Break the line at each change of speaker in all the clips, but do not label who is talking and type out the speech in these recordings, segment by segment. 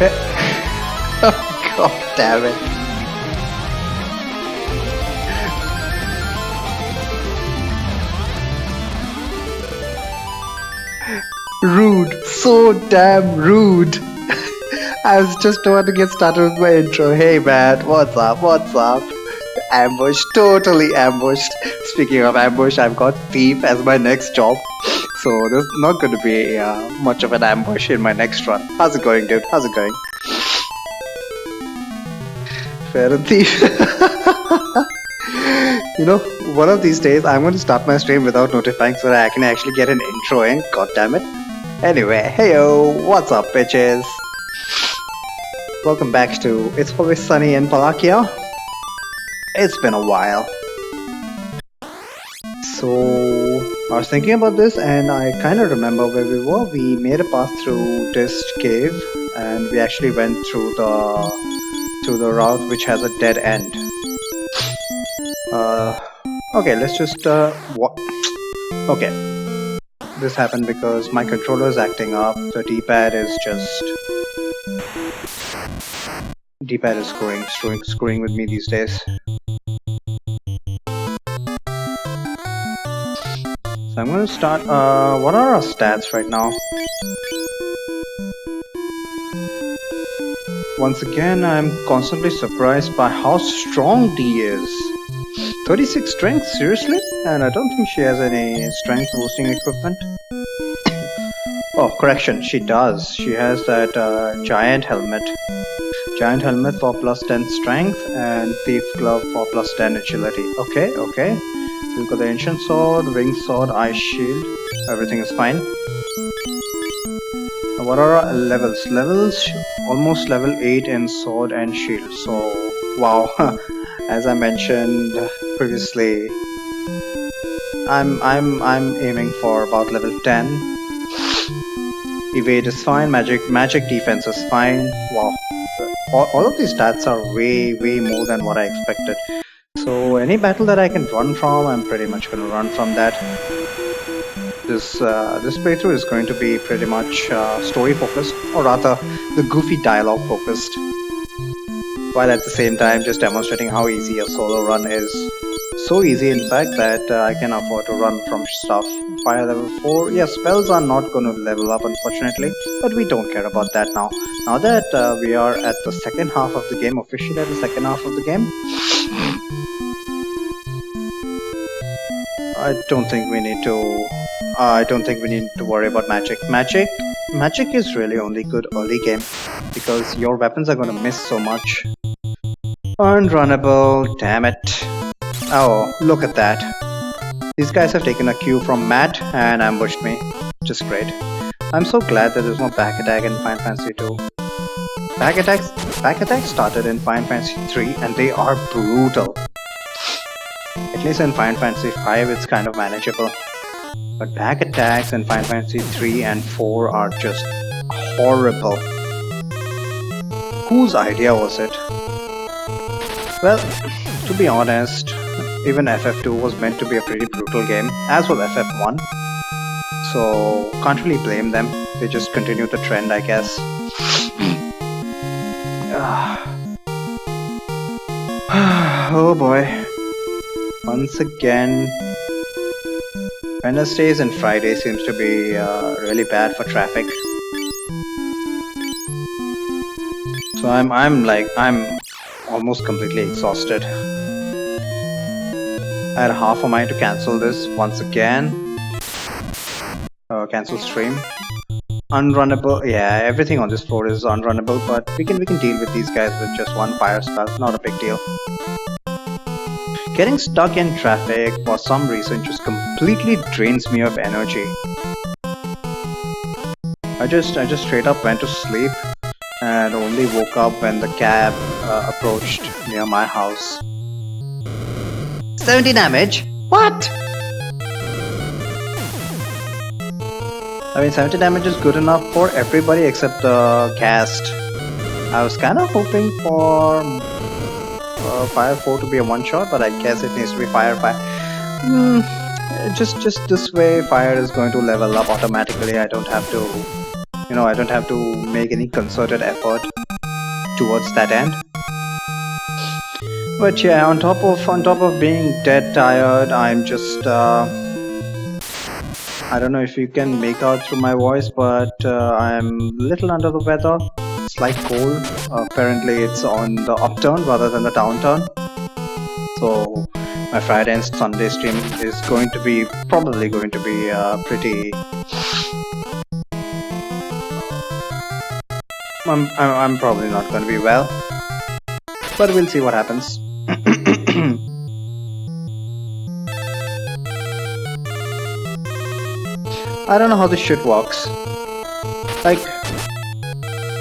God damn it. Rude. So damn rude. I was just about to get started with my intro. Hey man, what's up? What's up? Ambush, totally ambushed. Speaking of ambush, I've got thief as my next job. So there's not going to be much of an ambush in my next run. How's it going, dude? How's it going? Fair and thief. You know, one of these days I'm going to start my stream without notifying so that I can actually get an intro in. God damn it. Anyway, heyo, what's up, bitches? Welcome back to It's Always Sunny in Palakia. It's been a while. So, I was thinking about this and I kind of remember where we were. We made a path through this cave and we actually went through the route which has a dead end. Okay, let's just okay. This happened because my controller is acting up. The D-pad is screwing with me these days. So I'm going to start. What are our stats right now? Once again, I'm constantly surprised by how strong D is. 36 strength, seriously? And I don't think she has any strength boosting equipment. Oh, correction, she does. She has that giant helmet. Giant helmet for plus 10 strength and thief glove for plus 10 agility. Okay, okay. We've got the ancient sword, winged sword, ice shield. Everything is fine. What are our levels? Levels almost level 8 in sword and shield. So wow. As I mentioned previously, I'm aiming for about level 10. Evade is fine, magic defense is fine. Wow. All of these stats are way more than what I expected. So any battle that I can run from, I'm pretty much going to run from that. This playthrough is going to be pretty much story focused, or rather the goofy dialogue focused, while at the same time just demonstrating how easy a solo run is. So easy in fact that I can afford to run from stuff. Fire level 4, yeah, spells are not going to level up unfortunately, but we don't care about that now. Now that we are at the second half of the game, officially at the second half of the game, I don't think we need to worry about magic. Magic is really only good early game because your weapons are going to miss so much. Unrunnable, damn it. Oh, look at that. These guys have taken a cue from Matt and ambushed me. Just great. I'm so glad that there's no back attack in Final Fantasy 2. Back attacks started in Final Fantasy 3 and they are brutal. At least in Final Fantasy 5 it's kind of manageable. But back attacks in Final Fantasy 3 and 4 are just horrible. Whose idea was it? Well, to be honest, even FF2 was meant to be a pretty brutal game, as was FF1. So, can't really blame them. They just continued the trend, I guess. Oh boy. Once again, Wednesdays and Fridays seems to be really bad for traffic. So I'm almost completely exhausted. I had half a mind to cancel this once again. Cancel stream. Unrunnable. Yeah, everything on this floor is unrunnable, but we can deal with these guys with just one fire spell. Not a big deal. Getting stuck in traffic for some reason just completely drains me of energy. I just straight up went to sleep and only woke up when the cab approached near my house. 70 damage? What? I mean, 70 damage is good enough for everybody except the cast. I was kind of hoping for Fire 4 to be a one-shot, but I guess it needs to be Fire 5. Just this way, Fire is going to level up automatically. I don't have to, I don't have to make any concerted effort. towards that end. But yeah, on top of being dead tired, I'm just I don't know if you can make out through my voice, but I'm a little under the weather. Slight cold. Apparently, it's on the upturn rather than the downturn. So my Friday and Sunday stream is probably going to be pretty. I'm probably not going to be well, but we'll see what happens. I don't know how this shit works. Like,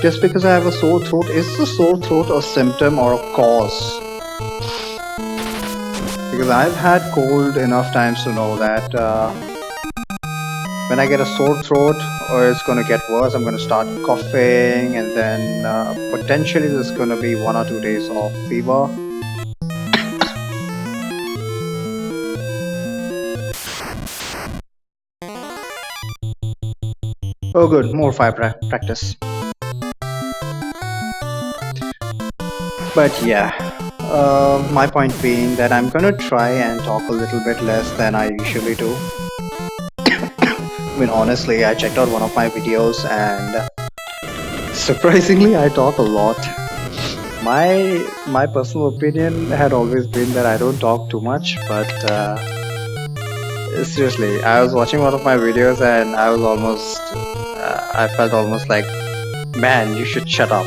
just because I have a sore throat, is the sore throat a symptom or a cause? Because I've had cold enough times to know that when I get a sore throat, or it's gonna get worse, I'm gonna start coughing, and then potentially there's gonna be 1 or 2 days of fever. Oh good, more fire practice. But yeah, my point being that I'm gonna try and talk a little bit less than I usually do. I mean, honestly, I checked out one of my videos and surprisingly I talk a lot. My personal opinion had always been that I don't talk too much, but seriously, I was watching one of my videos and I was almost I felt almost like, man, you should shut up.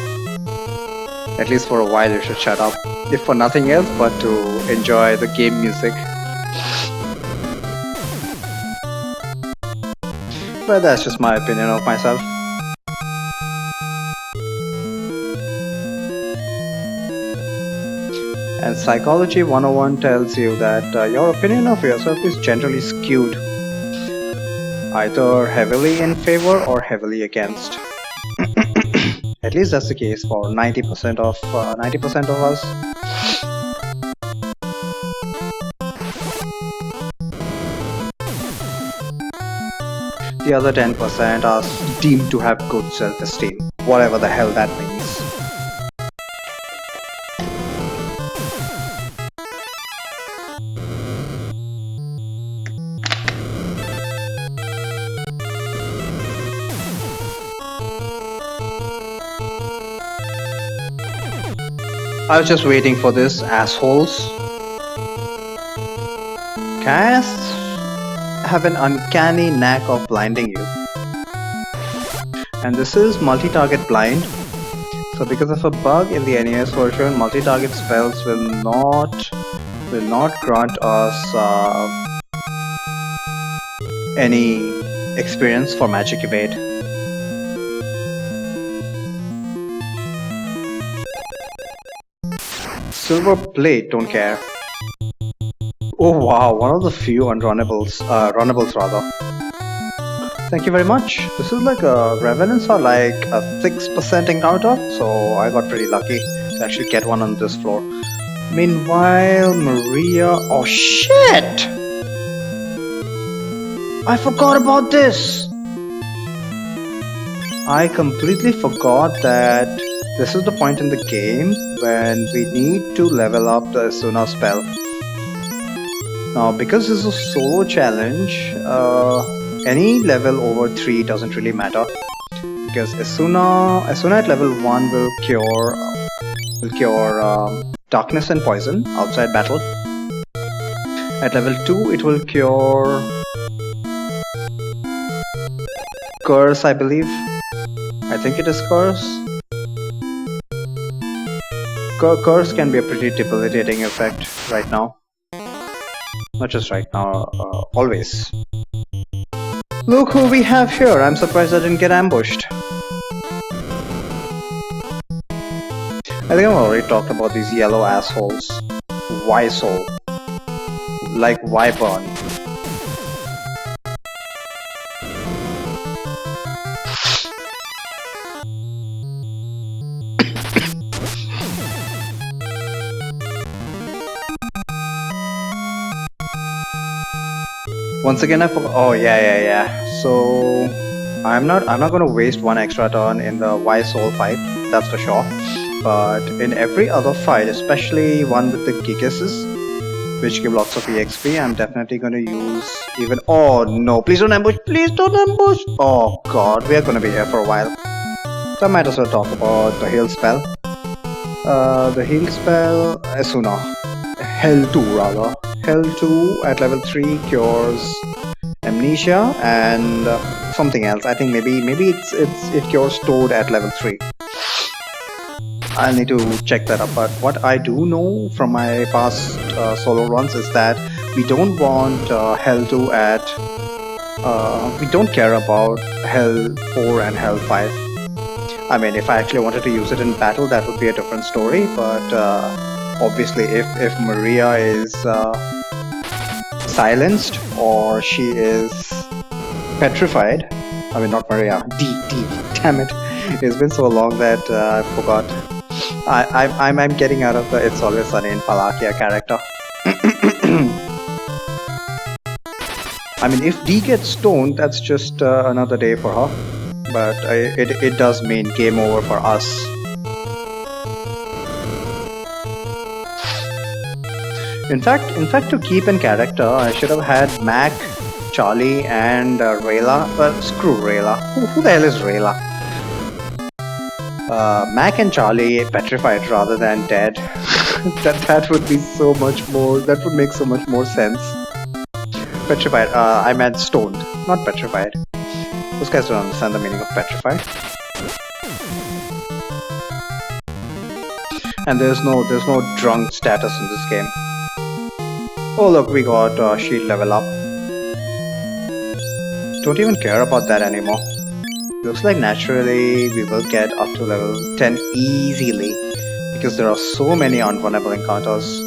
At least for a while you should shut up, if for nothing else but to enjoy the game music. But that's just my opinion of myself. And Psychology 101 tells you that your opinion of yourself is generally skewed, either heavily in favor or heavily against. At least that's the case for 90% of us. The other 10% are deemed to have good self-esteem, whatever the hell that means. I was just waiting for this, assholes. Casts have an uncanny knack of blinding you. And this is multi-target blind. So because of a bug in the NES version, multi-target spells will not grant us any experience for Magic Evade. Silver Plate, don't care. Oh wow, one of the few runnables rather. Thank you very much. This is like a Revenants are like a 6% encounter, so I got pretty lucky to actually get one on this floor. Meanwhile, Maria... Oh shit! I forgot about this! I completely forgot that this is the point in the game when we need to level up the Asuna spell. Now, because this is a solo challenge, any level over 3 doesn't really matter, because Asuna at level 1 will cure darkness and poison outside battle. At level 2 it will cure curse, I believe. I think it is curse. Curse can be a pretty debilitating effect right now. Not just right now, always. Look who we have here. I'm surprised I didn't get ambushed. I think I've already talked about these yellow assholes. Why so? Like, why burn? Once again, I forgot. Oh yeah. So I'm not gonna waste one extra turn in the Y Soul fight. That's for sure. but in every other fight, especially one with the Gigases, which give lots of EXP, I'm definitely gonna use even. Oh no, please don't ambush! Please don't ambush! Oh god, we are gonna be here for a while. So I might as well talk about the heal spell. The heal spell, Asuna. Hell 2 rather. Hell 2 at level 3 cures amnesia and something else. I think maybe it cures Toad at level 3. I'll need to check that up, but what I do know from my past solo runs is that we don't want Hell 2 at we don't care about Hell 4 and Hell 5. I mean, if I actually wanted to use it in battle, that would be a different story, but obviously if Maria is silenced or she is petrified, I mean not Maria, D, damn it, it's been so long that I forgot. I'm getting out of the It's Always Sunny in Palakia character. I mean, if D gets stoned, that's just another day for her, but it does mean game over for us. In fact, to keep in character, I should have had Mac, Charlie, and Rayla. Screw Rayla. Who the hell is Rayla? Mac and Charlie petrified rather than dead. that would be so much more. That would make so much more sense. Petrified. I meant stoned, not petrified. Those guys don't understand the meaning of petrified. And there's no drunk status in this game. Oh look, we got shield level up. Don't even care about that anymore. Looks like naturally we will get up to level 10 easily because there are so many unwinnable encounters.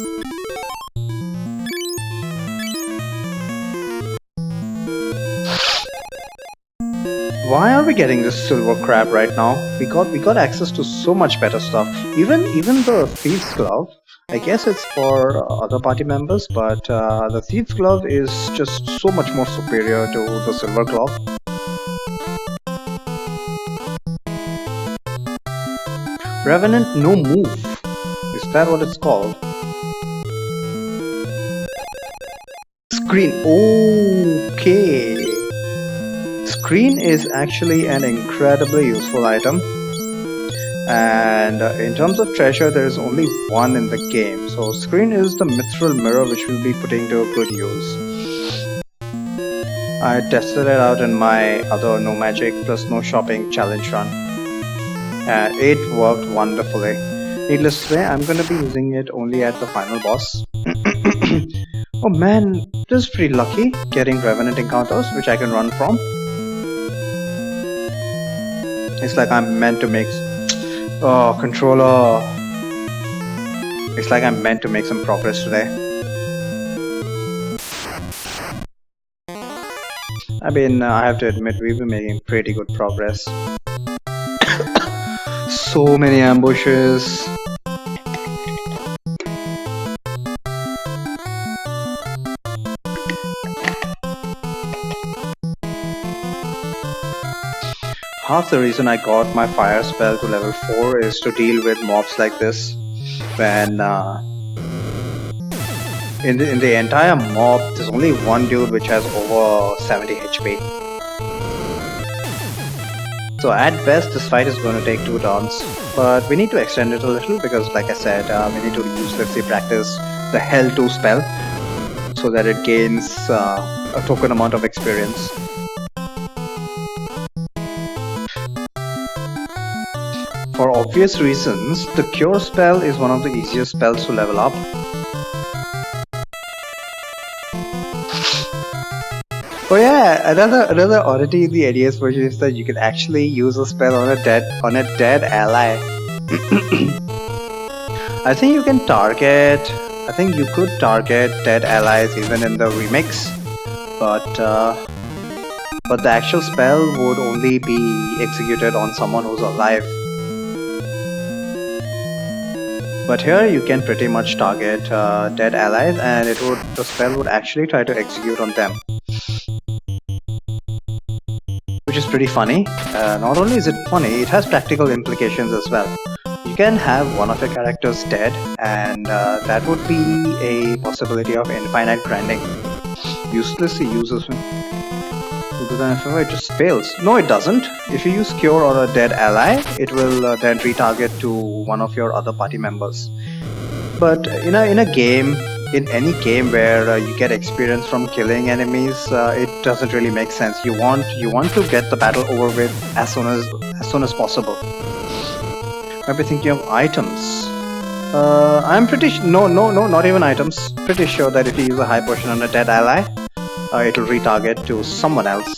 Why are we getting this silver crab right now? We got access to so much better stuff. Even the Thief's Glove, I guess it's for other party members, but the Thief's Glove is just so much more superior to the Silver Glove. Revenant no move. Is that what it's called? Screen. Okay. Screen is actually an incredibly useful item. And in terms of treasure, there is only one in the game. So screen is the mithril mirror which we'll be putting to good use. I tested it out in my other no magic plus no shopping challenge run. And it worked wonderfully. Needless to say, I'm gonna be using it only at the final boss. Oh man, this is pretty lucky, getting Revenant encounters which I can run from. It's like I'm meant to make... Oh, controller. It's like I'm meant to make some progress today. I mean, I have to admit, we've been making pretty good progress. So many ambushes. Half the reason I got my fire spell to level 4 is to deal with mobs like this. When in the entire mob, there's only one dude which has over 70 HP. So at best, this fight is going to take 2 turns, but we need to extend it a little because, like I said, we need to uselessly practice the Hell 2 spell so that it gains a token amount of experience. For obvious reasons, the Cure spell is one of the easiest spells to level up. Oh yeah, another oddity in the NES version is that you can actually use a spell on a dead ally. I think you can target. I think you could target dead allies even in the remix, but the actual spell would only be executed on someone who's alive. But here you can pretty much target dead allies, and the spell would actually try to execute on them. Which is pretty funny. Not only is it funny, it has practical implications as well. can have one of your characters dead, and that would be a possibility of infinite grinding. Uselessly uses him. Because then if it just fails. No, it doesn't. If you use Cure on a dead ally, it will then retarget to one of your other party members. But in a game, in any game where you get experience from killing enemies, it doesn't really make sense. You want to get the battle over with as soon as possible. Maybe thinking of items. I'm pretty no, not even items. Pretty sure that if you use a high potion on a dead ally, it'll retarget to someone else.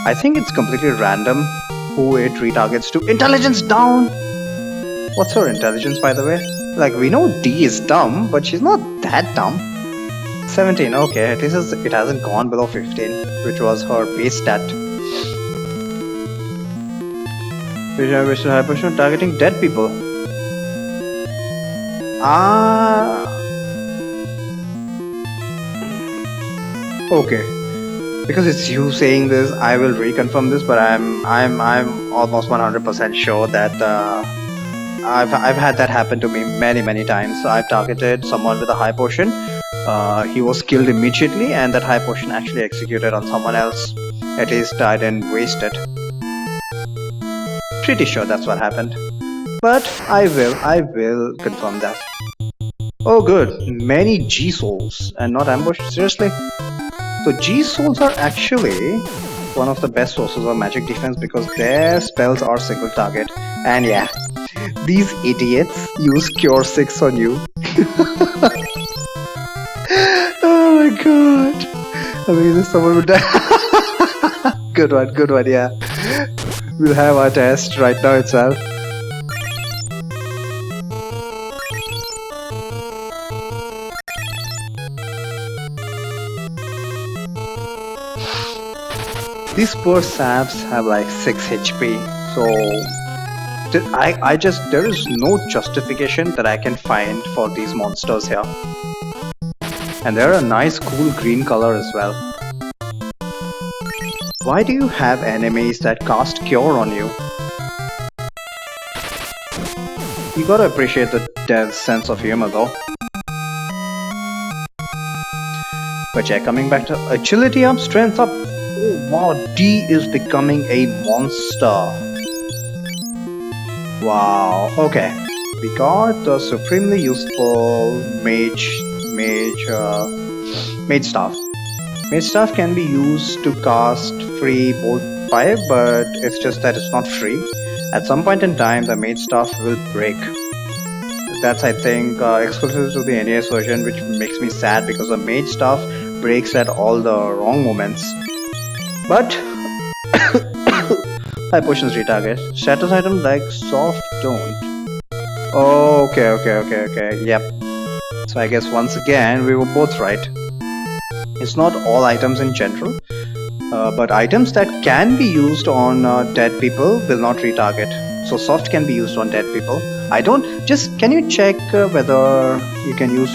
I think it's completely random who it retargets to. Intelligence down! What's her intelligence, by the way? Like, we know D is dumb, but she's not that dumb. 17, okay, at least it hasn't gone below 15, which was her base stat. Which high potion targeting dead people. Okay. Because it's you saying this, I will reconfirm this, but I'm almost 100% sure that I've had that happen to me many times. I've targeted someone with a high potion. He was killed immediately, and that high potion actually executed on someone else. At least I didn't waste it. Pretty sure that's what happened. But I will confirm that. Oh good, many G souls and not ambush. Seriously? So G souls are actually one of the best sources of magic defense because their spells are single target. And yeah, these idiots use Cure 6 on you. Oh my god. I mean, if someone would die. Good one, yeah. We'll have our test right now itself. These poor saps have like 6 HP, so there is no justification that I can find for these monsters here. And they're a nice cool green color as well. Why do you have enemies that cast Cure on you? You gotta appreciate the dev's sense of humor though. But yeah, coming back to agility up, strength up. Oh wow, D is becoming a monster. Wow, okay. We got the supremely useful mage staff. Mage staff can be used to cast free bolt fire, but it's just that it's not free. At some point in time, the mage staff will break. That's, I think, exclusive to the NES version, which makes me sad because the mage staff breaks at all the wrong moments. But high potions retarget. Status item like soft don't. Oh, okay. Yep. So I guess once again we were both right. It's not all items in general, but items that can be used on dead people will not retarget. So soft can be used on dead people. Can you check whether you can use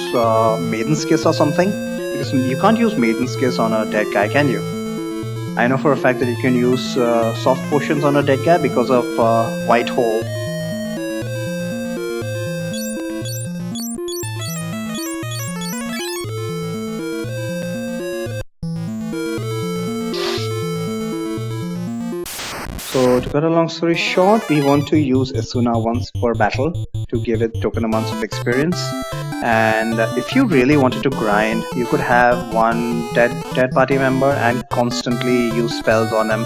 Maiden's Kiss or something? Because you can't use Maiden's Kiss on a dead guy, can you? I know for a fact that you can use soft potions on a dead guy because of White Hole. So to cut a long story short, we want to use Asuna once per battle to give it token amounts of experience. And if you really wanted to grind, you could have one dead party member and constantly use spells on them.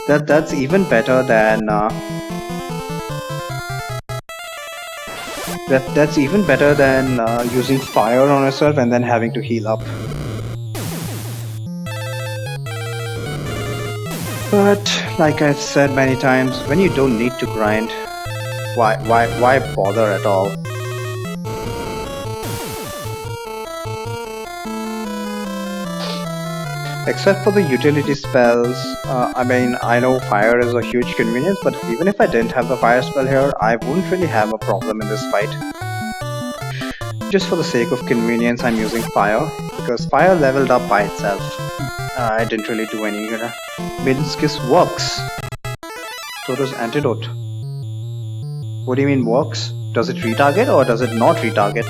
That's even better than that's even better than using fire on yourself and then having to heal up. But like I've said many times, when you don't need to grind, why bother at all? Except for the utility spells, I mean, I know fire is a huge convenience, but even if I didn't have the fire spell here, I wouldn't really have a problem in this fight. Just for the sake of convenience, I'm using fire, because fire leveled up by itself. I didn't really do any. Maiden's Kiss works. So does Antidote. What do you mean works? Does it retarget or does it not retarget?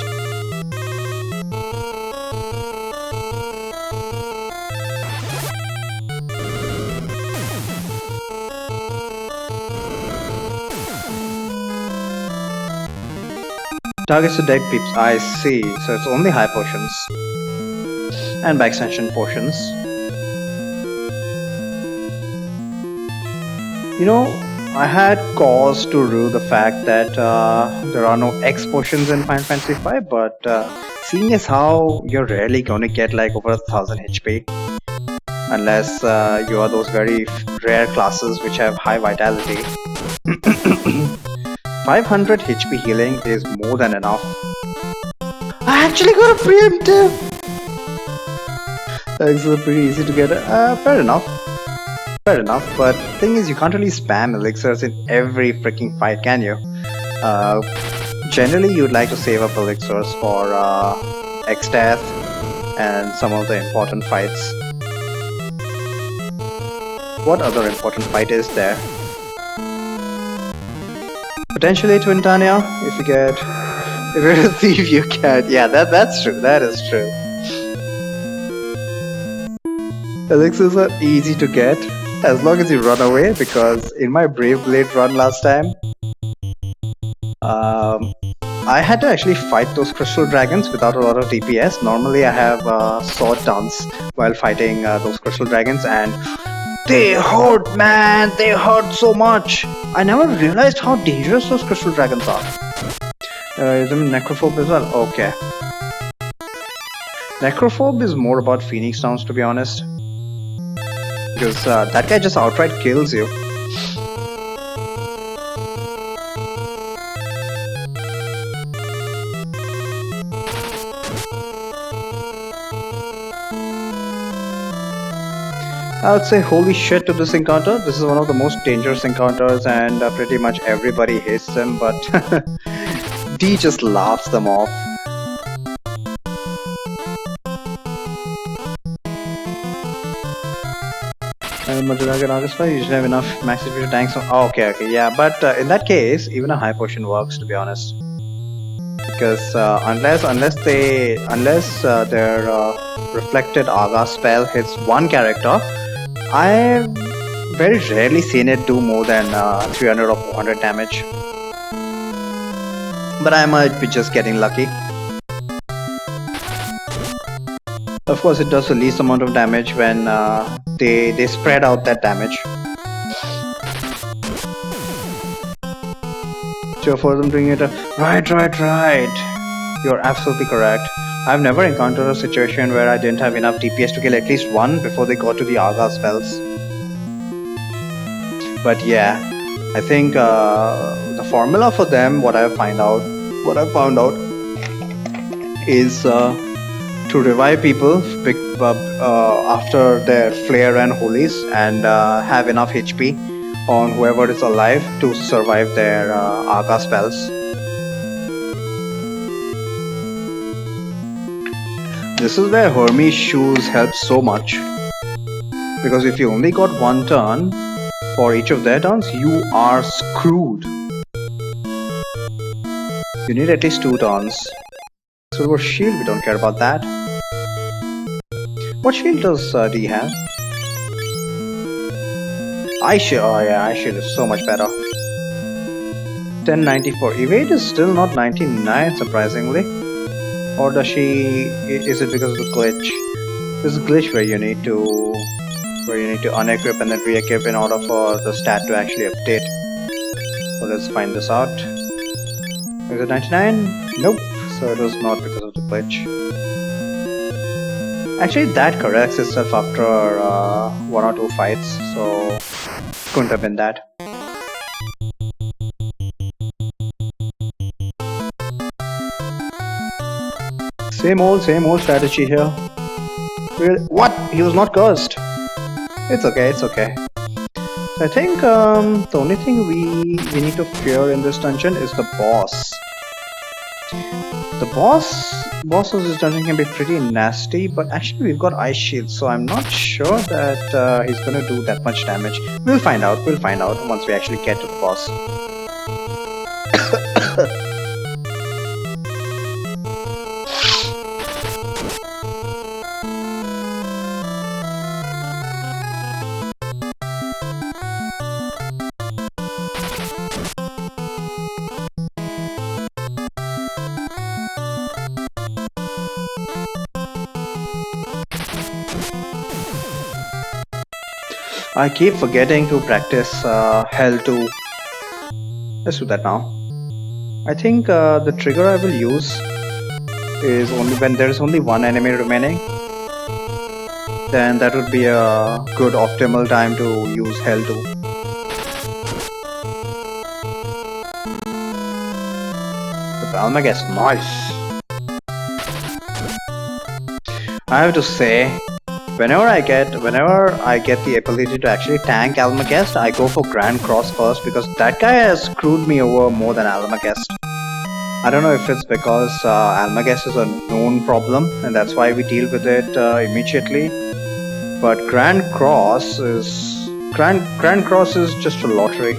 Targets to dead peeps. I see. So it's only high potions. And by extension potions. You know, I had cause to rue the fact that there are no X potions in Final Fantasy V, but seeing as how you're rarely going to get like over 1000 HP, unless you are those very rare classes which have high vitality. 500 HP healing is more than enough. I actually got a preemptive! It's pretty easy to get. Fair enough. Fair enough, but the thing is, you can't really spam elixirs in every freaking fight, can you? Generally, you'd like to save up elixirs for X-Death and some of the important fights. What other important fight is there? Potentially Twintania, if you get rid of Thief, you can. Yeah, that's true. That is true. Elixirs are easy to get as long as you run away, because in my Brave Blade run last time, I had to actually fight those crystal dragons without a lot of DPS. Normally I have sword dance while fighting those crystal dragons, and they hurt, man! They hurt so much! I never realized how dangerous those crystal dragons are. Is them Necrophobe as well? Okay. Necrophobe is more about Phoenix Downs, to be honest. Because that guy just outright kills you. I would say holy shit to this encounter. This is one of the most dangerous encounters, and pretty much everybody hates them, but D just laughs them off. You should have enough max HP to tank some. Oh, okay, yeah, but in that case, even a high potion works, to be honest. Because unless their reflected Aga spell hits one character, I've very rarely seen it do more than 300 or 400 damage. But I might be just getting lucky. Of course, it does the least amount of damage when they spread out that damage. So for them doing it, right. You're absolutely correct. I've never encountered a situation where I didn't have enough DPS to kill at least one before they got to the Aga spells. But yeah, I think the formula for them, what I found out is to revive people after their flare and holies, and have enough HP on whoever is alive to survive their Aga spells. This is where Hermes' shoes help so much, because if you only got one turn for each of their turns, you are screwed. You need at least 2 turns. Silver shield, we don't care about that. What shield does D have? Ice shield. Oh yeah, Ice shield is so much better. 1094. Evade is still not 99, surprisingly. Or does she? Is it because of the glitch? There's a glitch where you need to unequip and then re-equip in order for the stat to actually update. So let's find this out. Is it 99? Nope. So it was not because of the glitch. Actually, that corrects itself after 1 or 2 fights, so couldn't have been that. Same old strategy here. Really? What? He was not cursed. It's okay. So I think the only thing we need to fear in this dungeon is the boss. The boss of this dungeon can be pretty nasty, but actually we've got Ice Shield, so I'm not sure that he's gonna do that much damage. We'll find out once we actually get to the boss. I keep forgetting to practice Hell 2. Let's do that now. I think the trigger I will use is only when there is only one enemy remaining. Then that would be a good optimal time to use Hell 2. The Almagas, nice. I have to say, whenever I get the ability to actually tank Almagest, I go for Grand Cross first because that guy has screwed me over more than Almagest. I don't know if it's because Almagest is a known problem and that's why we deal with it immediately. But Grand Cross is just a lottery.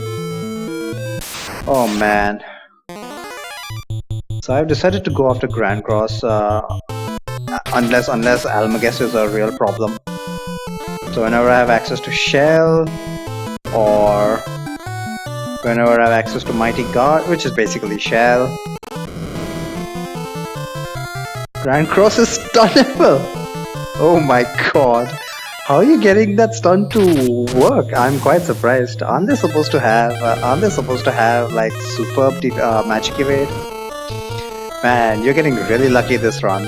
Oh man. So I've decided to go after Grand Cross unless Almagest is a real problem. So whenever I have access to Shell or whenever I have access to Mighty Guard, which is basically Shell, Grand Cross is stunnable. Oh my god. How are you getting that stun to work? I'm quite surprised. Aren't they supposed to have like superb magic evade? Man, you're getting really lucky this run.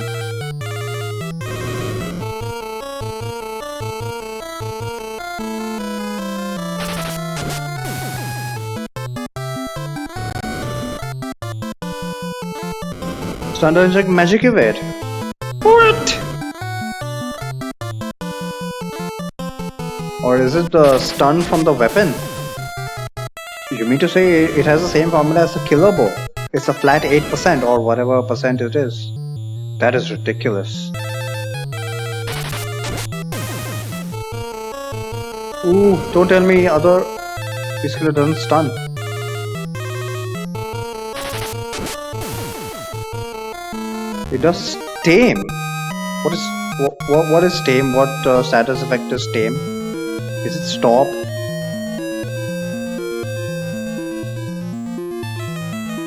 Stun inject magic evade. What? Or is it the stun from the weapon? You mean to say it has the same formula as the killer bow? It's a flat 8% or whatever percent it is. That is ridiculous. Ooh, don't tell me other basically doesn't stun. It does tame. What is tame? What status effect is tame? Is it stop?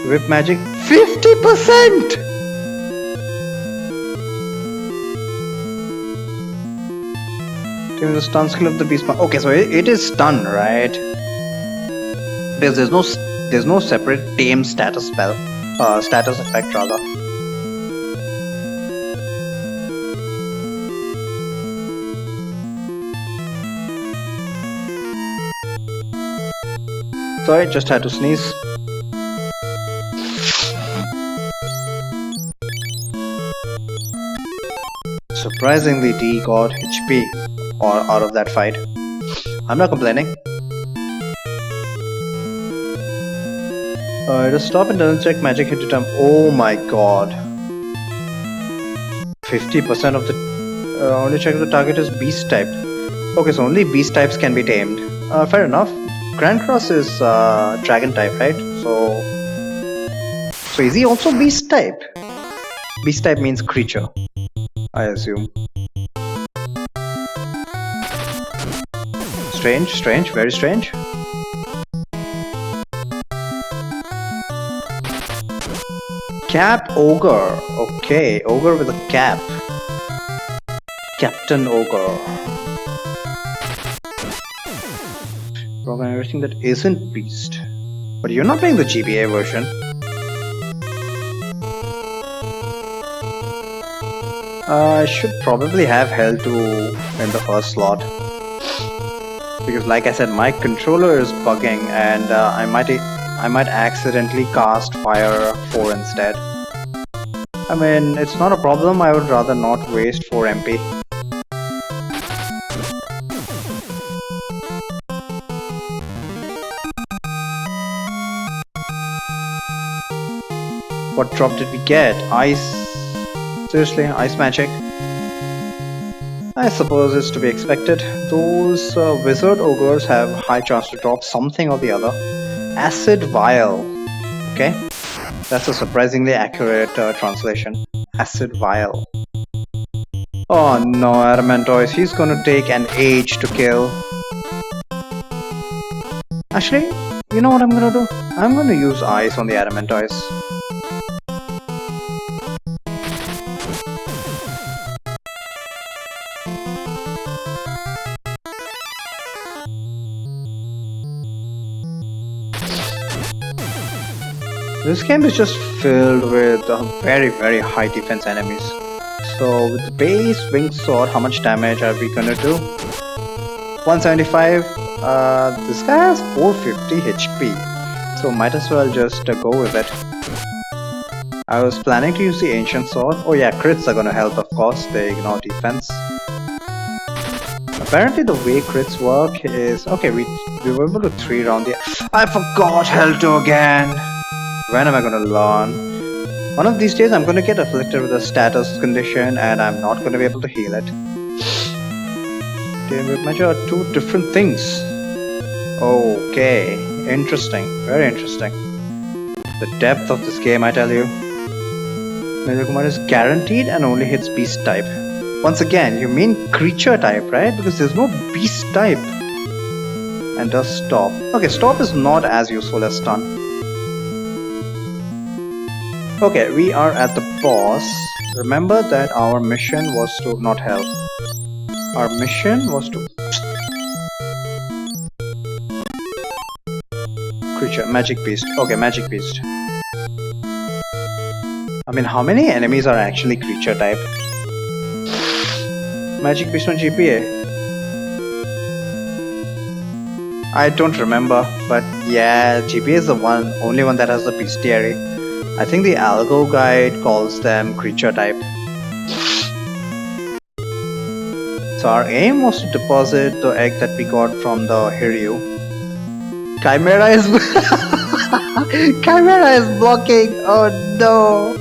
Whip magic 50%! Tame the stun skill of the beast. Okay, so it is stun, right? Because there's no separate tame status spell. Status effect rather. Sorry, just had to sneeze. Surprisingly, D got HP out of that fight. I'm not complaining. Just stop and doesn't check magic hit to time. Oh my god. 50% of the only check the target is beast type. Okay, so only beast types can be tamed. Fair enough. Grand Cross is dragon type, right? So is he also beast type? Beast type means creature, I assume. Strange, very strange. Cap Ogre. Okay, Ogre with a cap. Captain Ogre. Program everything that isn't beast. But you're not playing the GBA version. I should probably have Hell 2 in the first slot. Because like I said, my controller is bugging and I might accidentally cast Fire 4 instead. I mean, it's not a problem, I would rather not waste 4 MP. What drop did we get? Ice? Seriously, ice magic? I suppose it's to be expected. Those wizard ogres have high chance to drop something or the other. Acid vial. Okay, that's a surprisingly accurate translation. Acid vial. Oh no, Adamantoise, he's gonna take an age to kill. Actually, you know what I'm gonna do? I'm gonna use ice on the Adamantoise. This game is just filled with very, very high defense enemies. So with the base winged sword, how much damage are we gonna do? 175. This guy has 450 HP, so might as well just go with it. I was planning to use the ancient sword. Oh yeah, crits are gonna help, of course. They ignore defense. Apparently the way crits work is... okay, we were able to 3-round the... I forgot Hell 2 again! When am I gonna learn? One of these days I'm gonna get afflicted with a status condition and I'm not gonna be able to heal it. Damage measure are two different things. Okay, interesting, very interesting. The depth of this game, I tell you. Major Command is guaranteed and only hits beast type. Once again, you mean creature type, right? Because there's no beast type. And does stop. Okay, stop is not as useful as stun. Okay, we are at the boss. Remember that our mission was to not help. Our mission was to... creature, magic beast. Okay, magic beast. I mean, how many enemies are actually creature type? Magic beast on GPA? I don't remember, but yeah, GPA is the only one that has the bestiary. I think the algo guide calls them creature type. So our aim was to deposit the egg that we got from the Hiryu. Chimera is Chimera is blocking. Oh no!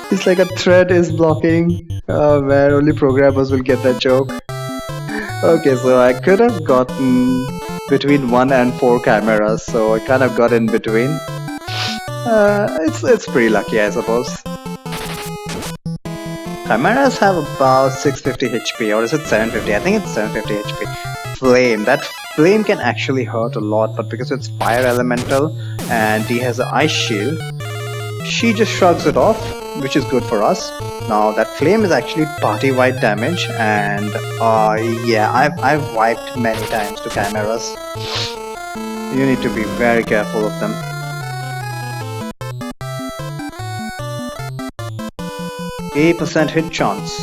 It's like a thread is blocking. Oh man, only programmers will get that joke. Okay, so I could have gotten between 1 and 4 chimeras, so I kind of got in between. It's pretty lucky, I suppose. Chimeras have about 650 HP, or is it 750? I think it's 750 HP. Flame, that flame can actually hurt a lot, but because it's fire elemental and he has an ice shield, she just shrugs it off, which is good for us. Now that flame is actually party-wide damage, and yeah, I've wiped many times to chimeras. You need to be very careful of them. %8 hit chance.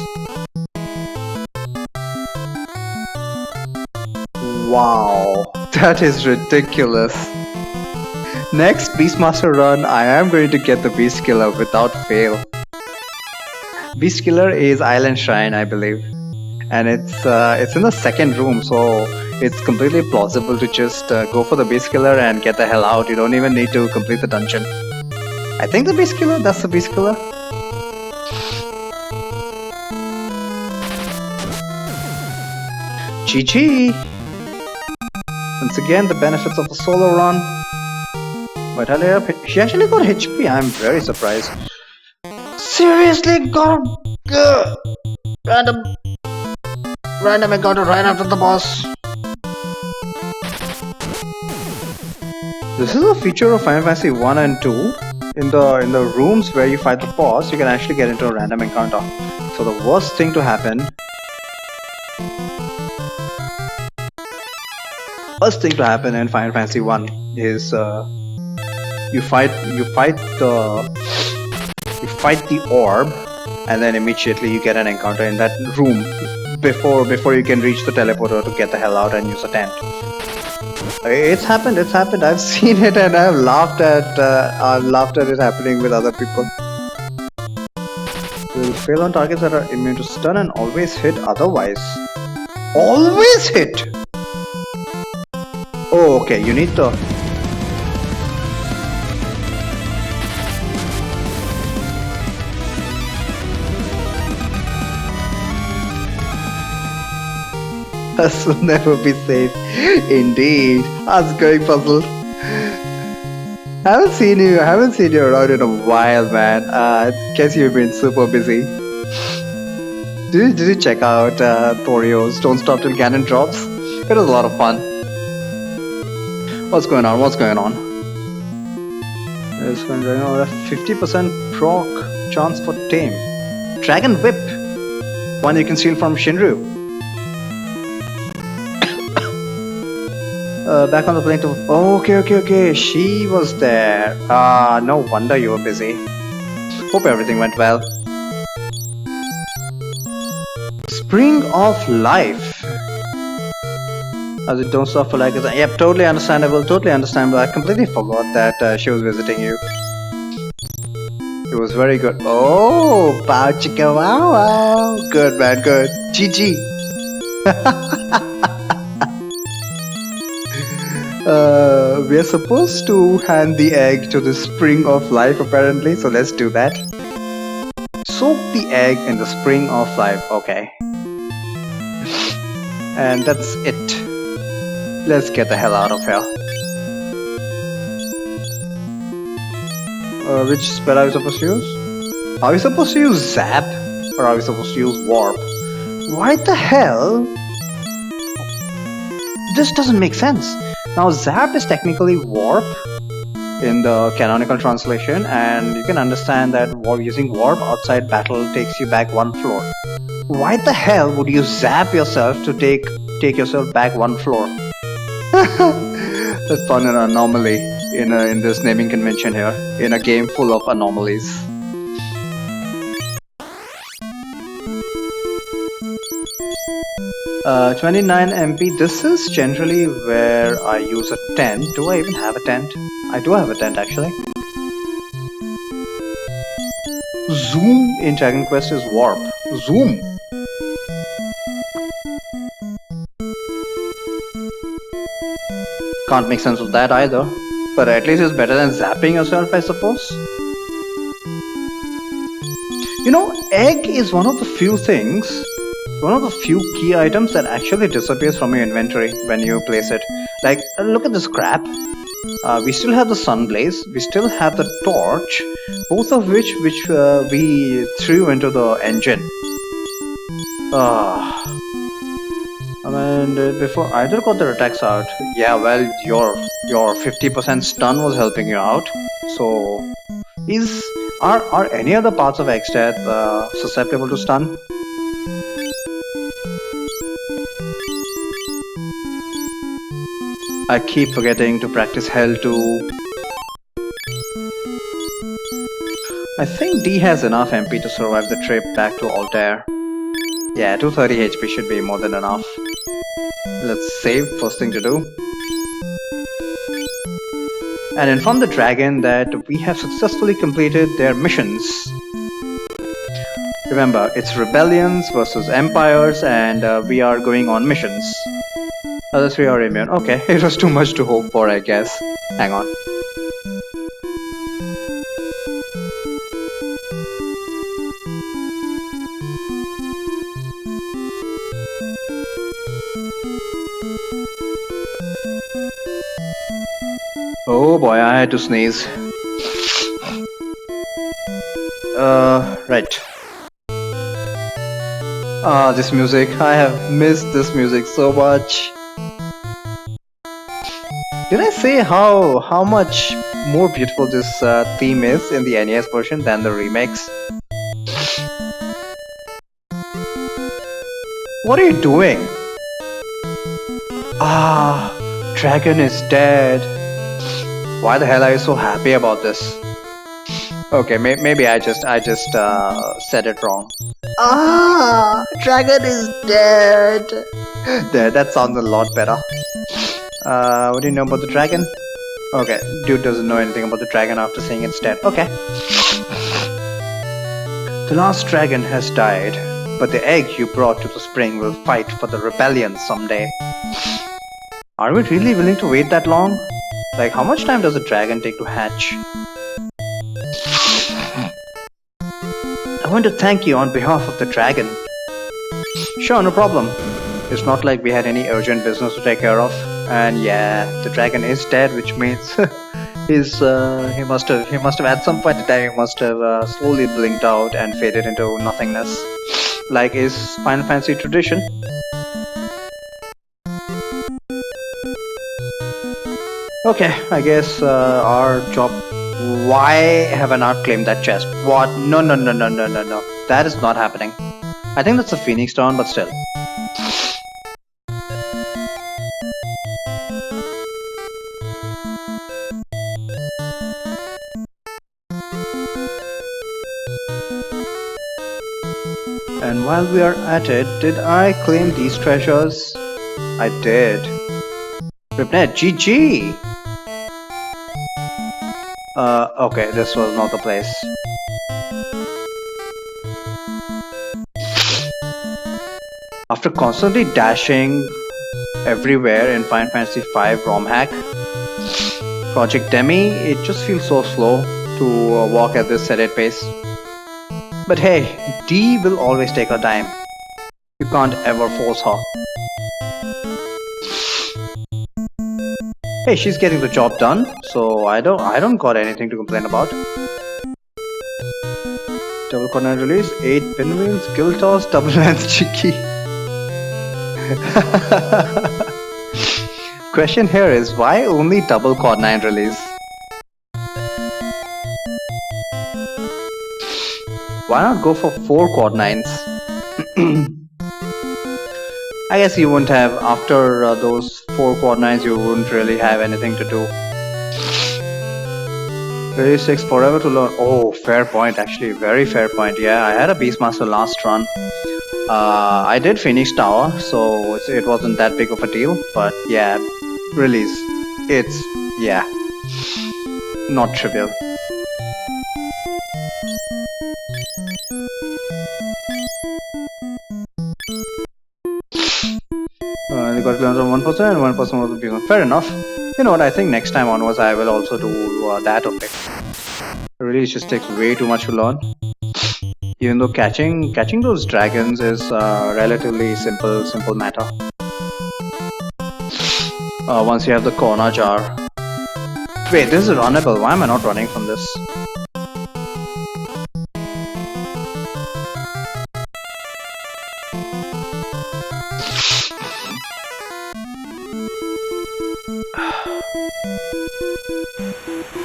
Wow, that is ridiculous. Next Beastmaster run, I am going to get the Beast Killer without fail. Beast Killer is Island Shrine, I believe, and it's in the second room, so it's completely plausible to just go for the Beast Killer and get the hell out. You don't even need to complete the dungeon. I think the Beast Killer, that's the Beast Killer. GG! Once again, the benefits of a solo run. Vitality up. She actually got HP. I'm very surprised. Seriously, got random encounter right after the boss. This is a feature of Final Fantasy 1 and 2. In the rooms where you fight the boss, you can actually get into a random encounter. So the worst thing to happen in Final Fantasy 1 is you fight the orb, and then immediately you get an encounter in that room before you can reach the teleporter to get the hell out and use a tent. It's happened. I've seen it and I've laughed at it happening with other people. Will fail on targets that are immune to stun and always hit otherwise. Always hit! Oh, okay, you need to... Us will never be safe. Indeed. Us going puzzle. Haven't seen you around in a while, man. I guess you've been super busy. Did you check out Thorio's Don't Stop Till Ganon Drops? It was a lot of fun. What's going on? This one right now, a 50% proc chance for tame. Dragon Whip. One you can steal from Shinru. Back on the plane to. Okay, okay, okay. She was there. No wonder you were busy. Hope everything went well. Spring of life. As it don't stop for like. Yep, totally understandable. Totally understandable. I completely forgot that she was visiting you. It was very good. Oh, pow chicka wow wow. Good man, good. GG. We are supposed to hand the egg to the spring of life apparently, so let's do that. Soak the egg in the spring of life, okay. And that's it. Let's get the hell out of here. Which spell are we supposed to use? Are we supposed to use Zap? Or are we supposed to use Warp? Why the hell? This doesn't make sense. Now Zap is technically Warp in the canonical translation, and you can understand that using Warp outside battle takes you back one floor. Why the hell would you zap yourself to take yourself back one floor? That's fun, an anomaly in this naming convention here, in a game full of anomalies. Uh, 29 MP. This is generally where I use a tent. Do I even have a tent? I do have a tent actually. Zoom in Dragon Quest is warp. Zoom. Can't make sense of that either. But at least it's better than zapping yourself, I suppose. You know, egg is one of the few things, one of the few key items that actually disappears from your inventory when you place it. Like, look at this crap. We still have the sun blaze, we still have the torch, both of which we threw into the engine. I mean, before either got their attacks out. Yeah, well, your 50% stun was helping you out. So, are any other parts of X death susceptible to stun? I keep forgetting to practice Hell too. I think D has enough MP to survive the trip back to Altair. Yeah, 230 HP should be more than enough. Let's save, first thing to do. And inform the dragon that we have successfully completed their missions. Remember, it's rebellions versus empires, and we are going on missions. Other three are immune. Okay, it was too much to hope for, I guess. Hang on. Oh boy, I had to sneeze. Right. This music. I have missed this music so much. Did I say how much more beautiful this theme is in the NES version than the remix? What are you doing? Dragon is dead. Why the hell are you so happy about this? Okay, maybe I just said it wrong. Dragon is dead. There, that sounds a lot better. What do you know about the dragon? Okay, dude doesn't know anything about the dragon after saying it's dead. Okay. The last dragon has died, but the egg you brought to the spring will fight for the rebellion someday. Are we really willing to wait that long? Like, how much time does a dragon take to hatch? I want to thank you on behalf of the dragon. Sure, no problem. It's not like we had any urgent business to take care of. And yeah, the dragon is dead, which means he must have at some point in time he must have slowly blinked out and faded into nothingness, like is Final Fantasy tradition. Okay, I guess our job. Why have I not claimed that chest? What? No. That is not happening. I think that's a Phoenix Down, but still. And while we are at it, did I claim these treasures? I did. Ripnet, GG! Okay, this was not the place. After constantly dashing everywhere in Final Fantasy V ROM hack, Project Demi, it just feels so slow to walk at this steady pace. But hey, D will always take her time. You can't ever force her. Hey, she's getting the job done, so I don't got anything to complain about. Double corner release, 8 pinwheels, skill toss, double lance cheeky. Question here is, why only double quad 9 release? Why not go for 4 quad 9s? I guess you wouldn't have, after those 4 quad 9s, you wouldn't really have anything to do. Release 6 forever to learn. Oh, fair point, actually, very fair point. Yeah, I had a Beastmaster last run. I did Phoenix Tower, so it wasn't that big of a deal, but yeah, release. It's, yeah, not trivial. They got clearance on 1% and 1% was the big one. Fair enough. You know what, I think next time onwards I will also do that, okay. The release just takes way too much to learn. Even though catching those dragons is relatively simple matter. Once you have the corner jar. Wait, this is runnable. Why am I not running from this?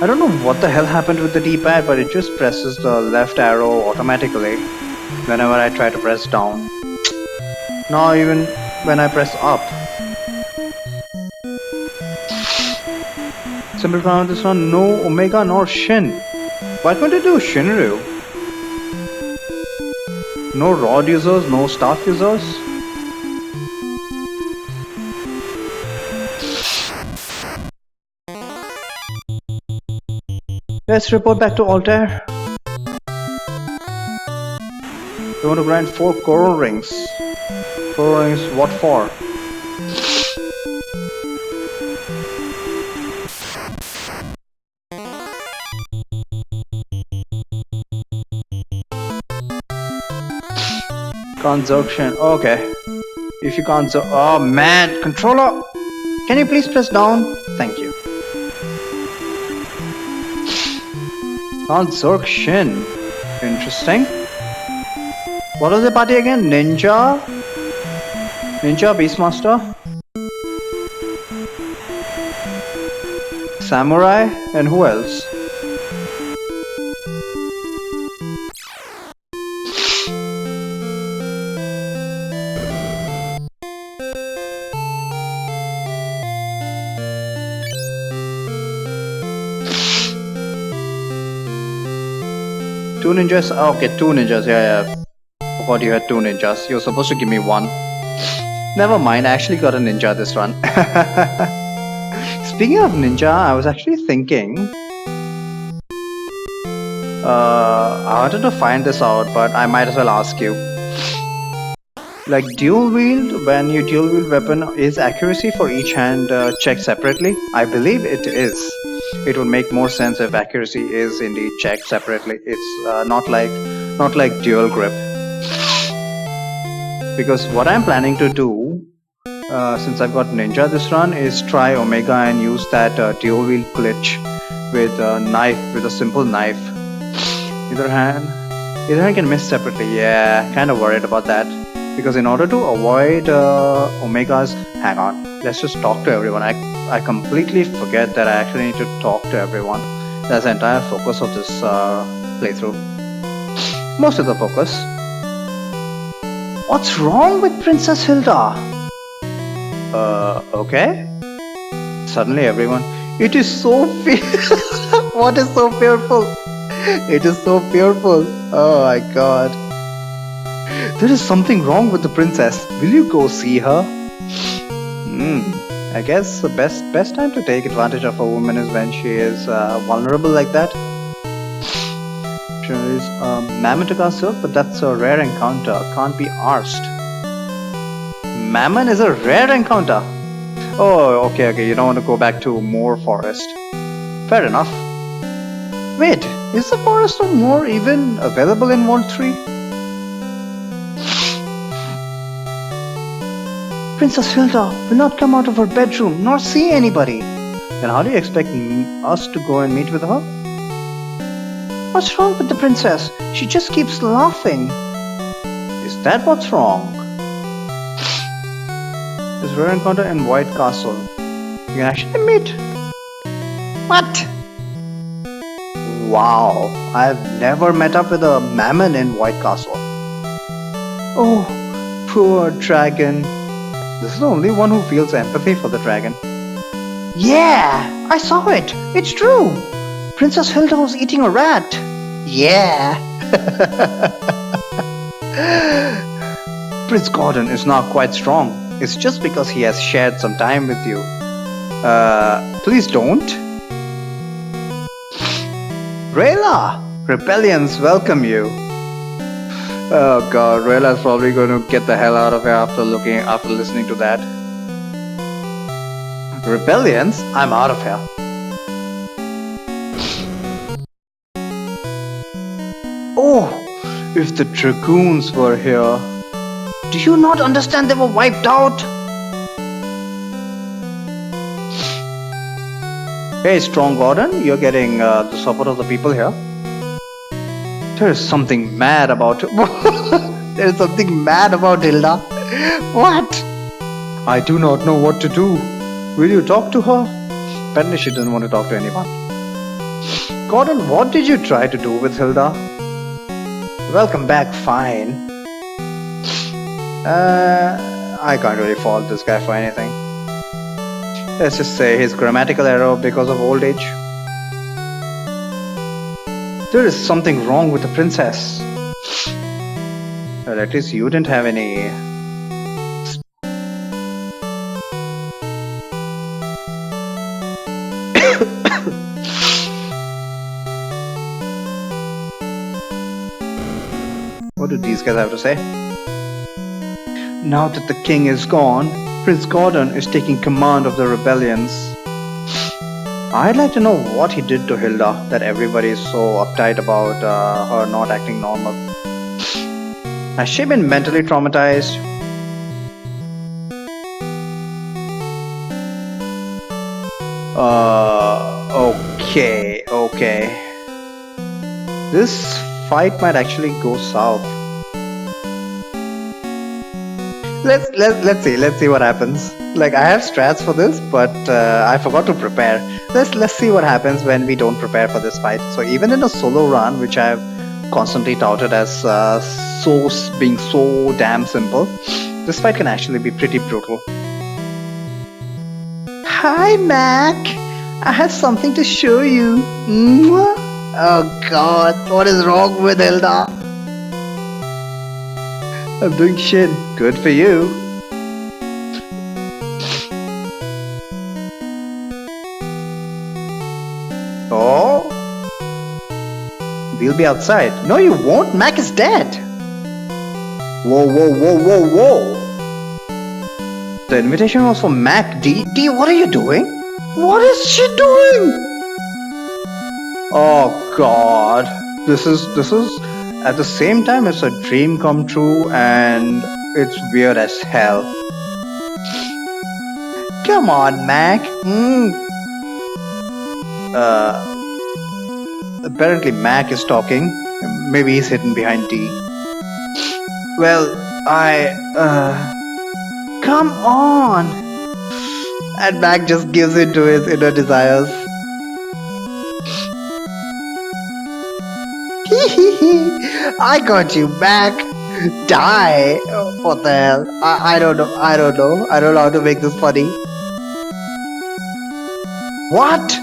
I don't know what the hell happened with the D-pad, but it just presses the left arrow automatically whenever I try to press down. Now even when I press up. Simple plan this one, no Omega nor Shin. Why can't I do Shinryu? No rod users, no staff users. Let's report back to Altair. We want to grind 4 coral rings. Coral rings, what for? Can't Zerkshin. Okay. If you can't oh man, controller! Can you please press down? Thank you. Can't Zerkshin. Interesting. What was the party again? Ninja? Ninja, Beastmaster? Samurai? And who else? Two ninjas? Oh, okay, 2 ninjas. Yeah. Forgot you had 2 ninjas. You're supposed to give me 1. Never mind, I actually got a ninja this run. Speaking of ninja, I was actually thinking. I wanted to find this out, but I might as well ask you. Like dual wield, when you dual wield weapon, is accuracy for each hand checked separately? I believe it is. It would make more sense if accuracy is indeed checked separately. It's not like dual grip. Because what I'm planning to do, since I've got ninja this run, is try Omega and use that dual wield glitch with a knife, with a simple knife. Either hand can miss separately. Yeah, kind of worried about that. Because in order to avoid Omegas, hang on, let's just talk to everyone. I completely forget that I actually need to talk to everyone. That's the entire focus of this playthrough. Most of the focus. What's wrong with Princess Hilda? Okay. Suddenly everyone, it is so what is so fearful? It is so fearful. Oh my god. There is something wrong with the princess. Will you go see her? I guess the best time to take advantage of a woman is when she is vulnerable like that. There is Mammon to Castle, but that's a rare encounter. Can't be arsed. Mammon is a rare encounter. Oh, okay. You don't want to go back to Moor Forest. Fair enough. Wait, is the Forest of Moor even available in World 3? Princess Hilda will not come out of her bedroom nor see anybody. Then how do you expect us to go and meet with her? What's wrong with the princess? She just keeps laughing. Is that what's wrong? This rare encounter in White Castle. You can actually meet. What? Wow, I've never met up with a Mammon in White Castle. Oh, poor dragon. This is the only one who feels empathy for the dragon. Yeah, I saw it. It's true. Princess Hilda was eating a rat. Yeah. Prince Gordon is not quite strong. It's just because he has shared some time with you. Please don't. Rayla! Rebellions welcome you. Oh god, Rayla's probably going to get the hell out of here after listening to that. Rebellions? I'm out of here. Oh, if the dragoons were here. Do you not understand they were wiped out? Hey, Strong Gordon, you're getting the support of the people here. There is something mad about there is something mad about Hilda. What? I do not know what to do. Will you talk to her? Apparently she doesn't want to talk to anyone. Gordon, what did you try to do with Hilda? Welcome back, fine. I can't really fault this guy for anything. Let's just say his grammatical error because of old age. There is something wrong with the princess. Well, at least you didn't have any. What do these guys have to say? Now that the king is gone, Prince Gordon is taking command of the rebellions. I'd like to know what he did to Hilda that everybody is so uptight about her not acting normal. Has she been mentally traumatized? Okay. This fight might actually go south. Let's see what happens. Like, I have strats for this, but I forgot to prepare. Let's see what happens when we don't prepare for this fight. So even in a solo run, which I've constantly touted as being so damn simple, this fight can actually be pretty brutal. Hi, Mac. I have something to show you. Mwah. Oh God, what is wrong with Hilda? I'm doing shit. Good for you. Oh? We'll be outside. No, you won't. Mac is dead. Whoa. The invitation was for Mac. D, what are you doing? What is she doing? Oh God. This is at the same time it's a dream come true and it's weird as hell. Come on, Mac. Apparently Mac is talking. Maybe he's hidden behind D. Well, come on. And Mac just gives in to his inner desires. I got you, Mac. Die. Oh, what the hell? I don't know. I don't know how to make this funny. What?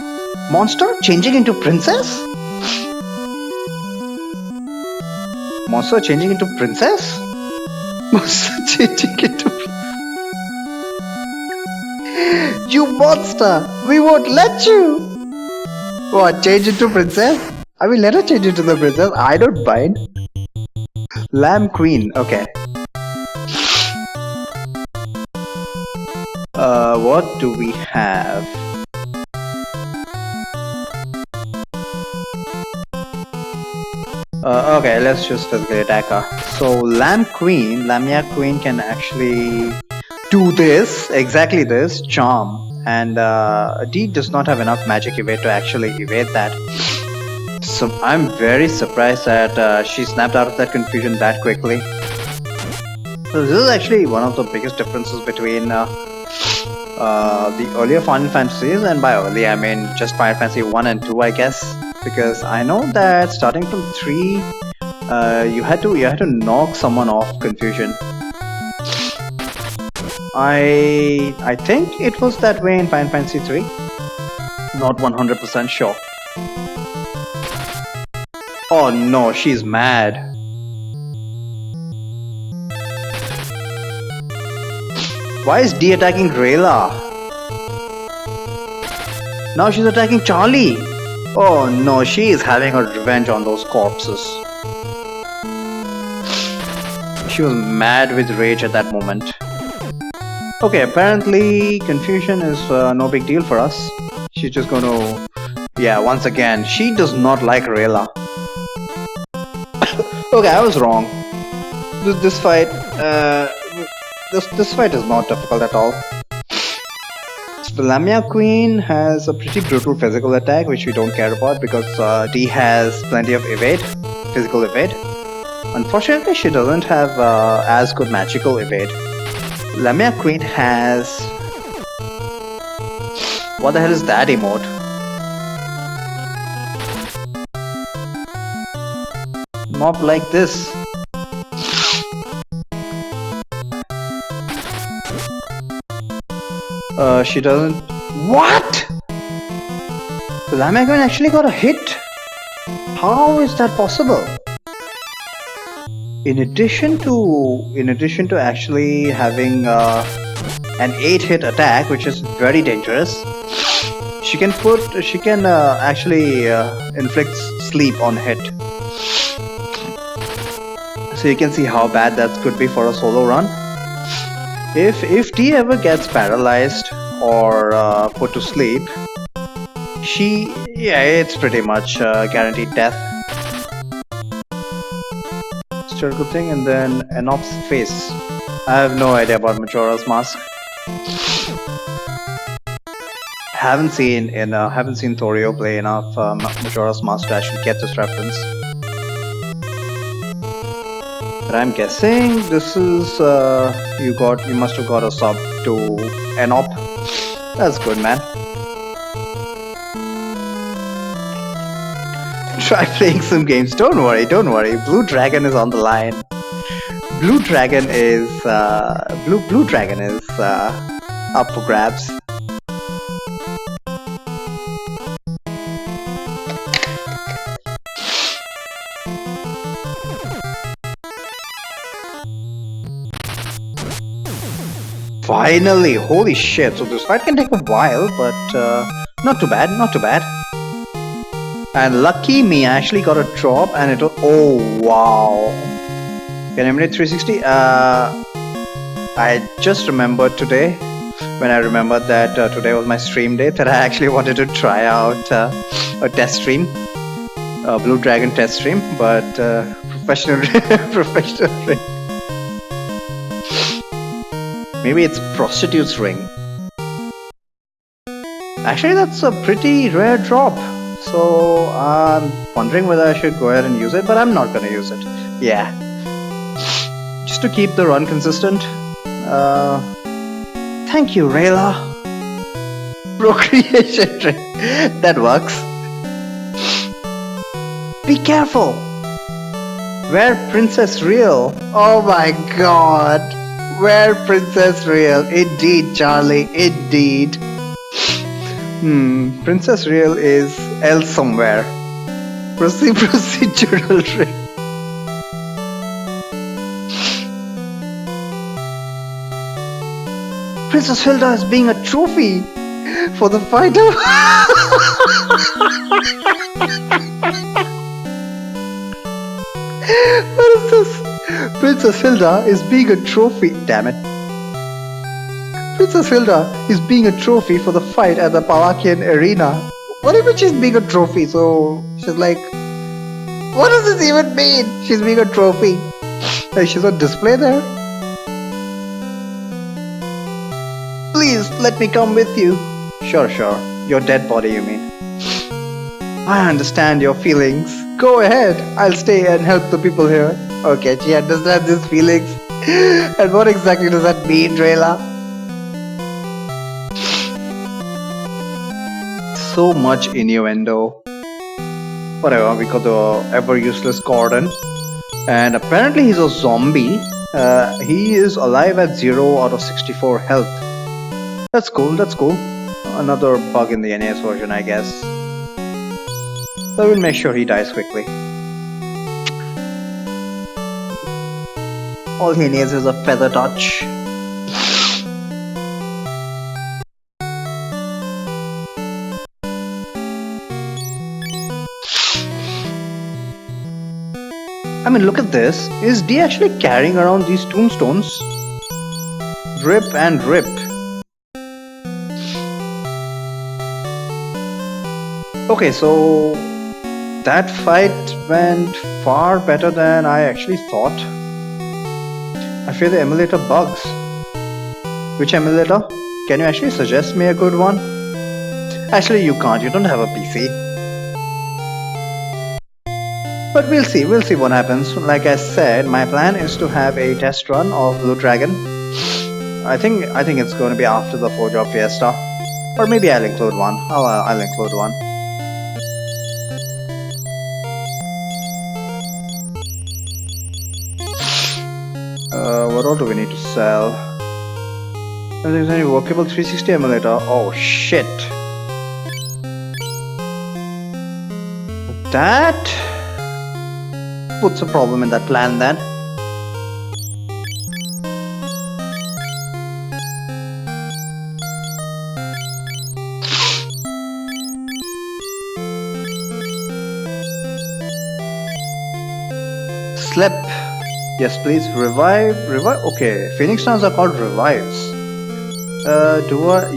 Monster changing into princess? Monster changing into princess? Changing it to you monster! We won't let you! What, change it to princess? I will let her change it to the princess. I don't mind. Lamb Queen, okay. What do we have? Okay, let's just physically attack her. So, Lamia Queen can actually do this, exactly this, charm. And Dee does not have enough magic evade to actually evade that. So, I'm very surprised that she snapped out of that confusion that quickly. So, this is actually one of the biggest differences between the earlier Final Fantasies, and by early I mean just Final Fantasy 1 and 2, I guess. Because I know that starting from 3, you had to knock someone off confusion. I think it was that way in Final Fantasy 3. Not 100% sure. Oh no, she's mad. Why is Dee attacking Rayla? Now she's attacking Charlie. Oh no, she is having her revenge on those corpses. She was mad with rage at that moment. Okay, apparently confusion is no big deal for us. She's just gonna... Yeah, once again, she does not like Rayla. Okay, I was wrong. This fight... This fight is not difficult at all. The Lamia Queen has a pretty brutal physical attack, which we don't care about because Dee has plenty of evade, physical evade. Unfortunately, she doesn't have as good magical evade. Lamia Queen has... What the hell is that emote? Not like this. She doesn't... What? The Lamia Queen actually got a hit? How is that possible? In addition to actually having an 8-hit attack, which is very dangerous, she can actually inflict sleep on hit. So you can see how bad that could be for a solo run. If Dee ever gets paralyzed or put to sleep, it's pretty much guaranteed death. Still a good thing, and then Enop's face. I have no idea about Majora's Mask. Haven't seen Thorio play enough Majora's Mask to actually get this reference. But I'm guessing this is you must have got a sub to Enop. That's good, man. Try playing some games. Don't worry. Blue Dragon is on the line. Blue Dragon is up for grabs. Finally! Holy shit! So this fight can take a while, but not too bad. And lucky me, I actually got a drop, and it was... Oh wow! Can I emulate 360? I just remembered today, when I remembered that today was my stream day, that I actually wanted to try out a test stream, a Blue Dragon test stream, but professional. Maybe it's prostitute's ring. Actually, that's a pretty rare drop. So I'm wondering whether I should go ahead and use it, but I'm not gonna use it. Yeah. Just to keep the run consistent. Thank you, Rayla. Procreation ring. That works. Be careful. Where Princess Real? Oh my god. Where Princess Real? Indeed, Charlie. Indeed. Princess Real is else somewhere. Procedural ring. Princess Hilda is being a trophy for the fighter. What is this? Princess Hilda is being a trophy. Damn it. Princess Hilda is being a trophy for the fight at the Palakian arena. What if she's being a trophy? So she's like, what does this even mean? She's being a trophy. Like she's on display there. Please let me come with you. Sure. Your dead body, you mean? I understand your feelings. Go ahead. I'll stay and help the people here. Okay, she understands his feelings. And what exactly does that mean, Drela? So much innuendo. Whatever, we got the ever useless Gordon. And apparently he's a zombie. He is alive at 0 out of 64 health. That's cool. Another bug in the NES version, I guess. So we'll make sure he dies quickly. All he needs is a feather touch. I mean, look at this. Is D actually carrying around these tombstones? Rip and rip. Okay, so that fight went far better than I actually thought. I fear the emulator bugs. Which emulator? Can you actually suggest me a good one? Actually, you can't. You don't have a PC. But we'll see what happens. Like I said, my plan is to have a test run of Blue Dragon. I think it's going to be after the 4-job fiesta. Or maybe I'll include one. I'll include one. What all do we need to sell? If there's any workable 360 emulator. Oh shit. That puts a problem in that plan then. Slip. Yes, please. Revive. Okay, Phoenix Stars are called revives.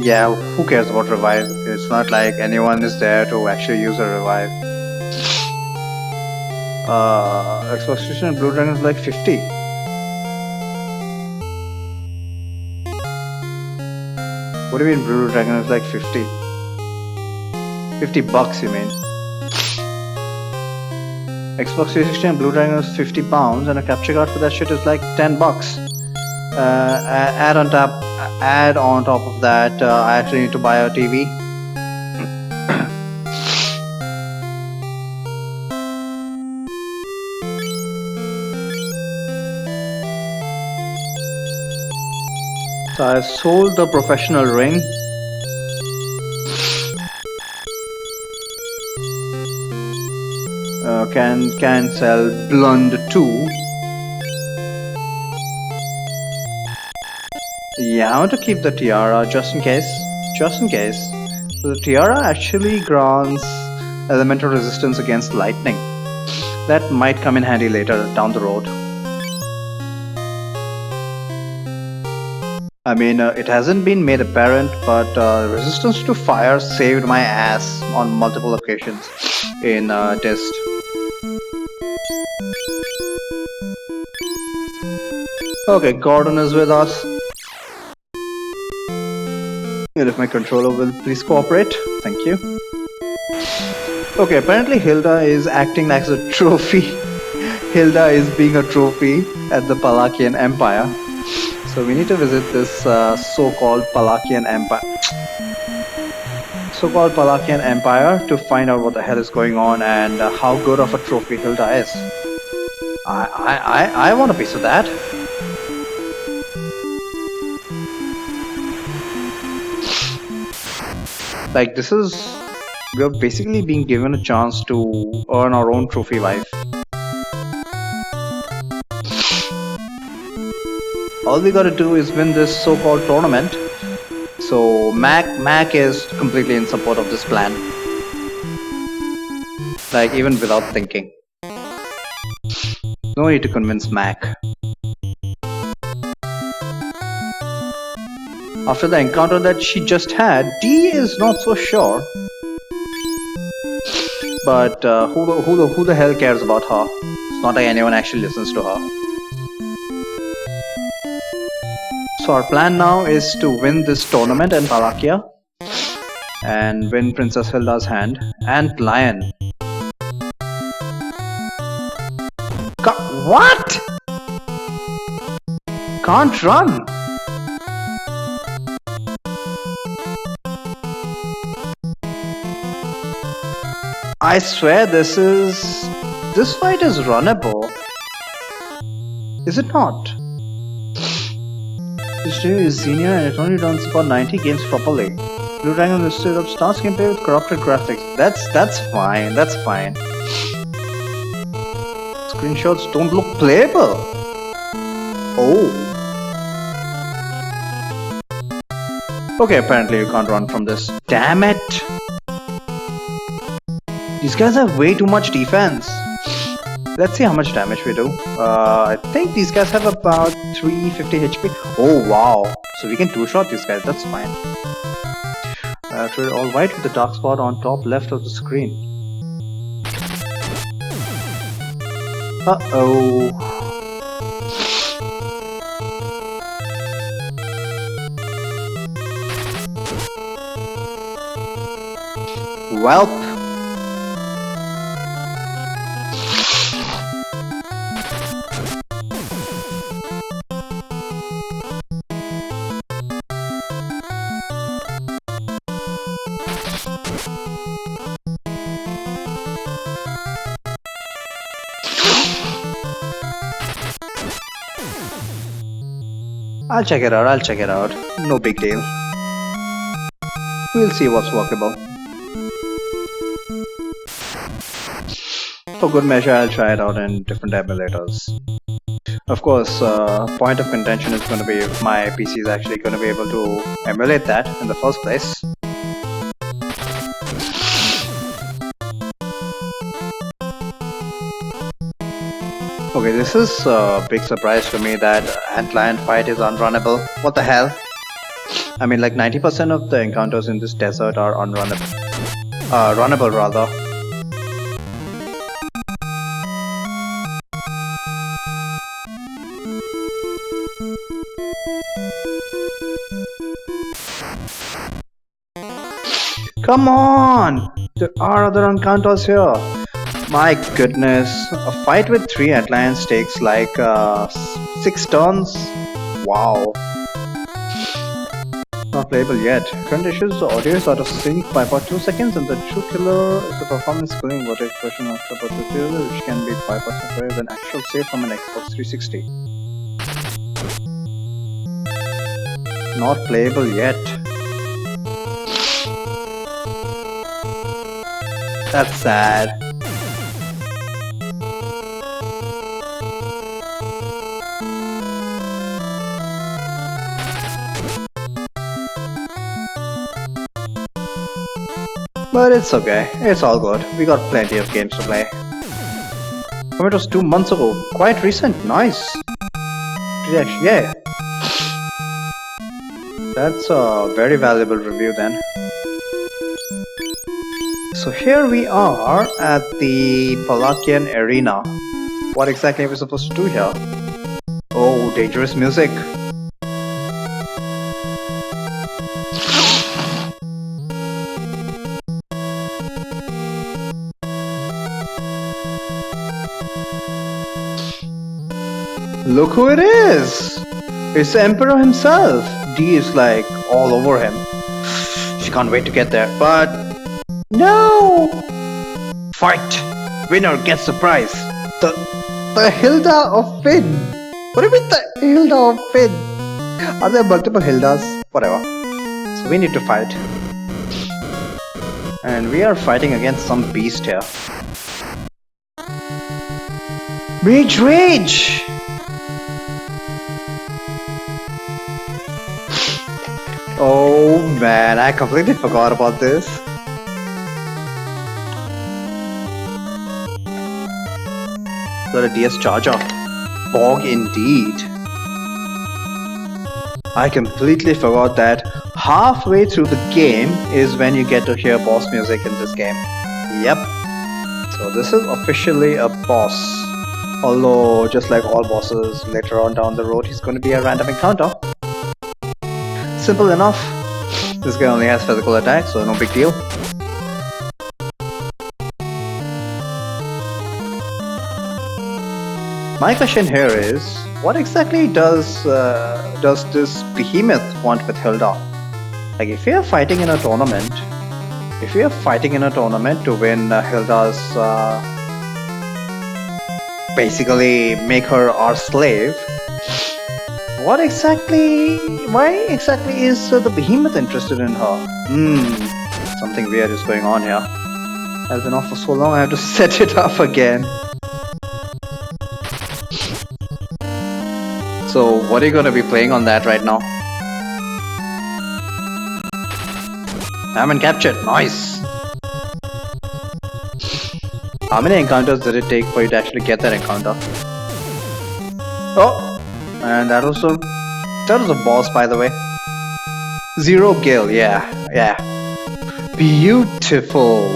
Yeah, who cares about revive? It's not like anyone is there to actually use a revive. Explosion Blue Dragon is like 50. What do you mean Blue Dragon is like 50? 50 bucks, you mean? Xbox 360 and Blue Dragon is 50 pounds, and a capture card for that shit is like 10 bucks. Add on top of that, I actually need to buy a TV. So I sold the professional ring. Can sell Blund 2. Yeah, I want to keep the tiara just in case. So the tiara actually grants elemental resistance against lightning. That might come in handy later down the road. I mean, it hasn't been made apparent, but resistance to fire saved my ass on multiple occasions in test. Okay, Gordon is with us. And if my controller will please cooperate. Thank you. Okay, apparently Hilda is acting like a trophy. Hilda is being a trophy at the Palakian Empire. So we need to visit this so-called Palakian Empire to find out what the hell is going on and how good of a trophy Hilda is. I want a piece of that. Like we're basically being given a chance to earn our own trophy wife. All we gotta do is win this so-called tournament So Mac is completely in support of this plan. Like even without thinking. No need to convince Mac. After the encounter that she just had, Dee is not so sure. But who the hell cares about her? It's not like anyone actually listens to her. So our plan now is to win this tournament in Palakia and win Princess Hilda's hand and Lion. What? Can't run. I swear this fight is runnable. Is it not? This game is senior and it only runs about 90 games properly. Blue Dragon listed up stars can play with corrupted graphics. That's fine. That's fine. Screenshots don't look playable. Oh. Okay, apparently you can't run from this. Damn it. These guys have way too much defense. Let's see how much damage we do. I think these guys have about 350 HP. Oh wow. So we can two-shot these guys. That's fine. All white with the dark spot on top left of the screen. Uh-oh. Welp. I'll check it out. No big deal. We'll see what's workable. For good measure, I'll try it out in different emulators. Of course, point of contention is going to be if my PC is actually going to be able to emulate that in the first place. Okay, this is a big surprise to me that Ant-Lion fight is unrunnable. What the hell? I mean, like 90% of the encounters in this desert are unrunnable. Runnable rather. Come on! There are other encounters here. My goodness, a fight with 3 Ant-Lions takes like 6 turns? Wow. Not playable yet. Current issues, the audio is out of sync by about 2 seconds and the true killer is the performance scaling voltage version of the tutorial which can be 5% higher than actual save from an Xbox 360. Not playable yet. That's sad. But it's okay, it's all good. We got plenty of games to play. It was 2 months ago, quite recent, nice. Yeah. That's a very valuable review then. So here we are at the Palakian Arena. What exactly are we supposed to do here? Oh, dangerous music. Look who it is! It's the Emperor himself! Dee is like all over him. She can't wait to get there, but... No! Fight! Winner gets the prize! The Hilda of Finn! What do you mean the Hilda of Finn? Are there multiple Hildas? Whatever. So we need to fight. And we are fighting against some beast here. Rage! Rage! Oh Man, I completely forgot about this. Got a DS charger. Bog indeed. I completely forgot that halfway through the game is when you get to hear boss music in this game. Yep. So this is officially a boss. Although, just like all bosses, later on down the road, he's going to be a random encounter. Simple enough. This guy only has physical attacks, so no big deal. My question here is, what exactly does this behemoth want with Hilda? Like, if we are fighting in a tournament, to win Hilda's, basically make her our slave, why exactly is the behemoth interested in her? Something weird is going on here. I've been off for so long, I have to set it up again. So, what are you going to be playing on that right now? I'm been captured. Nice. How many encounters did it take for you to actually get that encounter? Oh, and that was a boss, by the way. Zero Gil. Yeah. Beautiful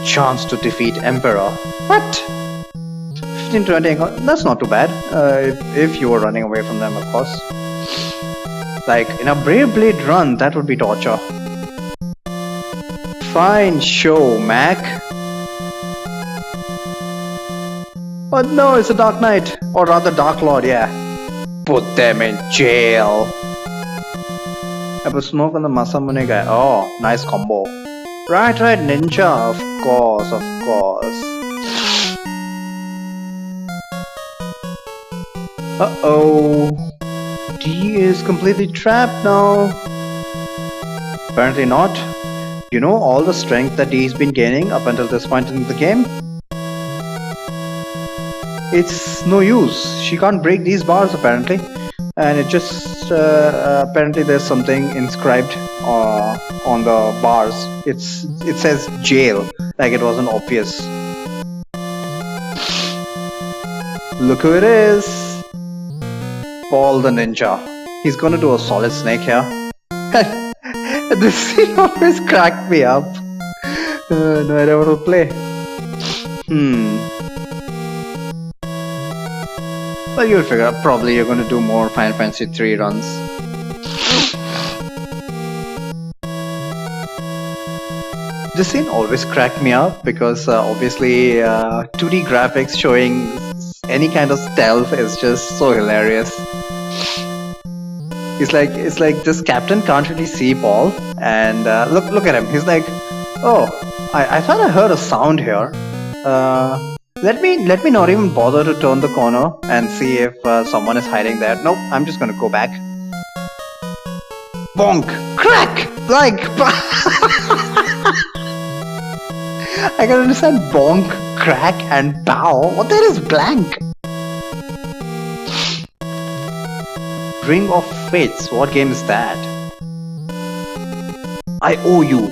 chance to defeat Emperor. What? 15-20 that's not too bad, if you were running away from them, of course. Like, in a Brave Blade run, that would be torture. Fine show, Mac. But no, it's a Dark Knight, or rather Dark Lord, yeah. Put them in jail. I put smoke on the Masamune guy. Oh, nice combo. Right, ninja, of course. Uh-oh. D is completely trapped now. Apparently not. You know all the strength that D's been gaining up until this point in the game? It's no use. She can't break these bars apparently. And it just, apparently there's something inscribed on the bars. It says jail, like it wasn't obvious. Look who it is. Paul the Ninja. He's gonna do a solid snake here. This scene always cracked me up. No idea what to play. Well, you'll figure out. Probably you're gonna do more Final Fantasy 3 runs. This scene always cracked me up because obviously 2D graphics showing any kind of stealth is just so hilarious. It's like this captain can't really see Paul, and look at him. He's like, oh, I thought I heard a sound here. Let me not even bother to turn the corner and see if someone is hiding there. Nope, I'm just gonna go back. Bonk! Crack! Like, I can understand bonk, crack, and bow. What the hell is blank? Ring of Fates. What game is that? I owe you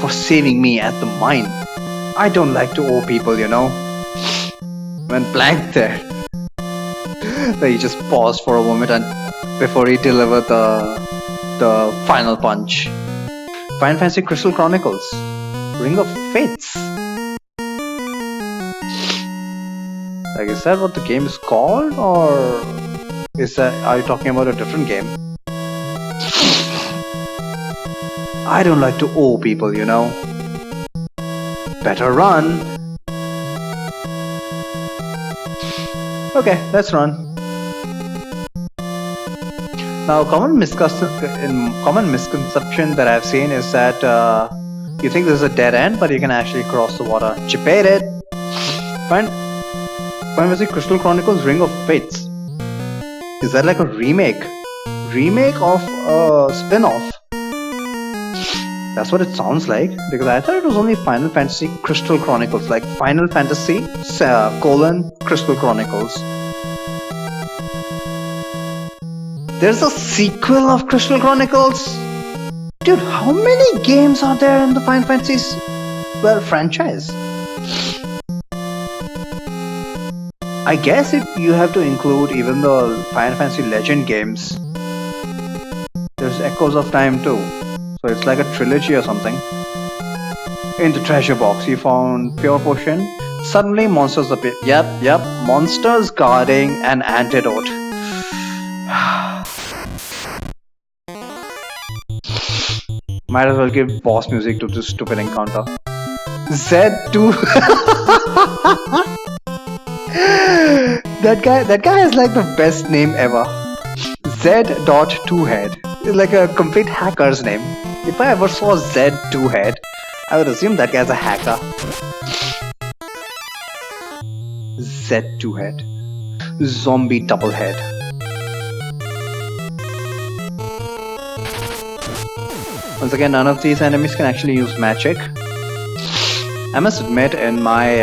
for saving me at the mine. I don't like to owe people, you know. Went blank there. He just paused for a moment and before he delivered the final punch. Final Fantasy Crystal Chronicles. Ring of Fates. Like, is that what the game is called, or are you talking about a different game? I don't like to owe people, you know. Better run. Okay, let's run. Now, common misconception that I've seen is that you think this is a dead end, but you can actually cross the water. Chipated. Final Fantasy Crystal Chronicles Ring of Fates. Is that like a remake of a spin-off? That's what it sounds like, because I thought it was only Final Fantasy Crystal Chronicles, like Final Fantasy Crystal Chronicles. There's a sequel of Crystal Chronicles? Dude, how many games are there in the Final Fantasy franchise? I guess you have to include even the Final Fantasy Legend games. There's Echoes of Time too. So it's like a trilogy or something. In the treasure box, you found Pure Potion. Suddenly monsters appear. Yep. Monsters guarding an antidote. Might as well give boss music to this stupid encounter. Z2. That guy has like the best name ever. Z.2head. It's like a complete hacker's name. If I ever saw Z2head, I would assume that guy's a hacker. Z2head. Zombie double head. Once again, none of these enemies can actually use magic. I must admit, in my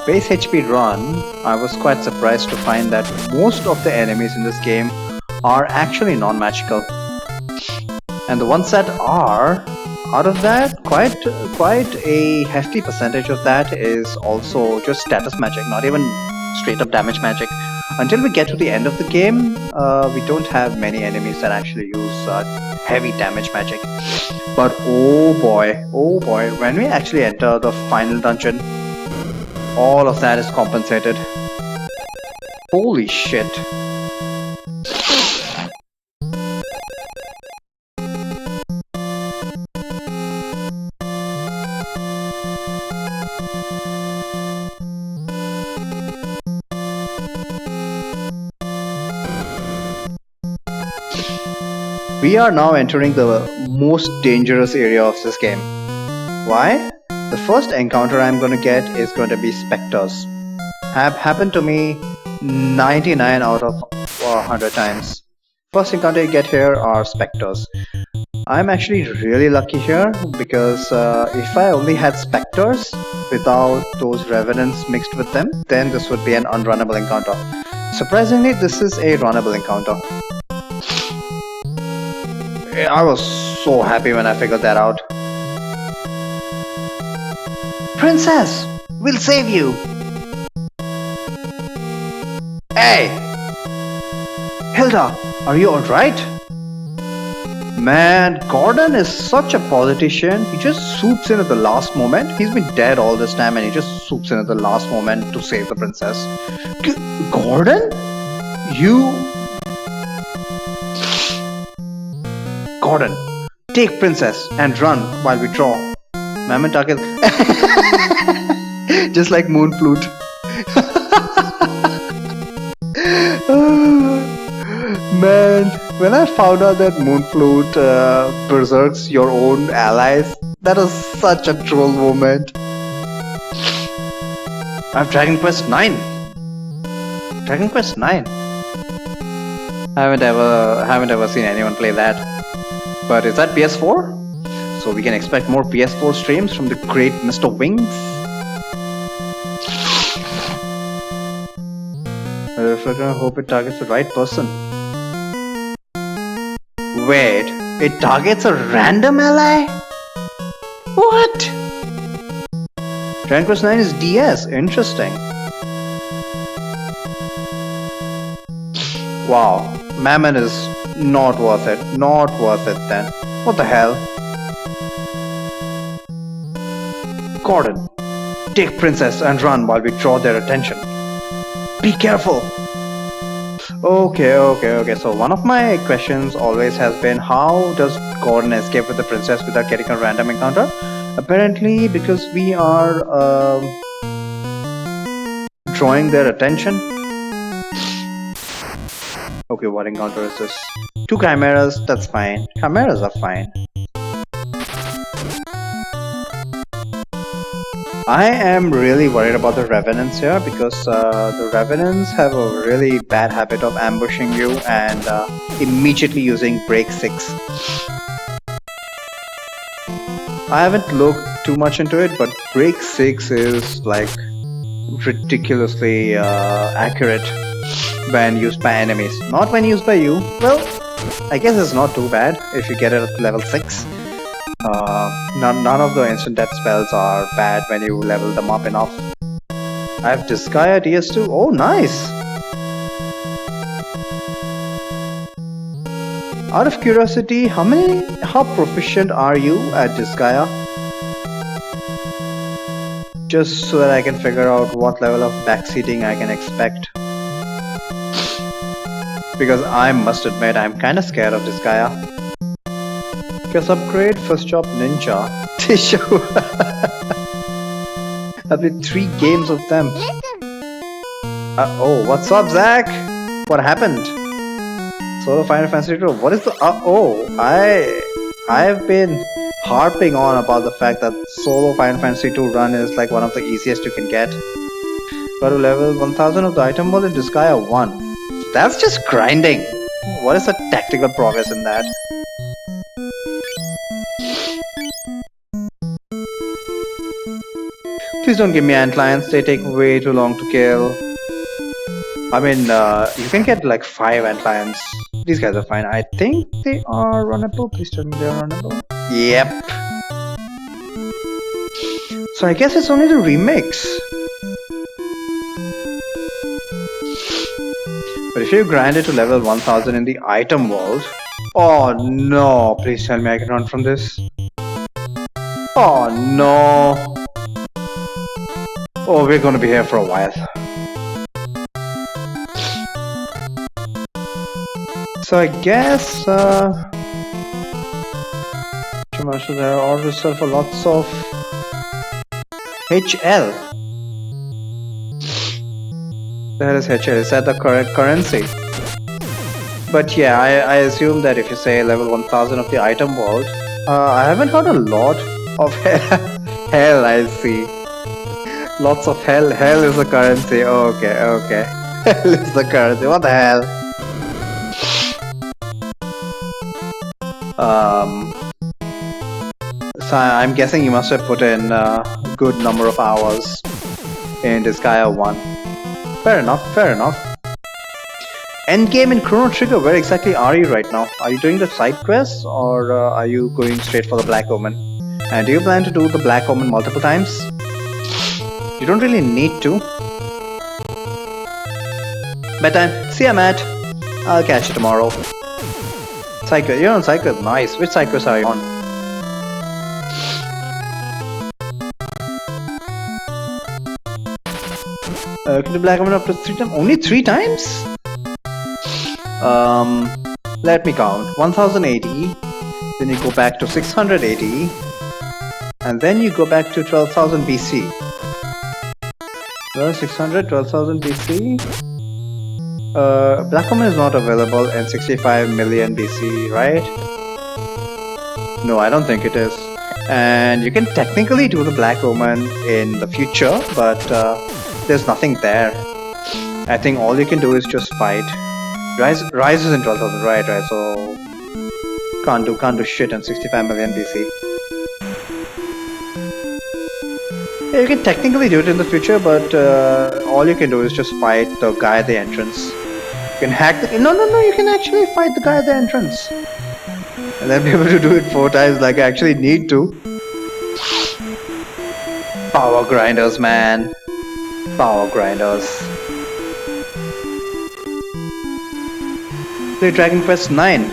base HP run, I was quite surprised to find that most of the enemies in this game are actually non-magical. And the ones that are, out of that, quite a hefty percentage of that is also just status magic, not even straight up damage magic. Until we get to the end of the game, we don't have many enemies that actually use heavy damage magic. But oh boy, when we actually enter the final dungeon, all of that is compensated. Holy shit. We are now entering the most dangerous area of this game. Why? The first encounter I'm going to get is going to be specters. Have happened to me 99 out of 100 times. First encounter you get here are specters. I'm actually really lucky here because if I only had specters without those revenants mixed with them, then this would be an unrunnable encounter. Surprisingly, this is a runnable encounter. I was so happy when I figured that out. Princess, we'll save you. Hey! Hilda, are you alright? Man, Gordon is such a politician. He just swoops in at the last moment. He's been dead all this time and he just swoops in at the last moment to save the princess. Gordon? You... Gordon, take princess and run while we draw. Mammon target. Just like moon flute. Man, when I found out that moon flute berserks your own allies, that was such a troll moment. I have Dragon Quest 9. Dragon Quest 9. Haven't ever seen anyone play that. But is that PS4? So we can expect more PS4 streams from the great Mr. Wings. I hope it targets the right person. Wait, it targets a random ally? What? Dragon Quest 9 is DS. Interesting. Wow, Mammon is not worth it. Not worth it then. What the hell? Gordon, take princess and run while we draw their attention. Be careful. Okay. So one of my questions always has been, how does Gordon escape with the princess without getting a random encounter? Apparently because we are drawing their attention. Okay, what encounter is this? 2 chimeras, that's fine. Chimeras are fine. I am really worried about the revenants here because the revenants have a really bad habit of ambushing you and immediately using break 6. I haven't looked too much into it, but break 6 is like ridiculously accurate when used by enemies, not when used by you. Well, I guess it's not too bad if you get it at level 6. none of the instant death spells are bad when you level them up enough. I have Disgaea DS2. Oh, nice! Out of curiosity, how proficient are you at Disgaea? Just so that I can figure out what level of backseating I can expect. Because I must admit, I'm kinda scared of Disgaea. Guess upgrade, first job ninja. Tissue. I played 3 games of them. Oh, what's up, Zach? What happened? Solo Final Fantasy 2. What is the? I've been harping on about the fact that solo Final Fantasy 2 run is like one of the easiest you can get. Got to level 1000 of the item world in Disgaea 1. That's just grinding. What is the tactical progress in that? Please don't give me antlions. They take way too long to kill. I mean, you can get like 5 antlions. These guys are fine. I think they are runnable. Please tell me they are runnable. Yep. So I guess it's only the remix. But if you grind it to level 1000 in the item world... Oh no! Please tell me I can run from this. Oh no! Oh, we're gonna be here for a while. So I guess so there are order yourself for lots of HL. That is HL. Is that the correct currency? But yeah, I assume that if you say level 1000 of the item world, I haven't heard a lot of hell. I see. Lots of hell. Hell is the currency. Oh, okay. Hell is the currency. What the hell? So I'm guessing you must have put in a good number of hours in Disgaea 1. Fair enough. Endgame in Chrono Trigger, where exactly are you right now? Are you doing the side quests or are you going straight for the Black Omen? And do you plan to do the Black Omen multiple times? You don't really need to. Bedtime. See ya, Matt. I'll catch you tomorrow. Cycle. You're on Cycle. Nice. Which Cycles are you on? Can do Black Omen up to 3 times? Only 3 times? Let me count. 1080. Then you go back to 680. And then you go back to 12,000 BC. 600, 12,000 BC. Black Omen is not available in 65 million BC, right? No, I don't think it is. And you can technically do the Black Omen in the future, but there's nothing there. I think all you can do is just fight. Rise is in 12,000, right? So can't do shit in 65 million BC. Yeah, you can technically do it in the future, but all you can do is just fight the guy at the entrance. You can hack the... No, you can actually fight the guy at the entrance. And then be able to do it 4 times like I actually need to. Power grinders, man. Power grinders. Play Dragon Quest 9.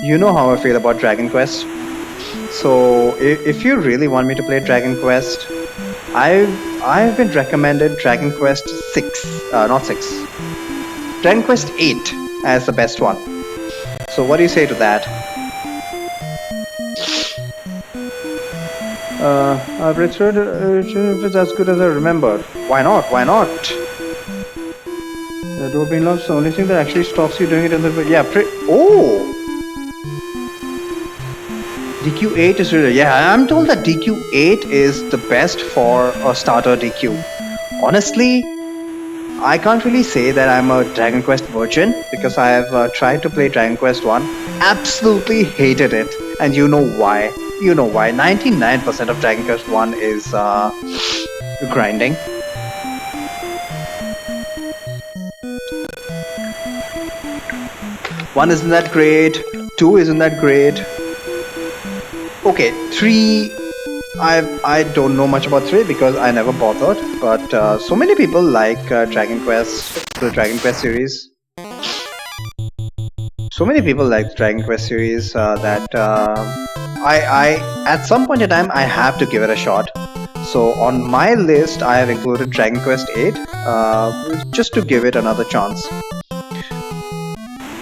You know how I feel about Dragon Quest. So if you really want me to play Dragon Quest, I've been recommended Dragon Quest 6, not 6, Dragon Quest 8 as the best one. So what do you say to that? I've returned if it's as good as I remembered. Why not? The door being locked is the only thing that actually stops you doing it in the... Yeah, oh! DQ8 is really... Yeah, I'm told that DQ8 is the best for a starter DQ. Honestly, I can't really say that I'm a Dragon Quest virgin because I have tried to play Dragon Quest 1. Absolutely hated it. And you know why. 99% of Dragon Quest 1 is grinding. 1 isn't that great, 2 isn't that great. Okay, 3, I don't know much about 3 because I never bothered, but so many people like Dragon Quest, the Dragon Quest series. So many people like the Dragon Quest series that at some point in time I have to give it a shot. So on my list I have included Dragon Quest 8 just to give it another chance.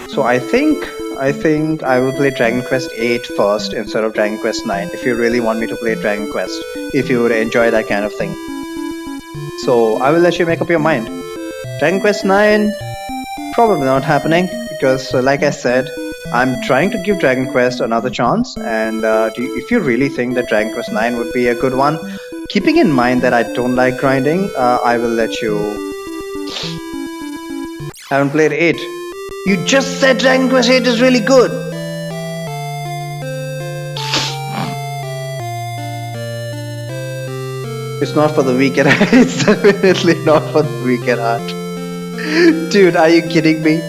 So I think I will play Dragon Quest 8 first instead of Dragon Quest 9 if you really want me to play Dragon Quest, if you would enjoy that kind of thing. So I will let you make up your mind. Dragon Quest 9, probably not happening because like I said, I'm trying to give Dragon Quest another chance, and if you really think that Dragon Quest 9 would be a good one, keeping in mind that I don't like grinding, I will let you... Haven't played 8. You just said Dragon Quest 8 is really good! It's not for the weak at heart. It's definitely not for the weak at heart. Dude, are you kidding me?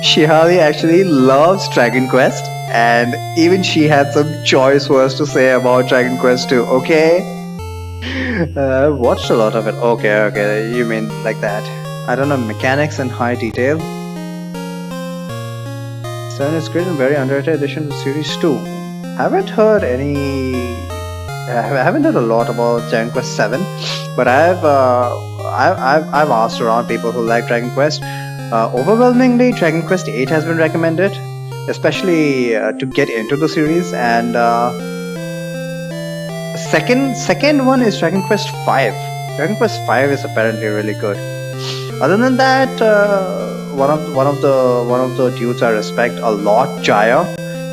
Shihali actually loves Dragon Quest, and even she had some choice words to say about Dragon Quest 2, okay? Watched a lot of it. Okay, you mean like that. I don't know, mechanics in high detail. 7 is great and very underrated addition to Series 2. Haven't heard a lot about Dragon Quest 7, but I've asked around people who like Dragon Quest. Overwhelmingly, Dragon Quest 8 has been recommended, especially to get into the series, and second one is Dragon Quest 5. Dragon Quest 5 is apparently really good. Other than that, one of the dudes I respect a lot, Jaya,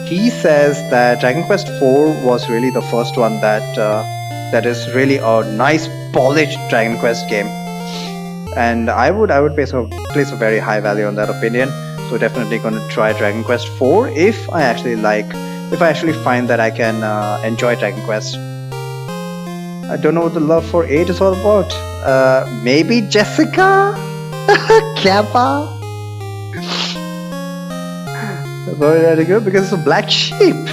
he says that Dragon Quest 4 was really the first one that is really a nice polished Dragon Quest game, and I would place a very high value on that opinion. So definitely going to try Dragon Quest 4 if I actually find that I can enjoy Dragon Quest. I don't know what the love for 8 is all about. Maybe Jessica? Kappa? Very good, because it's a black sheep.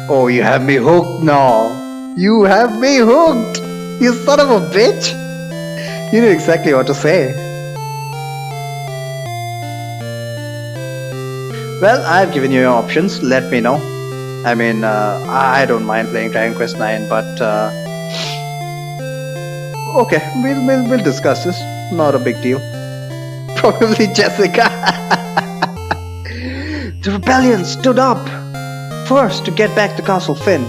Oh, you have me hooked now. You have me hooked. You son of a bitch. You knew exactly what to say. Well, I've given you your options. Let me know. I mean, I don't mind playing Dragon Quest 9, but okay, we'll discuss this. Not a big deal. Probably Jessica. The rebellion stood up first to get back to Castle Finn.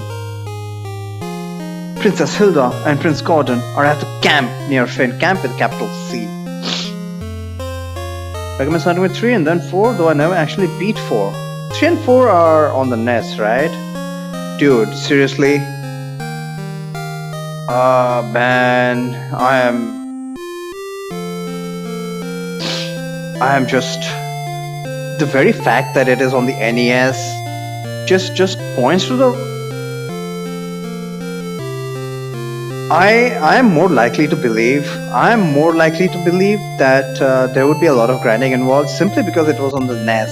Princess Hilda and Prince Gordon are at the camp near Finn. Camp with capital C. Recommend starting with 3 and then 4, though I never actually beat 4. 3 and 4 are on the NES, right? Dude, seriously? Man, I am just... The very fact that it is on the NES just points to the... I am more likely to believe that there would be a lot of grinding involved simply because it was on the NES.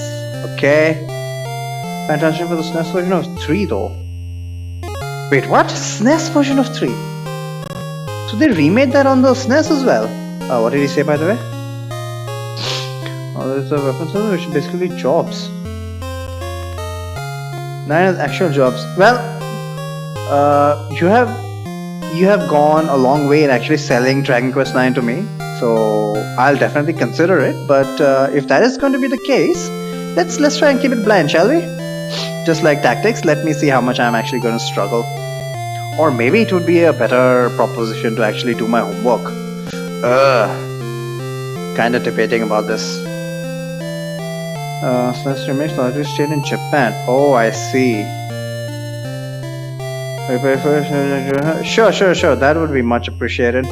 Okay? Fantastic for the SNES version of 3 though. Wait, what? SNES version of 3? So they remade that on the SNES as well. What did he say, by the way? There's a weapon server which is basically jobs. 9 is actual jobs. Well, you have gone a long way in actually selling Dragon Quest 9 to me, so I'll definitely consider it. But if that is going to be the case, let's try and keep it blind, shall we? Just like tactics, let me see how much I'm actually going to struggle. Or maybe it would be a better proposition to actually do my homework. Kinda debating about this. SNES remakes largely stayed in Japan. Oh, I see. Sure. That would be much appreciated.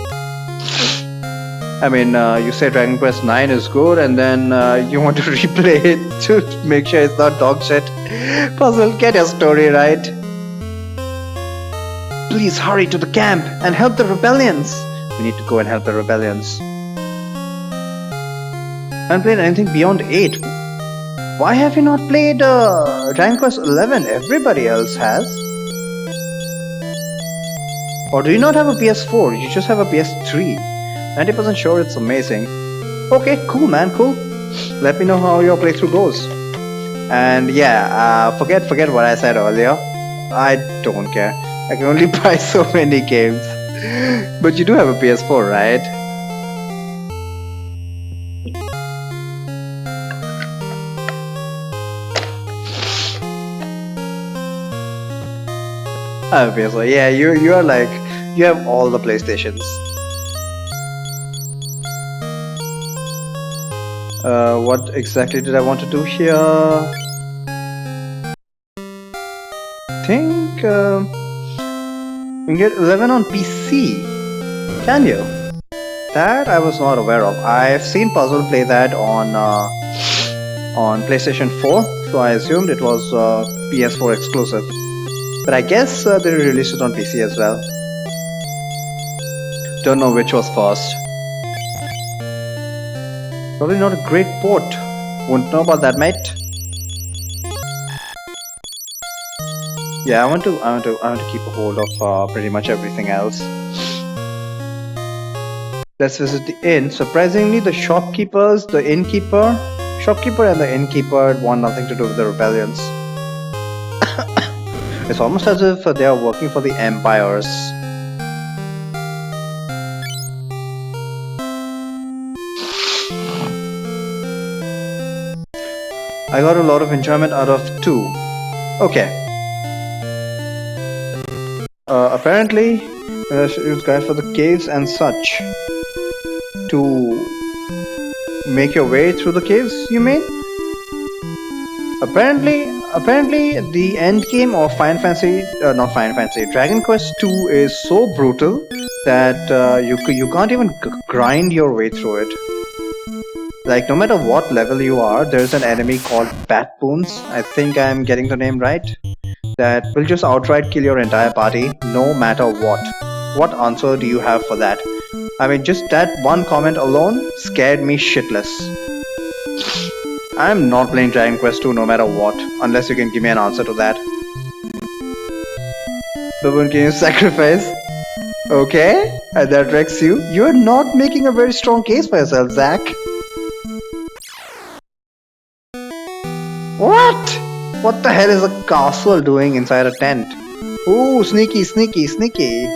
I mean, you say Dragon Quest 9 is good, and then you want to replay it to make sure it's not dog shit. Puzzle, get your story right. Please hurry to the camp and help the rebellions. We need to go and help the rebellions. I haven't played anything beyond 8. Why have you not played Dragon Quest 11? Everybody else has. Or do you not have a PS4? You just have a PS3. 90% sure it's amazing. Okay, cool man, cool. Let me know how your playthrough goes. And yeah, forget what I said earlier. I don't care. I can only buy so many games. But you do have a PS4, right? I have a PS4. Yeah, you are like you have all the PlayStations. What exactly did I want to do here? I think you can get 11 on PC. Can you? That I was not aware of. I've seen Puzzle play that on PlayStation 4, so I assumed it was PS4 exclusive. But I guess they released it on PC as well. Don't know which was first. Probably not a great port. Wouldn't know about that, mate. Yeah, I want to keep a hold of pretty much everything else. Let's visit the inn. Surprisingly, the shopkeeper and the innkeeper want nothing to do with the rebellions. It's almost as if they are working for the empires. I got a lot of enjoyment out of 2. Okay. Apparently, use guides for the caves and such. To make your way through the caves, you mean? Apparently, the end game of Dragon Quest 2 is so brutal that you can't even grind your way through it. Like, no matter what level you are, there's an enemy called Batboons. I think I'm getting the name right. That will just outright kill your entire party, no matter what. What answer do you have for that? I mean, just that one comment alone scared me shitless. I'm not playing Dragon Quest 2 no matter what, unless you can give me an answer to that. Baboon, can you sacrifice? Okay, and that wrecks you. You're not making a very strong case for yourself, Zach. What? What the hell is a castle doing inside a tent? Ooh, sneaky, sneaky, sneaky.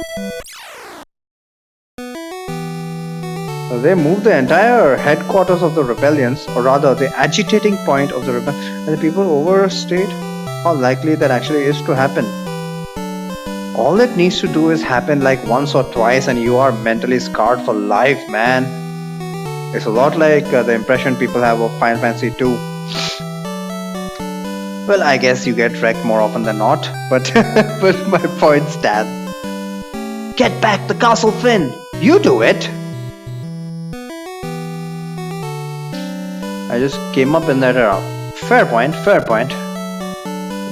They moved the entire headquarters of the rebellions, or rather the agitating point of the rebellion, and the people overstate how likely that actually is to happen. All it needs to do is happen like once or twice and you are mentally scarred for life, man. It's a lot like the impression people have of Final Fantasy 2. Well, I guess you get wrecked more often than not, but but my point stands. Get back the castle, Finn! You do it! I just came up in that era. Fair point, fair point.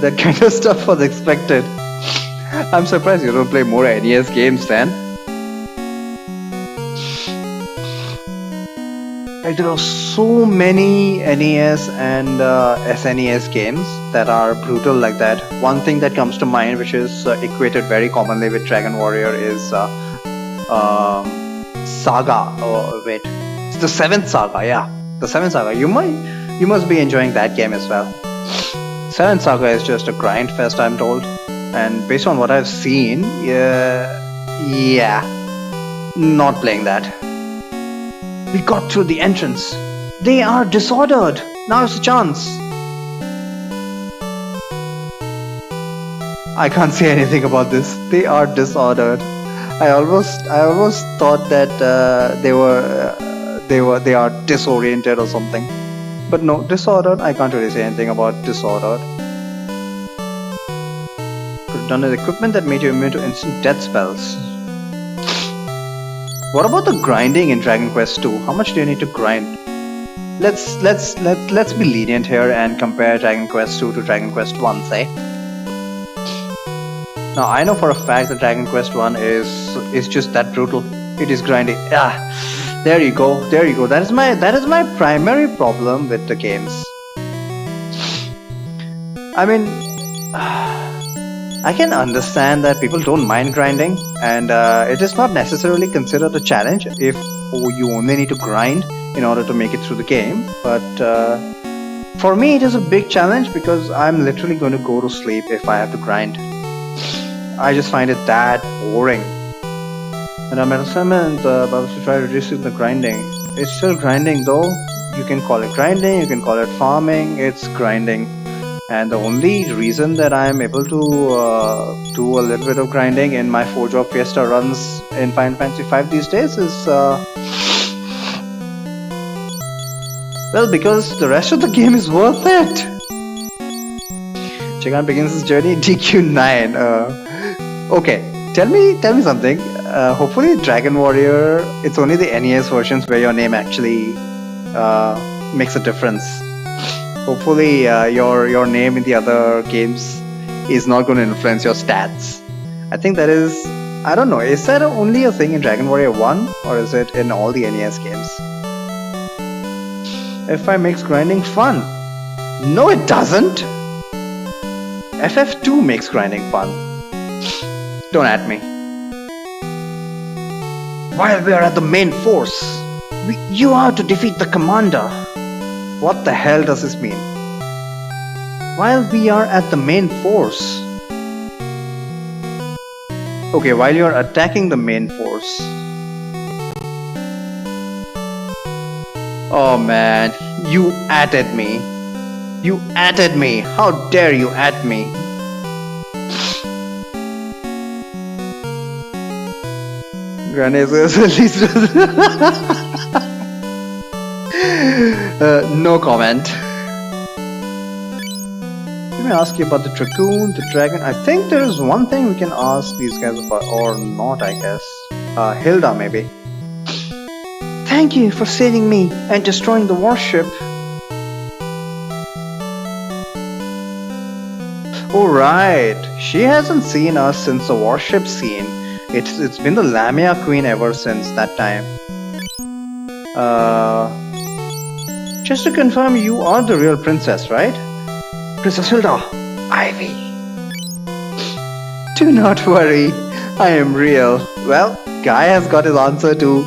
That kind of stuff was expected. I'm surprised you don't play more NES games then. Like, there are so many NES and SNES games that are brutal like that. One thing that comes to mind, which is equated very commonly with Dragon Warrior, is Saga. Oh wait, it's the 7th Saga. Yeah, the 7th Saga. You must be enjoying that game as well. 7th Saga is just a grind fest, I'm told, and based on what I've seen, yeah, not playing that. We got through the entrance. They are disordered. Now's the chance. I can't say anything about this. They are disordered. I almost thought that they are disoriented or something. But no, disordered. I can't really say anything about disordered. Could have done an equipment that made you immune to instant death spells. What about the grinding in Dragon Quest 2? How much do you need to grind? Let's be lenient here and compare Dragon Quest 2 to Dragon Quest 1, say. Now I know for a fact that Dragon Quest 1 is just that brutal. It is grinding. There you go. That is my primary problem with the games. I mean, I can understand that people don't mind grinding, and it is not necessarily considered a challenge if you only need to grind in order to make it through the game. But for me, it is a big challenge because I'm literally going to go to sleep if I have to grind. I just find it that boring. And I'm at assignment about to try reducing the grinding. It's still grinding though. You can call it grinding, you can call it farming, it's grinding. And the only reason that I am able to do a little bit of grinding in my 4-job Fiesta runs in Final Fantasy V these days is well, because the rest of the game is worth it. Chigan begins his journey DQ9. Okay, tell me something. Hopefully, Dragon Warrior. It's only the NES versions where your name actually makes a difference. Hopefully, your name in the other games is not going to influence your stats. I think that is. I don't know. Is that only a thing in Dragon Warrior 1, or is it in all the NES games? F5 makes grinding fun. No, it doesn't. FF2 makes grinding fun. Don't at me. While we are at the main force, you are to defeat the commander. What the hell does this mean? While we are at the main force. Okay, while you are attacking the main force. Oh man, you atted me. You atted me. How dare you at me? Grenades is at least. No comment. Let me ask you about the Dragoon, the Dragon. I think there is one thing we can ask these guys about, or not, I guess. Hilda, maybe. Thank you for saving me and destroying the warship. Oh right, she hasn't seen us since the warship scene. It's been the Lamia Queen ever since that time. Just to confirm, you are the real princess, right? Princess Hilda, Ivy. Do not worry, I am real. Well, Guy has got his answer to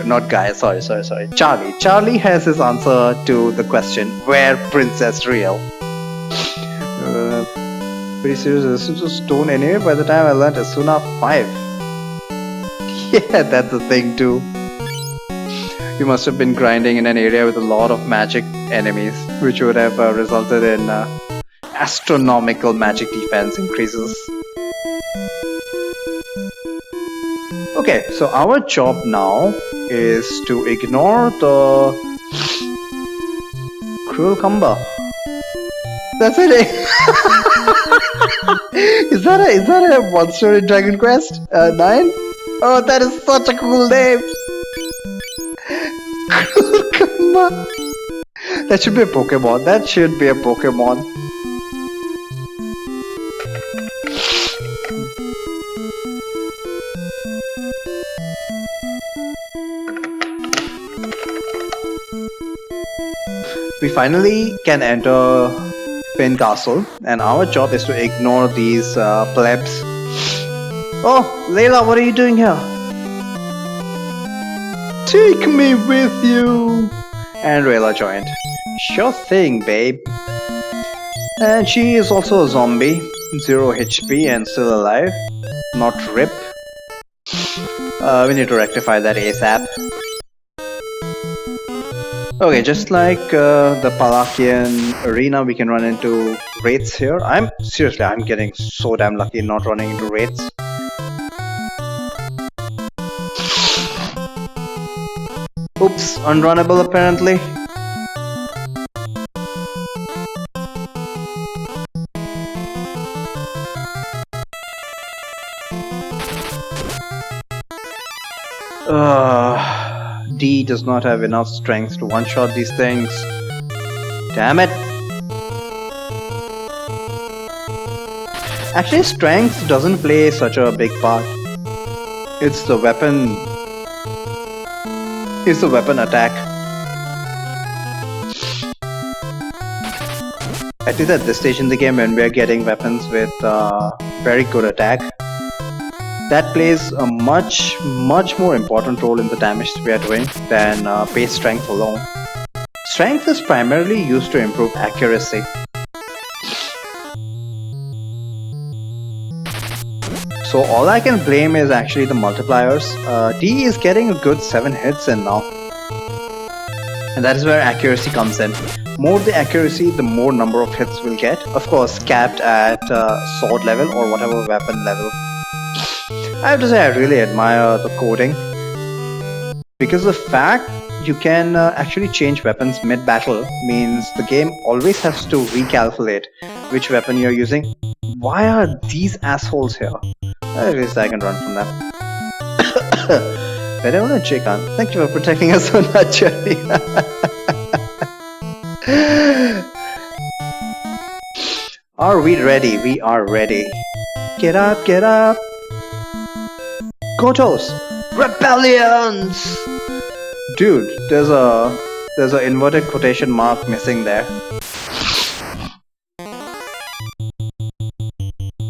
not Guy, sorry. Charlie has his answer to the question, where princess real? Pretty serious resistance to stone anyway by the time I learned Asuna 5. Yeah, that's the thing too. You must have been grinding in an area with a lot of magic enemies, which would have resulted in astronomical magic defense increases. Okay, so our job now is to ignore the Cruel Kamba. That's it. Is that a monster in Dragon Quest 9? Oh, that is such a cool name. Cruel Kamba. That should be a Pokemon. That should be a Pokemon. We finally can enter Pin Castle, and our job is to ignore these plebs. Oh, Layla, what are you doing here? Take me with you! And Layla joined. Sure thing, babe. And she is also a zombie, 0 HP and still alive. Not RIP. We need to rectify that ASAP. Okay, just like the Palakian arena, we can run into wraiths here. I'm getting so damn lucky not running into wraiths. Oops, unrunnable apparently. D does not have enough strength to one-shot these things. Damn it! Actually, strength doesn't play such a big part. It's the weapon. It's the weapon attack. At least at this stage in the game, when we are getting weapons with very good attack, that plays a much more important role in the damage we are doing than base strength alone. Strength is primarily used to improve accuracy. So all I can blame is actually the multipliers. D is getting a good 7 hits in now. And that is where accuracy comes in. More the accuracy, the more number of hits we'll get. Of course, capped at sword level or whatever weapon level. I have to say, I really admire the coding. Because the fact you can actually change weapons mid-battle means the game always has to recalculate which weapon you're using. Why are these assholes here? At least I can run from them. Whenever Chikan, thank you for protecting us on that journey. Are we ready? We are ready. Get up, get up. Gotos! Rebellions! Dude, there's a inverted quotation mark missing there.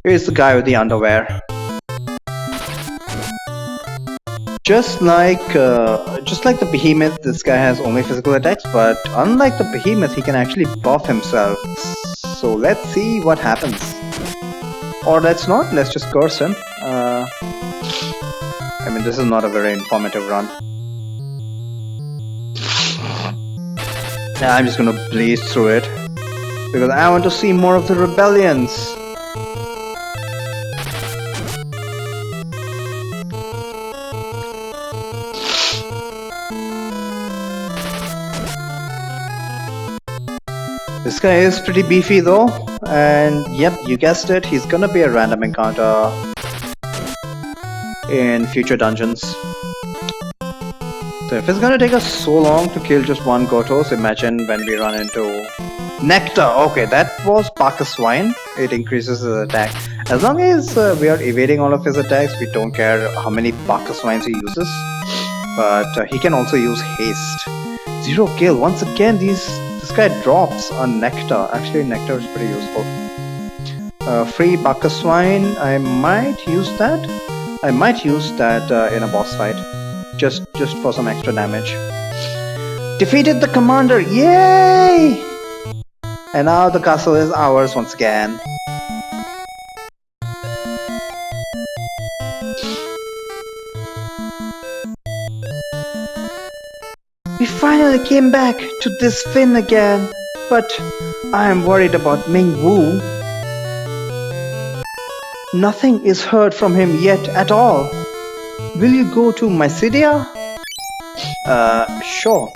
Here's the guy with the underwear. Just like the behemoth, this guy has only physical attacks, but unlike the behemoth, he can actually buff himself. So let's see what happens. Or let's not, let's just curse him. I mean, this is not a very informative run. I'm just gonna blaze through it because I want to see more of the rebellions. This guy is pretty beefy though, and yep, you guessed it, he's gonna be a random encounter in future dungeons. So if it's gonna take us so long to kill just one Gotos, imagine when we run into Nectar. Okay, that was Bacchus Wine. It increases his attack. As long as we are evading all of his attacks, we don't care how many Bacchus Wines he uses. But he can also use Haste. 0 kill. Once again, this guy drops a Nectar. Actually, Nectar is pretty useful. Free Bacchus Wine. I might use that. I might use that in a boss fight. Just for some extra damage. Defeated the commander! Yay! And now the castle is ours once again. We finally came back to this Finn again, but I am worried about Ming Wu. Nothing is heard from him yet at all. Will you go to Mysidia? Sure.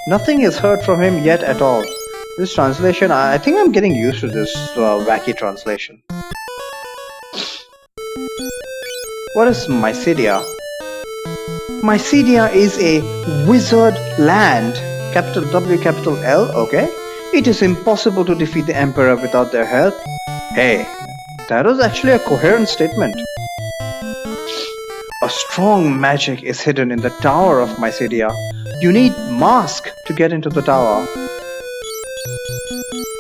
Nothing is heard from him yet at all. This translation, I think I'm getting used to this wacky translation. What is Mysidia? Mysidia is a wizard land. Capital W, capital L, okay. It is impossible to defeat the Emperor without their help. Hey, that was actually a coherent statement. A strong magic is hidden in the tower of Mysidia. You need mask to get into the tower.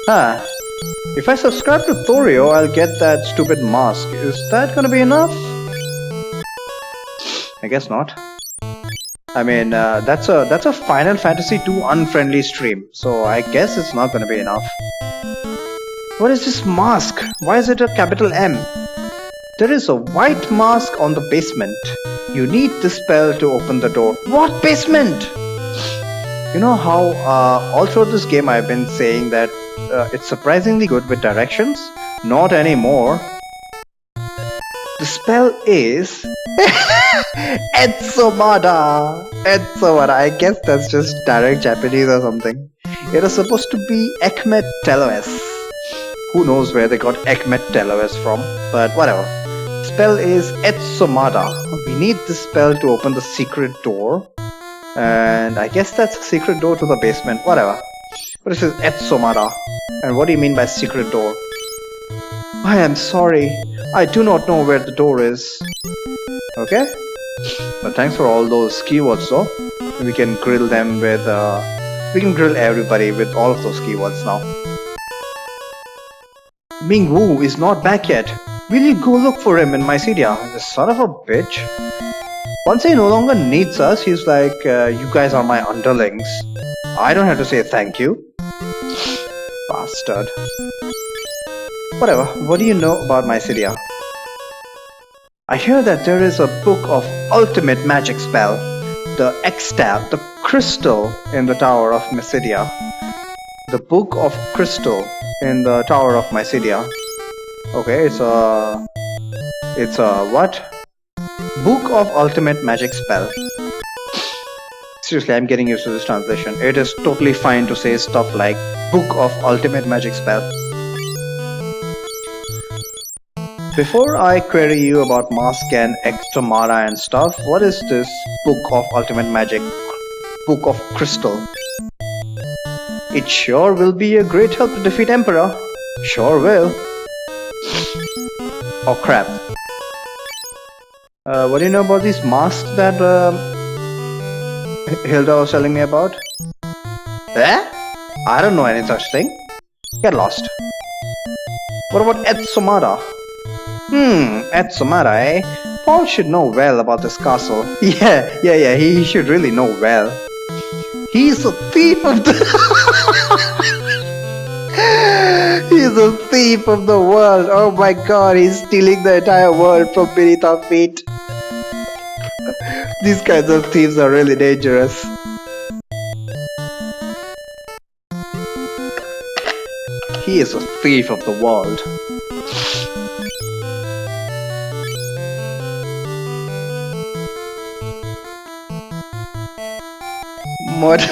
Huh. If I subscribe to Thorio, I'll get that stupid mask. Is that gonna be enough? I guess not. I mean, that's a Final Fantasy 2 unfriendly stream, so I guess it's not gonna be enough. What is this mask? Why is it a capital M? There is a white mask on the basement. You need this spell to open the door. What basement? You know how all throughout this game I've been saying that it's surprisingly good with directions? Not anymore. The spell is Etsomada. Etsomada. I guess that's just direct Japanese or something. It is supposed to be Ekmet Teloes. Who knows where they got Ekmet Teloes from, but whatever. Spell is Etsomada. We need this spell to open the secret door. And I guess that's a secret door to the basement. Whatever. But it says Etsomada. And what do you mean by secret door? I am sorry. I do not know where the door is. Okay? But thanks for all those keywords though. We can grill them with... we can grill everybody with all of those keywords now. Ming Wu is not back yet. Will you go look for him in Mycelia? The son of a bitch. Once he no longer needs us, he's like, you guys are my underlings. I don't have to say thank you. Bastard. Whatever, what do you know about Mycelia? I hear that there is a book of ultimate magic spell, the X-Tab, the crystal in the Tower of Mycelia. The book of crystal in the Tower of Mycelia. Okay, it's a what? Book of ultimate magic spell. Seriously, I'm getting used to this translation. It is totally fine to say stuff like book of ultimate magic spell. Before I query you about Mask and Extremara and stuff, what is this book of ultimate magic? Book of crystal. It sure will be a great help to defeat Emperor. Sure will. Oh crap. What do you know about these masks that Hilda was telling me about? Eh? I don't know any such thing. Get lost. What about Etsomada? Etsomada, eh? Paul should know well about this castle. Yeah, he should really know well. He's a thief of the... He's a thief of the world. Oh my god, he's stealing the entire world from beneath our feet. These kinds of thieves are really dangerous. He is a thief of the world. What?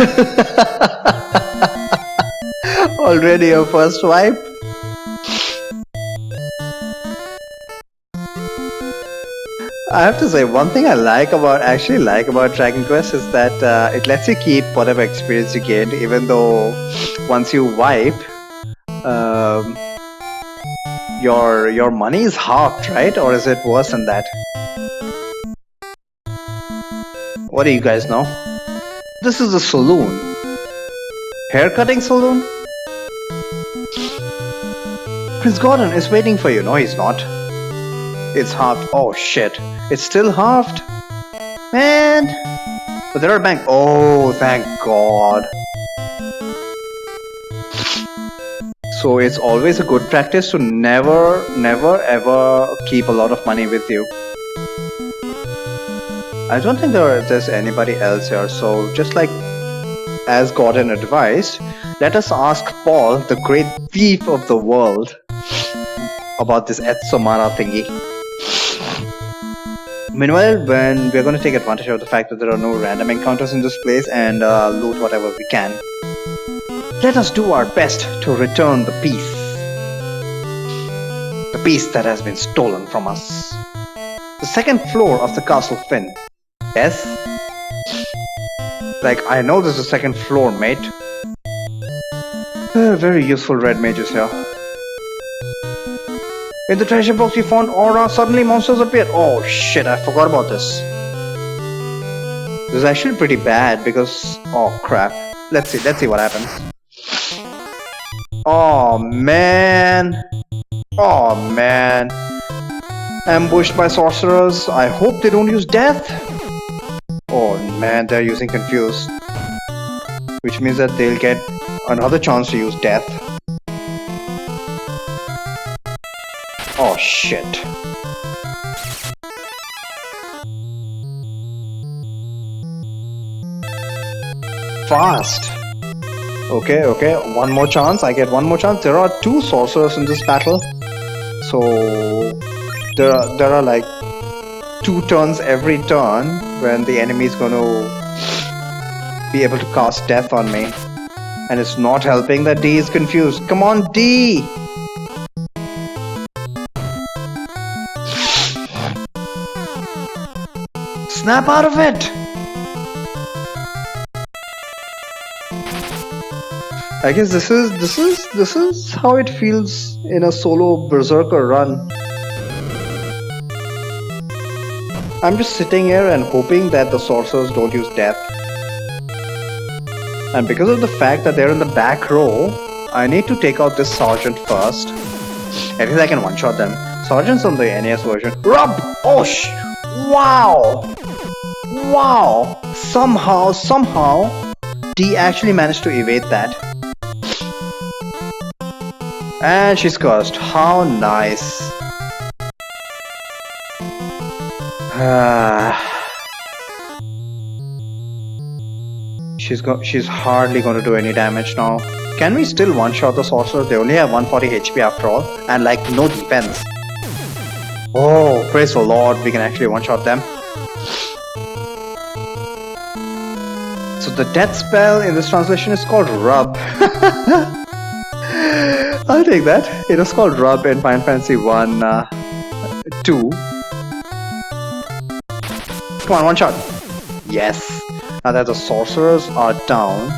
Already your first wipe? I have to say, one thing I actually like about Dragon Quest is that it lets you keep whatever experience you gained, even though once you wipe, your money is halved, right? Or is it worse than that? What do you guys know? This is a saloon. Haircutting saloon? Prince Gordon is waiting for you. No, he's not. It's halved. Oh shit. It's still halved? Man. But there are bank. Oh, thank God. So it's always a good practice to never ever keep a lot of money with you. I don't think there's anybody else here, so just like as Gordon advised, let us ask Paul, the great thief of the world, about this Etsomara thingy. Meanwhile, when we're going to take advantage of the fact that there are no random encounters in this place and loot whatever we can, let us do our best to return the peace. The peace that has been stolen from us. The second floor of the Castle Finn. Yes? Like, I know there's a second floor, mate. Very useful red mages here. In the treasure box we found aura, suddenly monsters appeared. Oh shit, I forgot about this. This is actually pretty bad because... oh crap. Let's see what happens. Oh man. Oh man. Ambushed by sorcerers. I hope they don't use death. Oh man, they're using confused. Which means that they'll get another chance to use death. Oh shit. Fast. Okay, one more chance. I get one more chance. There are 2 sorcerers in this battle. So there are like 2 turns every turn when the enemy is going to be able to cast death on me. And it's not helping that D is confused. Come on, D! Snap out of it! I guess this is how it feels in a solo berserker run. I'm just sitting here and hoping that the sorcerers don't use death. And because of the fact that they're in the back row, I need to take out this sergeant first. At least I can one-shot them. Sergeants on the NES version. Rub! Oh, wow! Wow! Somehow, D actually managed to evade that. And she's cursed. How nice. She's hardly going to do any damage now. Can we still one-shot the sorcerers? They only have 140 HP after all, and like no defense. Oh, praise the Lord, we can actually one-shot them. So the death spell in this translation is called Rub. I'll take that. It was called Rub in Final Fantasy 1, 2. Come on, one shot. Yes. Now that the sorcerers are down.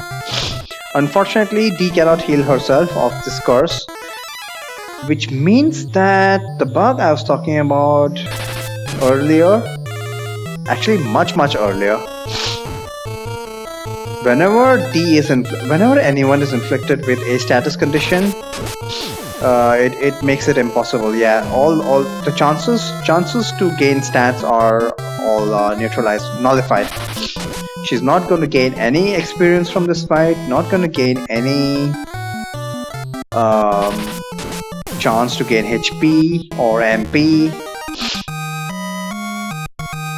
Unfortunately, Dee cannot heal herself of this curse. Which means that the bug I was talking about earlier, actually much earlier, whenever anyone is inflicted with a status condition, it makes it impossible. Yeah, all the chances to gain stats are all nullified. She's not going to gain any experience from this fight, not going to gain any chance to gain HP or MP.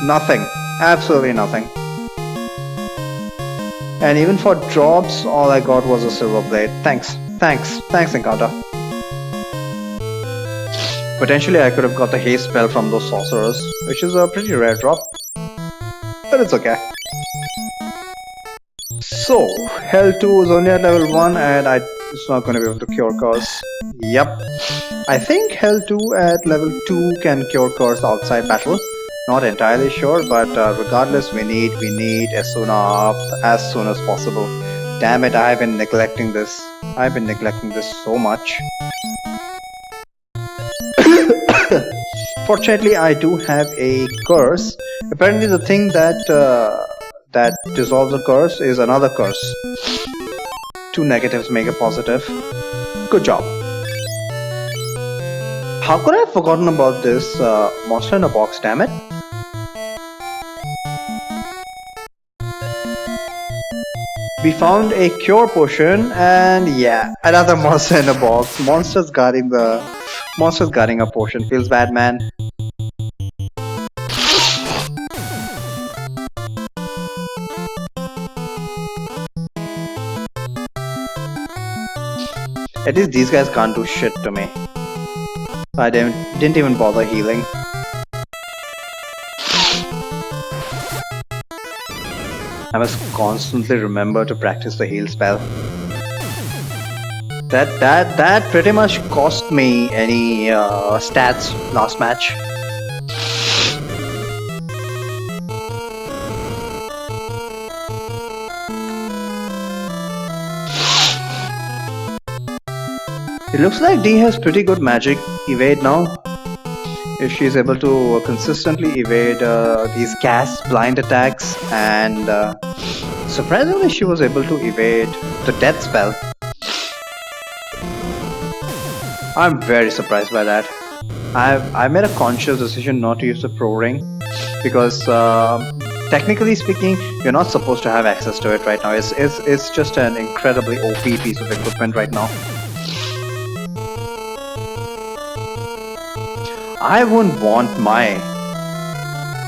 Nothing. Absolutely nothing. And even for drops, all I got was a silver blade. Thanks, Encounter. Potentially I could have got the haste spell from those sorcerers, which is a pretty rare drop. But it's okay. So, Hell 2 is only at level 1 and it's not going to be able to cure curse. Yep. I think Hell 2 at level 2 can cure curse outside battle. Not entirely sure, but regardless, we need Asuna up as soon as possible. Damn it, I've been neglecting this so much. Fortunately, I do have a curse. Apparently, the thing that dissolves a curse is another curse. 2 negatives make a positive. Good job. How could I have forgotten about this monster in a box, damn it? We found a cure potion and yeah, another monster in a box. Monsters guarding a potion. Feels bad, man. At least these guys can't do shit to me. I didn't even bother healing. I must constantly remember to practice the heal spell. That pretty much cost me any stats last match. It looks like Dee has pretty good magic evade now. If she's able to consistently evade these gas blind attacks, and surprisingly she was able to evade the death spell. I'm very surprised by that. I made a conscious decision not to use the pro ring because technically speaking, you're not supposed to have access to it right now. It's just an incredibly OP piece of equipment right now. I wouldn't want my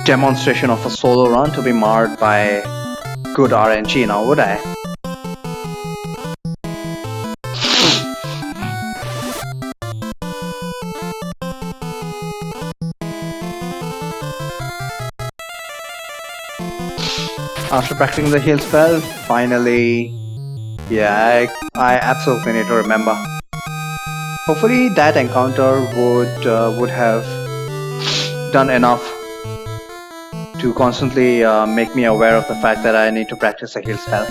demonstration of a solo run to be marred by good RNG now, would I? After practicing the heal spell, finally, yeah, I absolutely need to remember. Hopefully that encounter would have done enough to constantly make me aware of the fact that I need to practice a heal spell.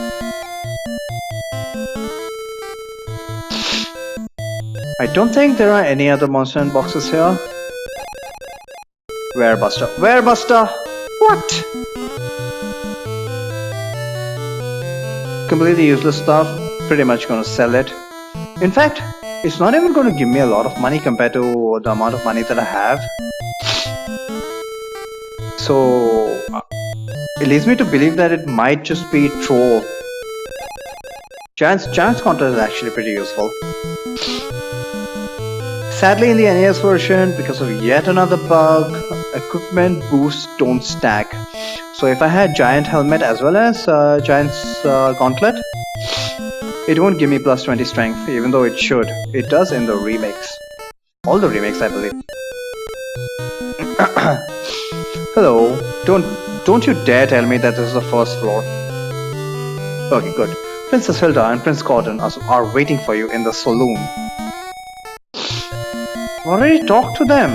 I don't think there are any other monster in boxes here. Werebuster. Werebuster! What? Completely useless stuff. Pretty much gonna sell it. In fact, It's not even going to give me a lot of money compared to the amount of money that I have. So it leads me to believe that it might just be troll. Giant's counter is actually pretty useful. Sadly, in the NES version, because of yet another bug, equipment boosts don't stack. So if I had Giant Helmet as well as Giant's Gauntlet, it won't give me plus 20 strength, even though it should. It does in the remakes. All the remakes, I believe. Hello. Don't you dare tell me that this is the first floor. Okay, good. Princess Hilda and Prince Gordon are waiting for you in the saloon. Already talked to them.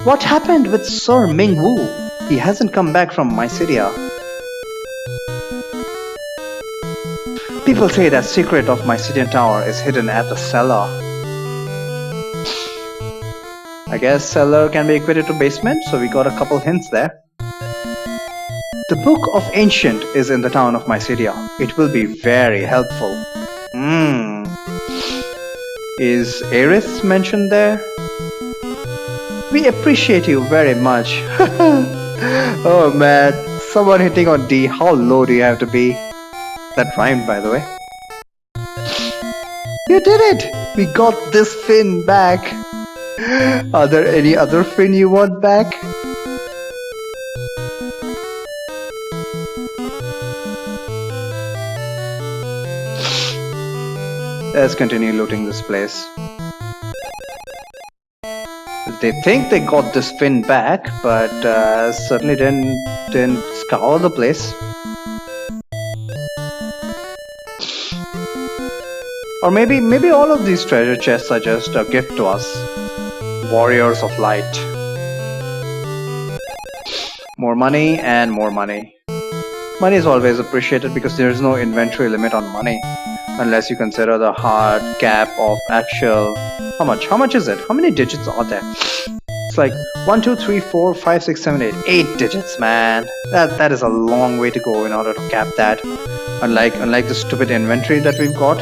What happened with Sir Ming Wu? He hasn't come back from Mycelia. People say that secret of Mycelian Tower is hidden at the cellar. I guess cellar can be equated to basement, so we got a couple hints there. The Book of Ancient is in the town of Mycelia. It will be very helpful. Is Aerith mentioned there? We appreciate you very much. Oh man, someone hitting on D. How low do you have to be? That rhymed, by the way. You did it! We got this fin back. Are there any other fin you want back? Let's continue looting this place. They think they got this fin back, but certainly didn't scour the place. Or maybe all of these treasure chests are just a gift to us. Warriors of Light. More money and more money. Money is always appreciated because there is no inventory limit on money. Unless you consider the hard cap of actual... How much is it? How many digits are there? It's like 1, 2, 3, 4, 5, 6, 7, 8. 8 digits, man. That is a long way to go in order to cap that. Unlike the stupid inventory that we've got.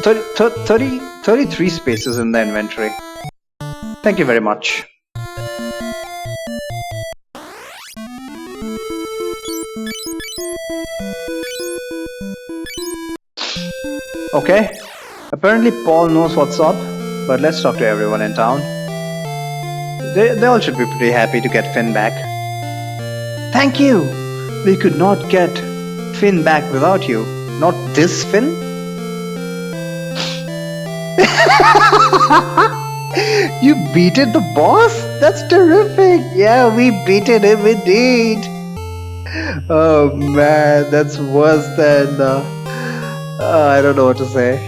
33 spaces in the inventory. Thank you very much. Okay, apparently Paul knows what's up, but let's talk to everyone in town. They all should be pretty happy to get Finn back. Thank you! We could not get Finn back without you. Not this Finn? You beated the boss? That's terrific! Yeah, we beated him indeed! Oh man, that's worse than... I don't know what to say.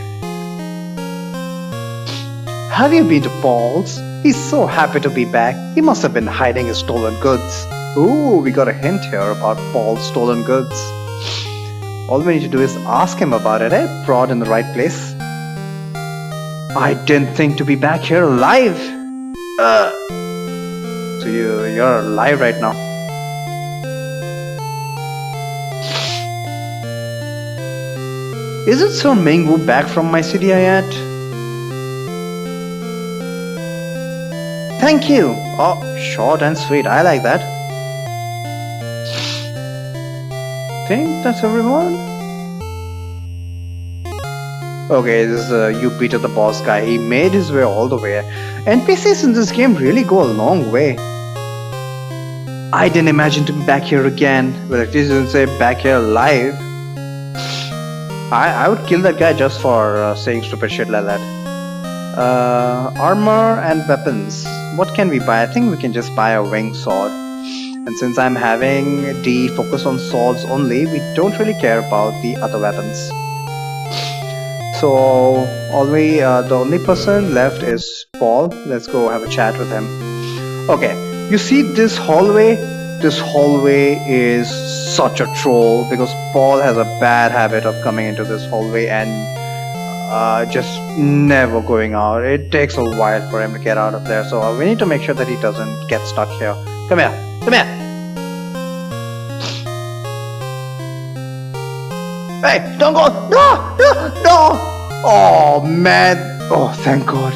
Have you been to Paul's? He's so happy to be back. He must have been hiding his stolen goods. Ooh, we got a hint here about Paul's stolen goods. All we need to do is ask him about it, eh? Prod in the right place. I didn't think to be back here alive. So you're alive right now. Isn't Sir Ming Wu back from Mycelia yet? Thank you! Oh, short and sweet. I like that. Think that's everyone? Okay, this is you beat the boss guy. He made his way all the way. NPCs in this game really go a long way. I didn't imagine to be back here again. Well, at least didn't say back here alive. I would kill that guy just for saying stupid shit like that. Armor and weapons. What can we buy? I think we can just buy a winged sword. And since I'm having D focus on swords only, we don't really care about the other weapons. So the only person left is Paul. Let's go have a chat with him. Okay, you see this hallway? This hallway is such a troll because Paul has a bad habit of coming into this hallway and just never going out. It takes a while for him to get out of there, so we need to make sure that he doesn't get stuck here. Come here, come here. Hey, don't go! No! No! No! Oh man! Oh, thank God.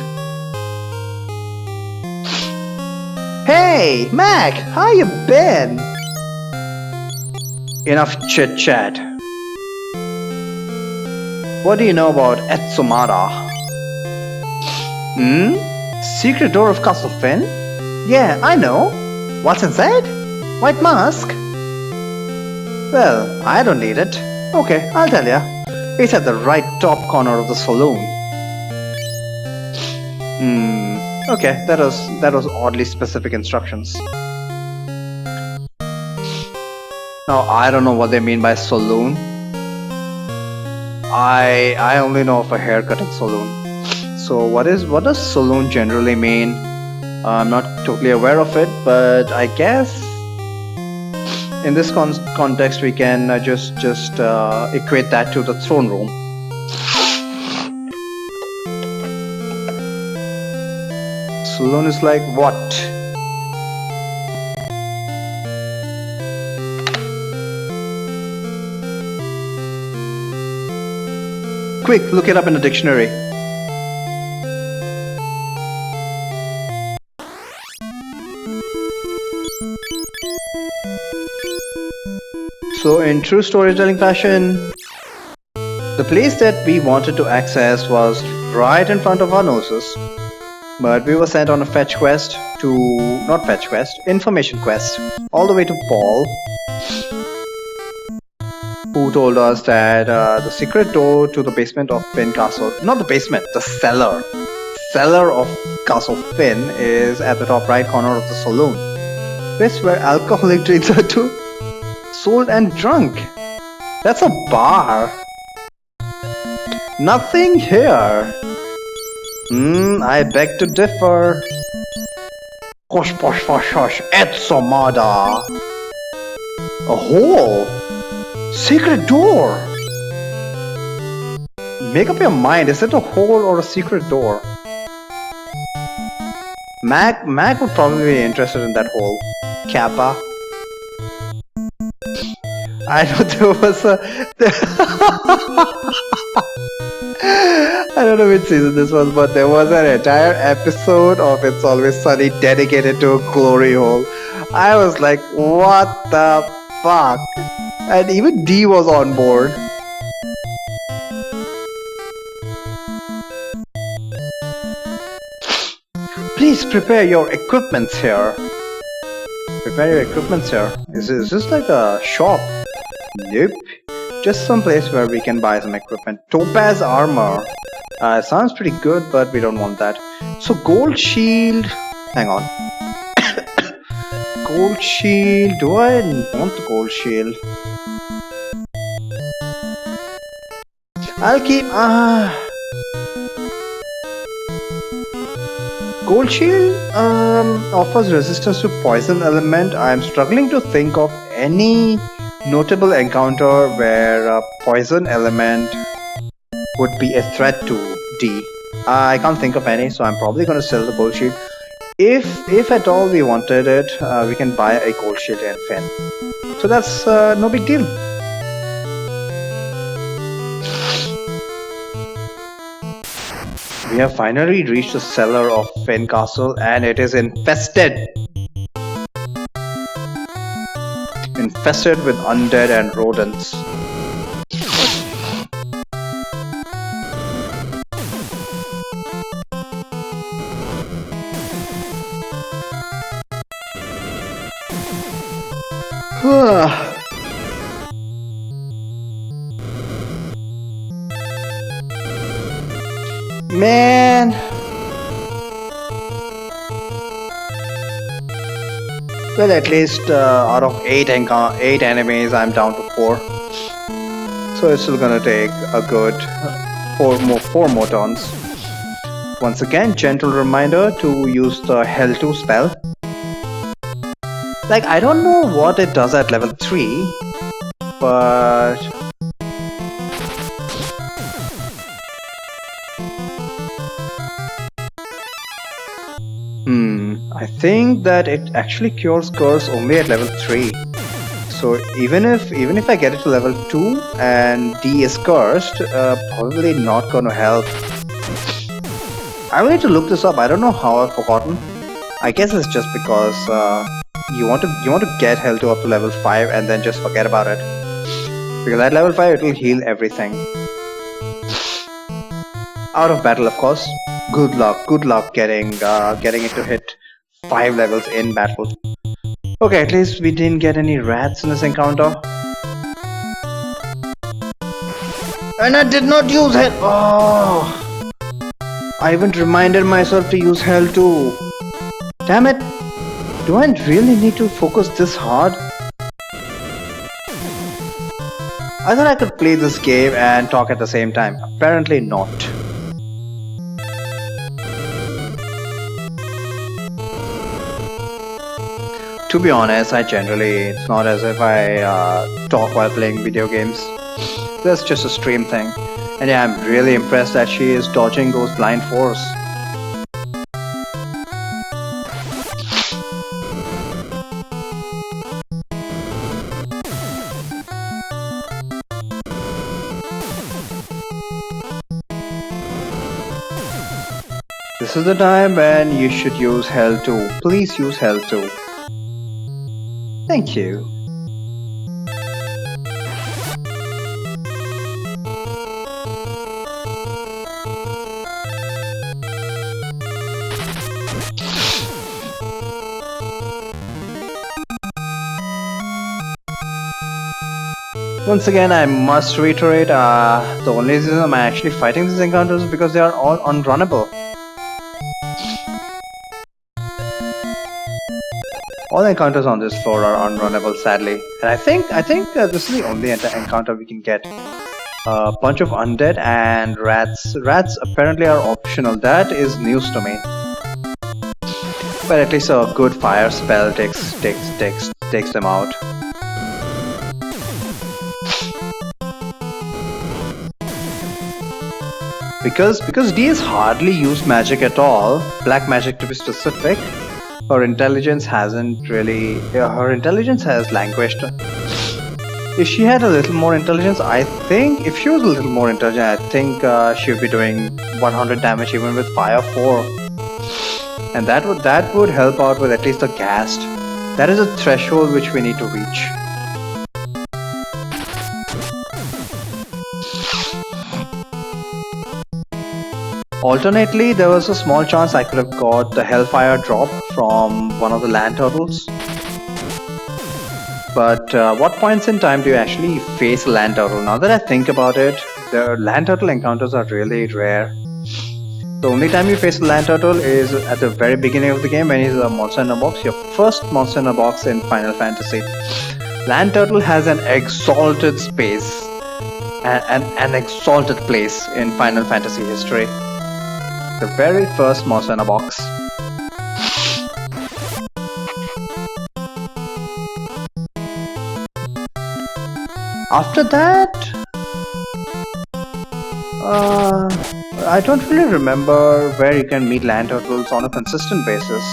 Hey, Mac! How you been? Enough chit chat. What do you know about Etsumada? Hmm? Secret door of Castle Finn? Yeah, I know. What's inside? White mask? Well, I don't need it. Okay, I'll tell ya. It's at the right top corner of the saloon. Okay, that was oddly specific instructions. Now I don't know what they mean by saloon. I only know of a haircutting saloon. So what does saloon generally mean? I'm not totally aware of it, but I guess in this context we can just equate that to the throne room. Saloon is like what? Quick, look it up in the dictionary. So in true storytelling fashion, the place that we wanted to access was right in front of our noses, but we were sent on a fetch quest information quest, all the way to Paul, who told us that the secret door to the basement of Finn Castle, not the basement, the cellar of Castle Finn is at the top right corner of the saloon. Place where alcoholic drinks are sold and drunk. That's a bar. Nothing here. I beg to differ. Hush, hush, hush, hush. Etsumada. A hole. Secret door. Make up your mind. Is it a hole or a secret door? Mac would probably be interested in that hole. Kappa. I know there was a... I don't know which season this was, but there was an entire episode of It's Always Sunny dedicated to a glory hole. I was like, what the fuck? And even D was on board. Please prepare your equipments here. Prepare your equipments here. Is this like a shop? Nope. Just some place where we can buy some equipment. Topaz armor. Sounds pretty good, but we don't want that. So gold shield. Hang on. Gold shield. Do I want the gold shield? I'll keep. Gold shield offers resistance to poison element. I'm struggling to think of any notable encounter where a poison element would be a threat to D. I can't think of any, so I'm probably going to sell the gold shield. If at all we wanted it, we can buy a gold shield and Finn. So that's no big deal. We have finally reached the cellar of Finn Castle, and it is infested. Infested with undead and rodents. Man, well, at least out of 8 enemies, I'm down to 4. So it's still gonna take a good 4 more turns. Once again, gentle reminder to use the Hell 2 spell. Like, I don't know what it does at level 3, but I think that it actually cures curse only at level 3. So So even if I get it to level 2 and D is cursed, probably not gonna help. I will need to look this up. I don't know how I've forgotten. I guess it's just because you want to get health to up to level 5 and then just forget about it. Because at level 5 it will heal everything. Out of battle, of course. Good luck getting it to hit 5 levels in battle. Okay, at least we didn't get any rats in this encounter. And I did not use hell. Oh, I even reminded myself to use hell too. Damn it! Do I really need to focus this hard? I thought I could play this game and talk at the same time. Apparently not. To be honest, it's not as if I talk while playing video games. That's just a stream thing. And yeah, I'm really impressed that she is dodging those blind fours. This is the time when you should use hell too. Please use hell too. Thank you. Once again, I must reiterate, the only reason I'm actually fighting these encounters is because they are all unrunnable. All encounters on this floor are unrunnable, sadly. And I think this is the only encounter we can get. A bunch of undead and rats. Rats apparently are optional. That is news to me. But at least a good fire spell takes them out. Because D has hardly used magic at all, black magic to be specific. Her intelligence has languished. If she had a little more intelligence, if she was a little more intelligent, I think she would be doing 100 damage even with fire 4. And that would help out with at least a ghast. That is a threshold which we need to reach. Alternately, there was a small chance I could have got the Hellfire drop from one of the land turtles. But what points in time do you actually face a land turtle? Now that I think about it, the land turtle encounters are really rare. The only time you face a land turtle is at the very beginning of the game when he's a monster in a box, your first monster in a box in Final Fantasy. Land turtle has an exalted space, an exalted place in Final Fantasy history. The very first monster in a box. After that, I don't really remember where you can meet land turtles on a consistent basis.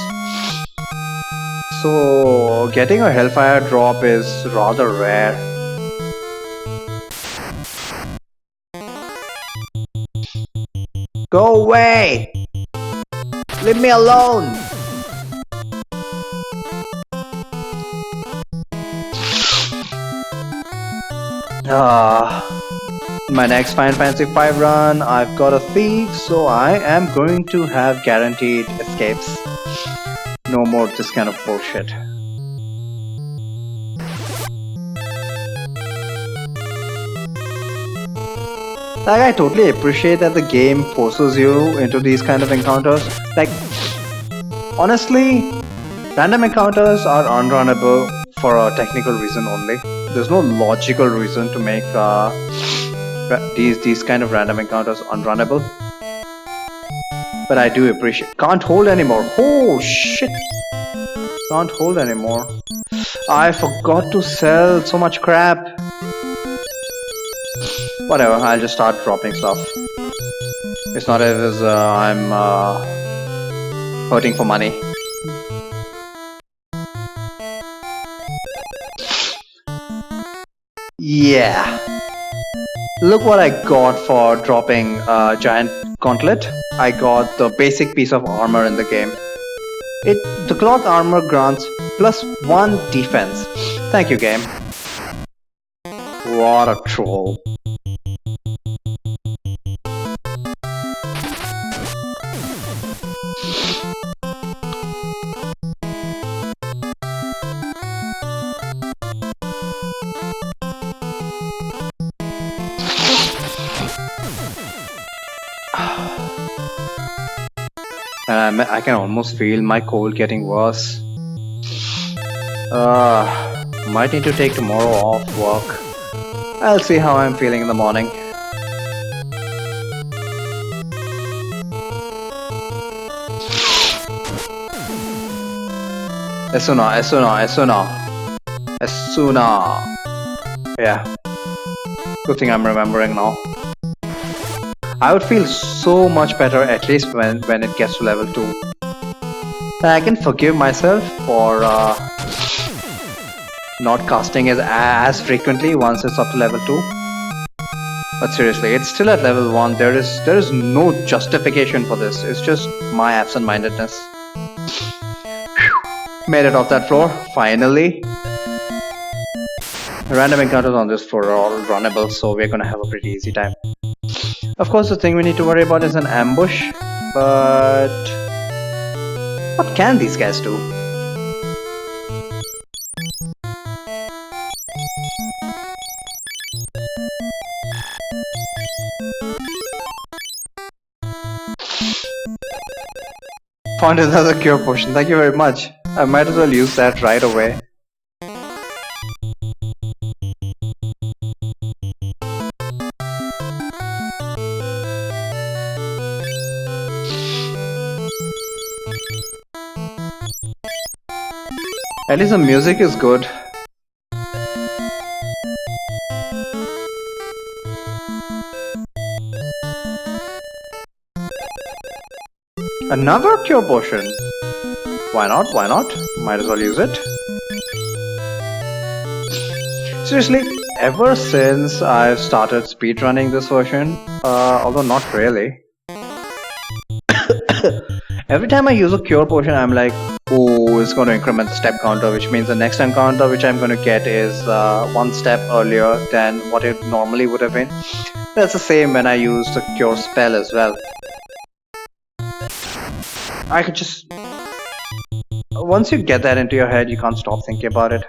So getting a Hellfire drop is rather rare. Go away! Leave me alone! My next Final Fantasy V run, I've got a thief, so I am going to have guaranteed escapes. No more this kind of bullshit. Like, I totally appreciate that the game forces you into these kind of encounters. Like, honestly, random encounters are unrunnable for a technical reason only. There's no logical reason to make these kind of random encounters unrunnable. But I do appreciate. Can't hold anymore. Oh shit! Can't hold anymore. I forgot to sell so much crap. Whatever, I'll just start dropping stuff. It's not as if I'm hurting for money. Yeah, look what I got for dropping a giant gauntlet. I got the basic piece of armor in the game. The cloth armor grants +1 defense. Thank you, game. What a troll. And I can almost feel my cold getting worse. Might need to take tomorrow off work. I'll see how I'm feeling in the morning. Esuna. Yeah, good thing I'm remembering now. I would feel so much better at least when it gets to level 2. I can forgive myself for not casting it as frequently once it's up to level 2. But seriously, it's still at level 1. There is no justification for this. It's just my absent-mindedness. Made it off that floor, finally. Random encounters on this floor are all runnable, so we're gonna have a pretty easy time. Of course, the thing we need to worry about is an ambush, but what can these guys do? Found another cure potion, thank you very much. I might as well use that right away. At least the music is good. Another cure potion. Why not? Why not? Might as well use it. Seriously, ever since I've started speedrunning this version, although not really, every time I use a cure potion, I'm like, oh, it's going to increment the step counter, which means the next encounter which I'm going to get is 1 step earlier than what it normally would have been. That's the same when I use the cure spell as well. I could just... Once you get that into your head, you can't stop thinking about it.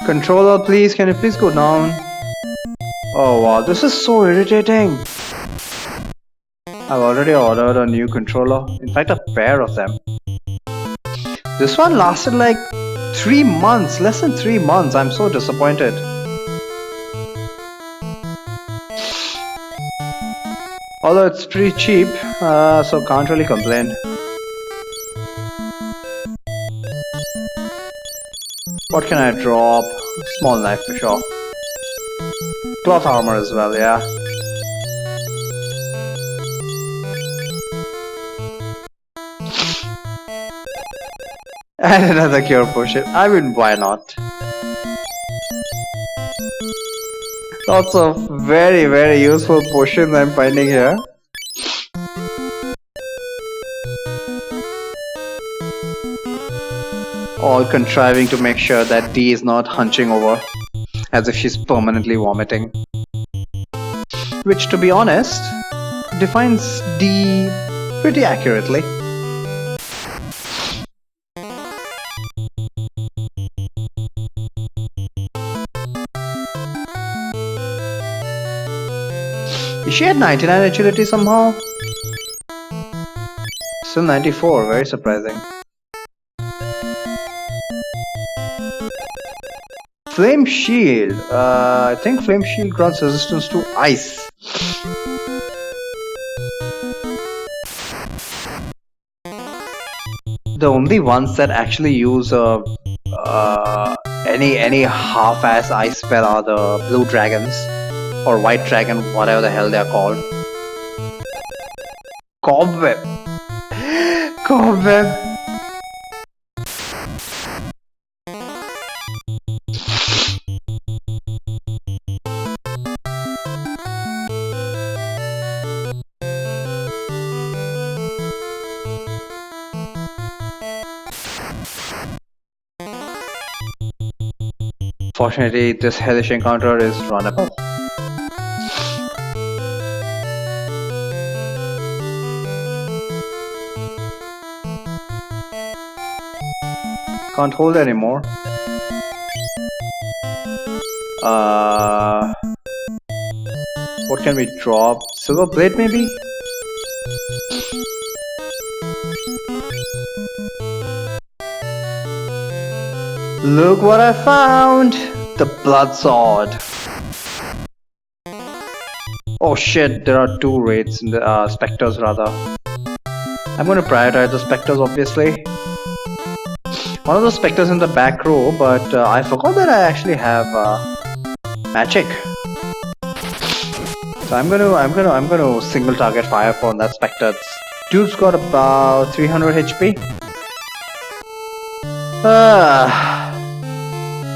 Controller, please, can you please go down? Oh wow, this is so irritating. I've already ordered a new controller, in fact a pair of them. This one lasted like 3 months, less than 3 months. I'm so disappointed. Although it's pretty cheap, so can't really complain. What can I drop? Small knife for sure. Cloth armor as well, yeah. And another cure potion. I mean, why not? Lots of very, very useful potions I'm finding here. All contriving to make sure that D is not hunching over as if she's permanently vomiting. Which, to be honest, defines D pretty accurately. Is she at 99 agility somehow? Still 94, very surprising. Flame Shield. I think Flame Shield grants resistance to ice. the only ones that actually use any half-ass ice spell are the blue dragons or white dragon, whatever the hell they're called. Cobweb. Cobweb. Fortunately, this hellish encounter is runnable. Can't hold anymore. What can we drop? Silver blade maybe? Look what I found! The blood sword. Oh shit, there are two raids, specters rather. I'm gonna prioritize the specters obviously. One of the specters in the back row, but I forgot that I actually have magic. So I'm gonna single target fire for that specter. Dude's got about 300 HP.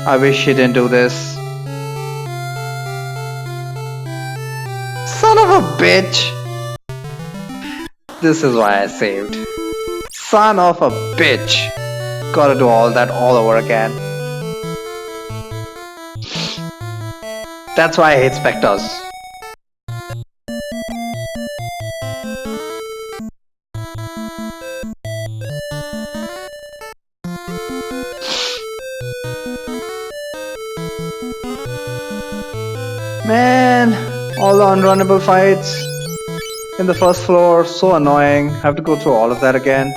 I wish he didn't do this. Son of a bitch! This is why I saved. Son of a bitch! Gotta do all that all over again. That's why I hate specters. Man, all the unrunnable fights in the first floor, so annoying. Have to go through all of that again.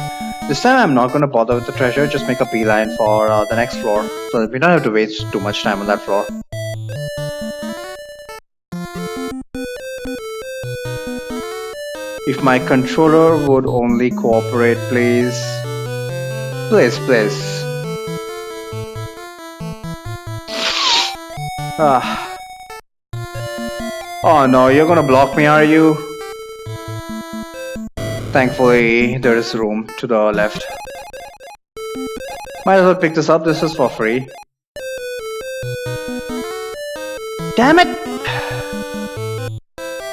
This time I'm not gonna bother with the treasure, just make a beeline for the next floor, so that we don't have to waste too much time on that floor. If my controller would only cooperate, please. Please, please. Oh no, you're gonna block me, are you? Thankfully, there is room to the left. Might as well pick this up, this is for free. Damn it!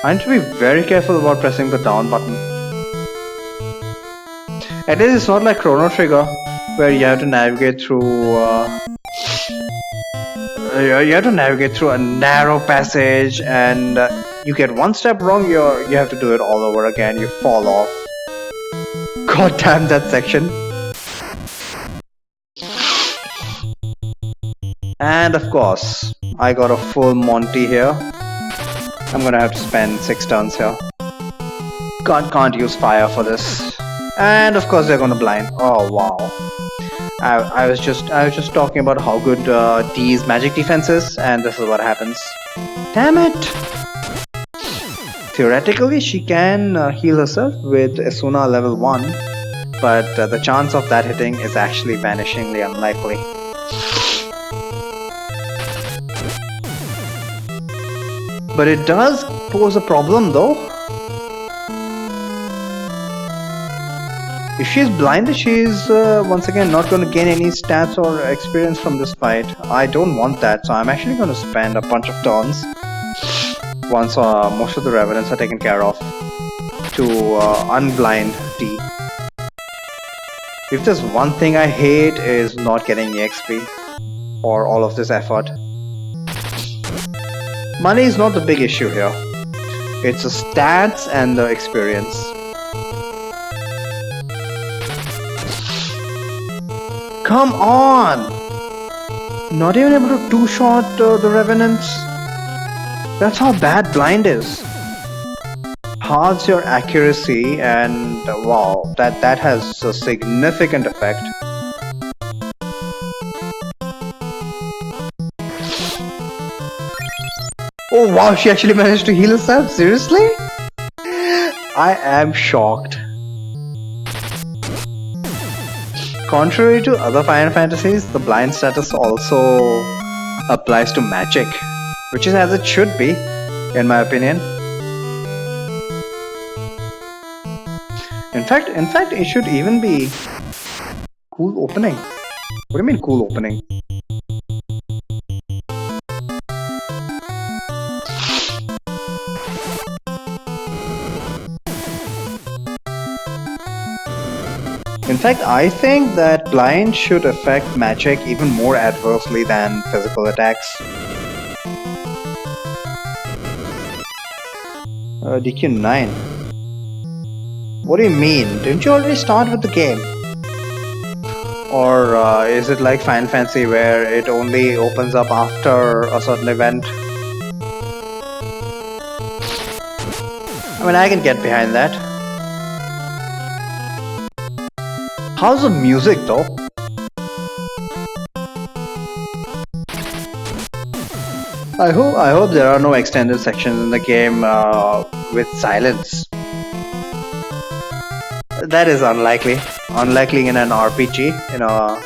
I need to be very careful about pressing the down button. At least it's not like Chrono Trigger, where you have to navigate through a narrow passage, and you get one step wrong, you have to do it all over again. You fall off. God damn that section. And of course, I got a full Monty here. I'm gonna have to spend 6 turns here. Can't use fire for this. And of course they're gonna blind. Oh wow. I was just talking about how good D's magic defense is, and this is what happens. Damn it! Theoretically, she can heal herself with Esuna level 1, but the chance of that hitting is actually vanishingly unlikely. But it does pose a problem though. If she's blind, she's once again not going to gain any stats or experience from this fight. I don't want that, so I'm actually going to spend a bunch of turns once most of the revenants are taken care of to unblind D. If there's one thing I hate is not getting EXP for all of this effort. Money is not the big issue here. It's the stats and the experience. Come on! Not even able to two-shot the revenants? That's how bad blind is. Halves your accuracy, and wow, that has a significant effect. Oh wow, she actually managed to heal herself? Seriously? I am shocked. Contrary to other Final Fantasies, the blind status also applies to magic, which is as it should be, in my opinion. In fact, it should even be cool opening. What do you mean cool opening? In fact, I think that blind should affect magic even more adversely than physical attacks. DQ 9. What do you mean? Didn't you already start with the game? Or is it like Final Fantasy where it only opens up after a certain event? I mean, I can get behind that. How's the music though? I hope there are no extended sections in the game with silence. That is unlikely. Unlikely in an RPG, in a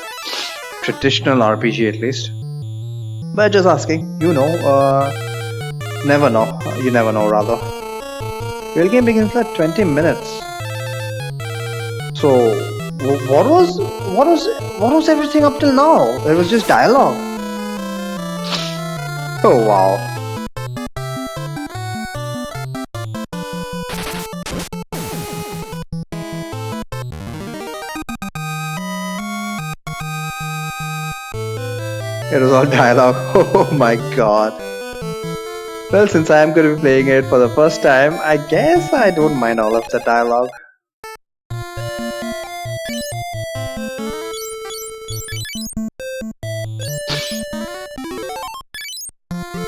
traditional RPG at least. But just asking, never know. You never know, rather. Real game begins at 20 minutes. So, what was everything up till now? It was just dialogue. Oh wow. It was all dialogue. Oh my god. Well, since I am going to be playing it for the first time, I guess I don't mind all of the dialogue.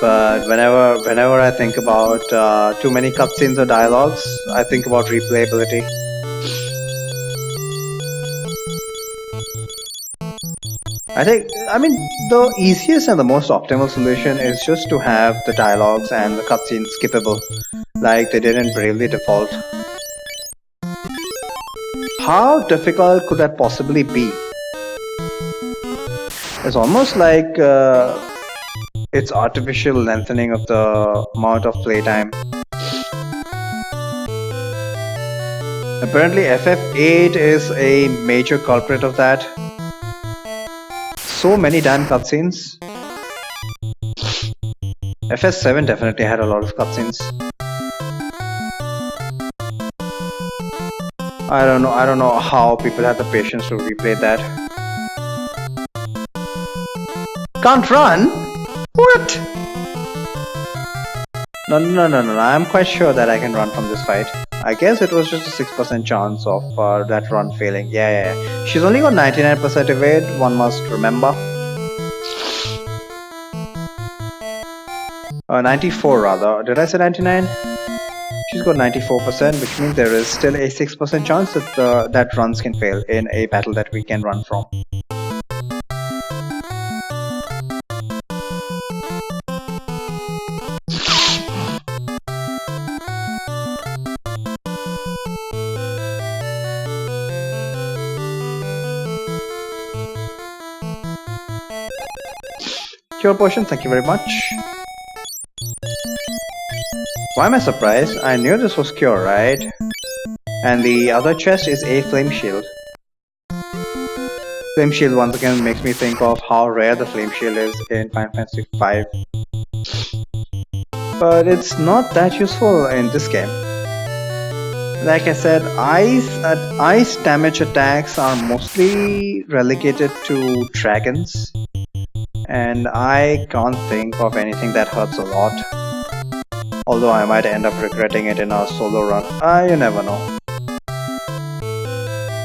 But whenever I think about too many cutscenes or dialogues, I think about replayability. I mean, the easiest and the most optimal solution is just to have the dialogues and the cutscenes skippable, like they did in Bravely Default. How difficult could that possibly be? It's almost like it's artificial lengthening of the amount of playtime. Apparently FF8 is a major culprit of that. So many damn cutscenes. FS7 definitely had a lot of cutscenes. I don't know how people had the patience to replay that. Can't run? What? No, I'm quite sure that I can run from this fight. I guess it was just a 6% chance of that run failing. Yeah. She's only got 99% evade, one must remember. 94 rather. Did I say 99? She's got 94%, which means there is still a 6% chance that that runs can fail in a battle that we can run from. Cure potion, thank you very much. Why am I surprised? I knew this was cure, right? And the other chest is a flame shield. Flame shield once again makes me think of how rare the flame shield is in Final Fantasy V. But it's not that useful in this game. Like I said, ice damage attacks are mostly relegated to dragons. And I can't think of anything that hurts a lot. Although I might end up regretting it in a solo run. You never know.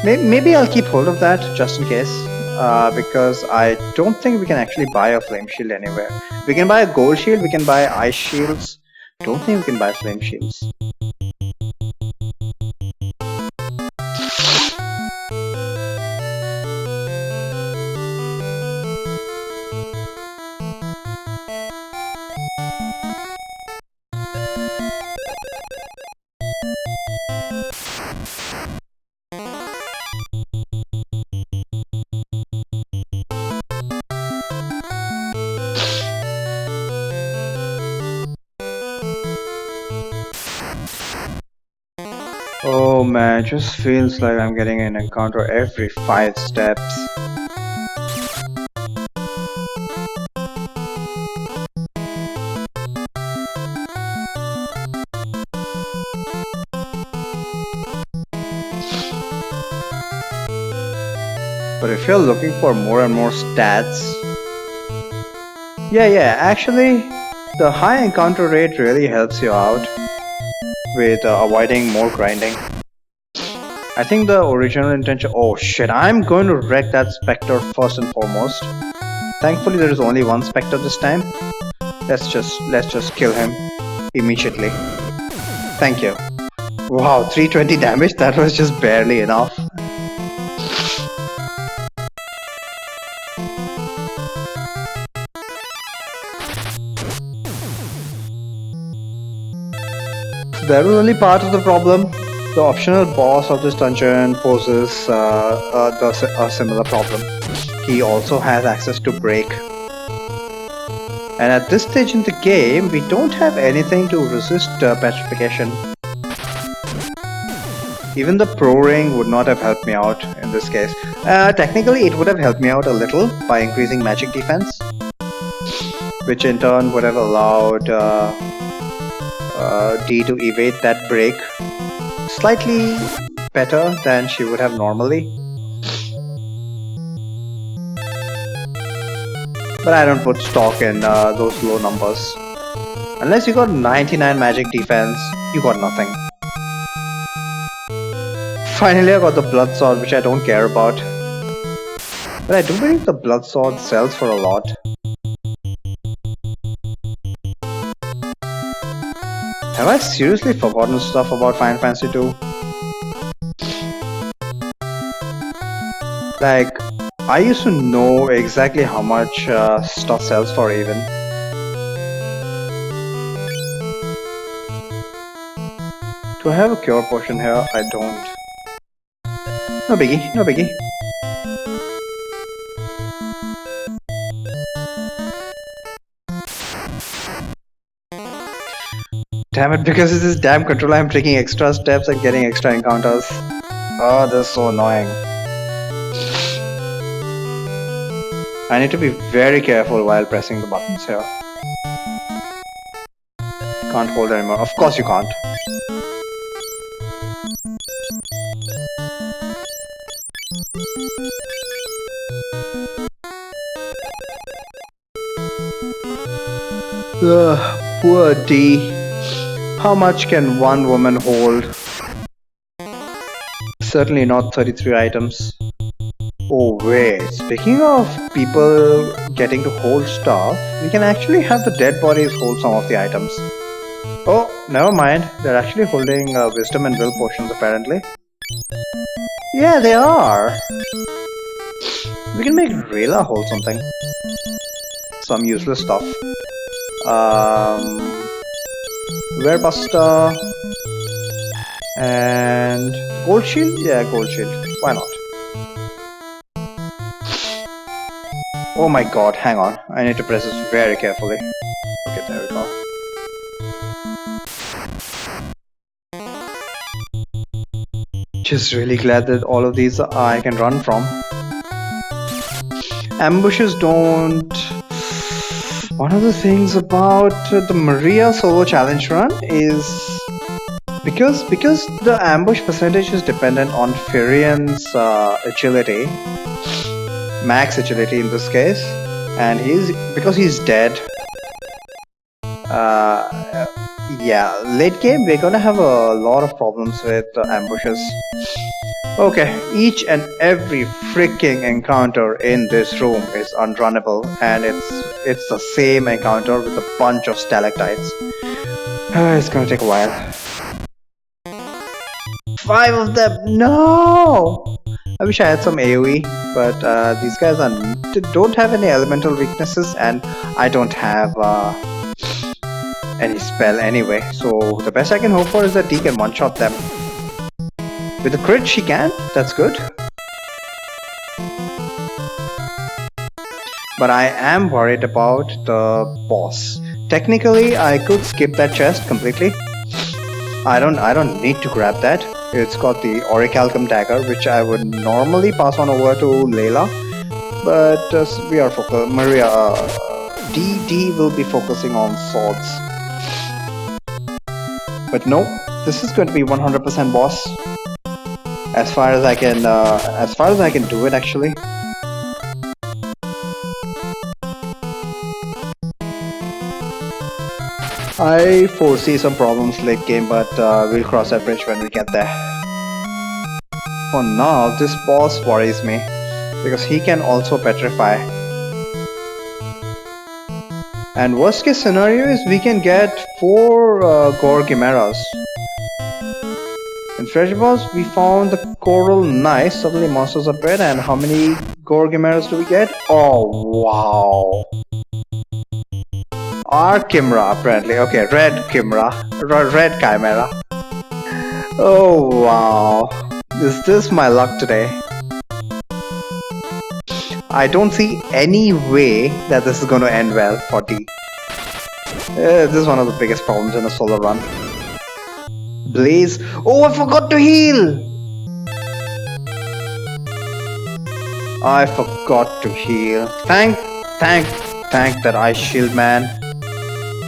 Maybe I'll keep hold of that just in case. Because I don't think we can actually buy a flame shield anywhere. We can buy a gold shield, we can buy ice shields. Don't think we can buy flame shields. Oh man, just feels like I'm getting an encounter every 5 steps. But if you're looking for more and more stats, yeah, actually, the high encounter rate really helps you out with avoiding more grinding. I think the original intention. Oh shit! I'm going to wreck that Spectre first and foremost. Thankfully, there is only one Spectre this time. Let's just kill him immediately. Thank you. Wow, 320 damage. That was just barely enough. That was only part of the problem. The optional boss of this dungeon poses a similar problem. He also has access to break. And at this stage in the game, we don't have anything to resist petrification. Even the pro ring would not have helped me out in this case. Technically, it would have helped me out a little by increasing magic defense, which in turn would have allowed D to evade that break slightly better than she would have normally. But I don't put stock in those low numbers. Unless you got 99 magic defense, you got nothing. Finally, I got the blood sword, which I don't care about. But I do believe the blood sword sells for a lot. Have I seriously forgotten stuff about Final Fantasy 2? Like, I used to know exactly how much stuff sells for even. Do I have a cure potion here? I don't. No biggie, no biggie. Damn it, because of this damn controller, I'm taking extra steps and getting extra encounters. Oh, that's so annoying. I need to be very careful while pressing the buttons here. Can't hold anymore. Of course you can't. Ugh, poor D. How much can one woman hold? Certainly not 33 items. Oh wait, speaking of people getting to hold stuff, we can actually have the dead bodies hold some of the items. Oh, never mind. They're actually holding wisdom and will potions apparently. Yeah, they are. We can make Rayla hold something. Some useless stuff. Werebuster and gold shield? Yeah, gold shield. Why not? Oh my god, hang on. I need to press this very carefully. Okay, there we go. Just really glad that all of these I can run from. Ambushes don't. One of the things about the Maria solo challenge run is because the ambush percentage is dependent on Firian's agility, max agility in this case, and because he's dead. Yeah, late game we're gonna have a lot of problems with ambushes. Okay, each and every freaking encounter in this room is unrunnable, and it's the same encounter with a bunch of stalactites. It's gonna take a while. 5 of them! No! I wish I had some AoE, but these guys don't have any elemental weaknesses, and I don't have any spell anyway. So the best I can hope for is that D can one-shot them. With a crit she can, that's good. But I am worried about the boss. Technically, I could skip that chest completely. I don't need to grab that. It's got the Orichalcum dagger, which I would normally pass on over to Layla, but we are focused. Maria D will be focusing on swords. But no, this is going to be 100% boss. As far as I can do it actually. I foresee some problems late game, but we'll cross that bridge when we get there. For now, this boss worries me because he can also petrify. And worst case scenario is we can get 4 Gore Chimeras. In Fresh Boss, we found the coral nice. Suddenly monsters appeared, and how many Gore Chimeras do we get? Oh wow! Our Chimera apparently. Okay, red Chimera, red Chimera. Oh wow! Is this my luck today? I don't see any way that this is going to end well for D. This is one of the biggest problems in a solo run. Blaze. Oh, I forgot to heal! I forgot to heal. Thank that ice shield, man.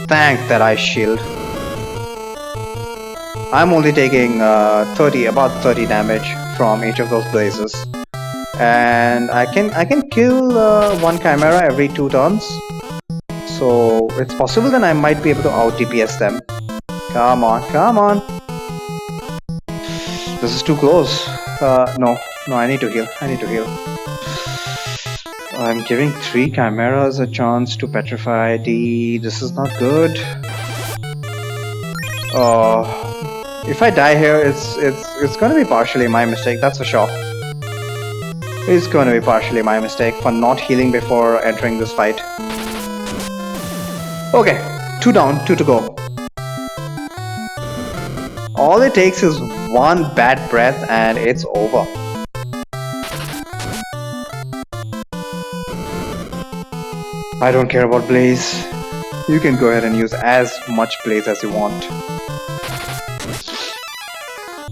Thank that ice shield. I'm only taking about 30 damage from each of those blazes. And I can kill 1 Chimera every 2 turns. So it's possible that I might be able to out DPS them. Come on, come on. This is too close. No, I need to heal. I'm giving 3 Chimeras a chance to petrify D. This is not good. If I die here, it's gonna be partially my mistake. That's for sure. It's gonna be partially my mistake for not healing before entering this fight. Okay, 2 down, 2 to go. All it takes is 1 bad breath and it's over. I don't care about Blaze. You can go ahead and use as much Blaze as you want.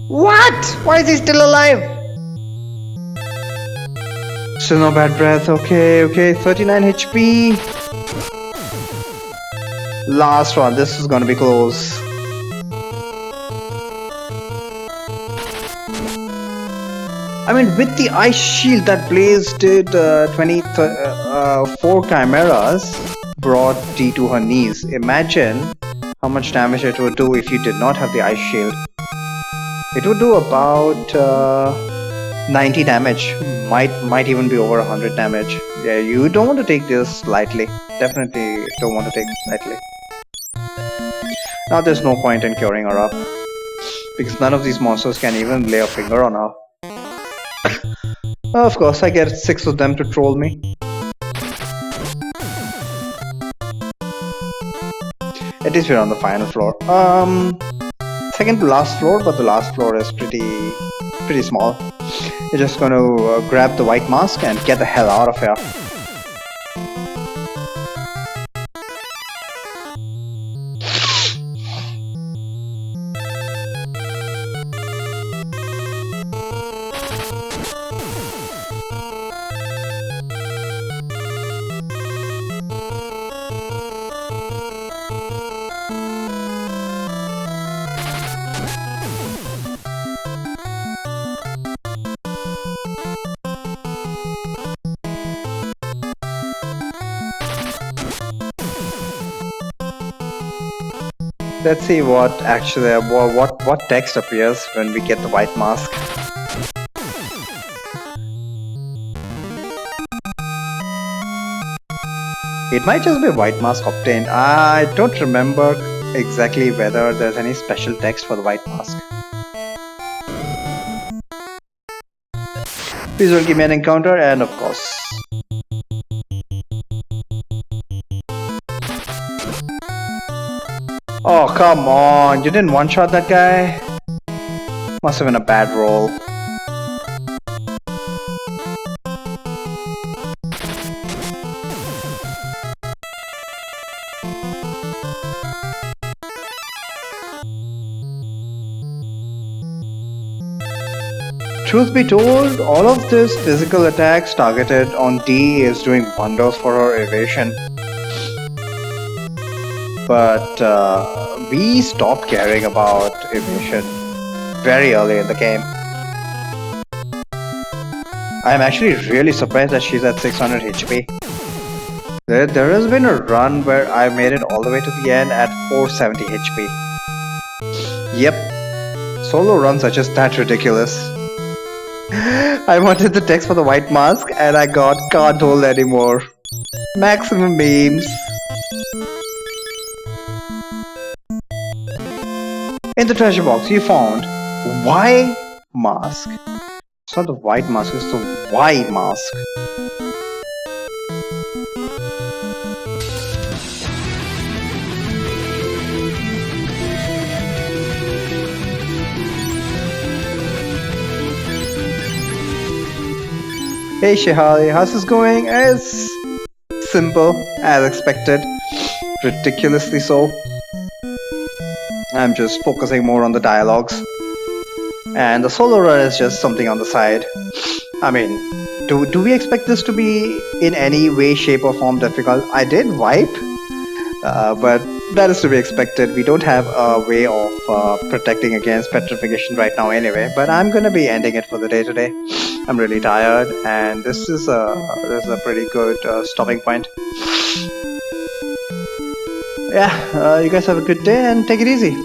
What? Why is he still alive? Still no bad breath. Okay, 39 HP. Last one. This is gonna be close. I mean, with the ice shield that Blaze did 4 Chimeras, brought D to her knees. Imagine how much damage it would do if you did not have the ice shield. It would do about 90 damage. Might even be over 100 damage. Yeah, you don't want to take this lightly. Definitely don't want to take this lightly. Now there's no point in curing her up, because none of these monsters can even lay a finger on her. Of course, I get 6 of them to troll me. At least we're on the final floor. Second to last floor, but the last floor is pretty small. You're just going to grab the white mask and get the hell out of here. Let's see what actually what text appears when we get the white mask. It might just be white mask obtained. I don't remember exactly whether there's any special text for the white mask. Please don't give me an encounter, and of course. Oh, come on. You didn't one-shot that guy? Must have been a bad roll. Truth be told, all of this physical attacks targeted on D is doing wonders for her evasion. But we stopped caring about evasion very early in the game. I'm actually really surprised that she's at 600 HP. There has been a run where I made it all the way to the end at 470 HP. Yep, solo runs are just that ridiculous. I wanted the text for the white mask and I got can't hold anymore. Maximum memes. In the treasure box you found Y mask. It's not the white mask, it's the Y mask. Hey Shihali, how's this going? It's simple, as expected. Ridiculously so. I'm just focusing more on the dialogues. And the solo run is just something on the side. I mean, do we expect this to be in any way, shape or form difficult? I did wipe, but that is to be expected. We don't have a way of protecting against petrification right now anyway, but I'm gonna be ending it for the day today. I'm really tired and this is a pretty good stopping point. Yeah, you guys have a good day and take it easy.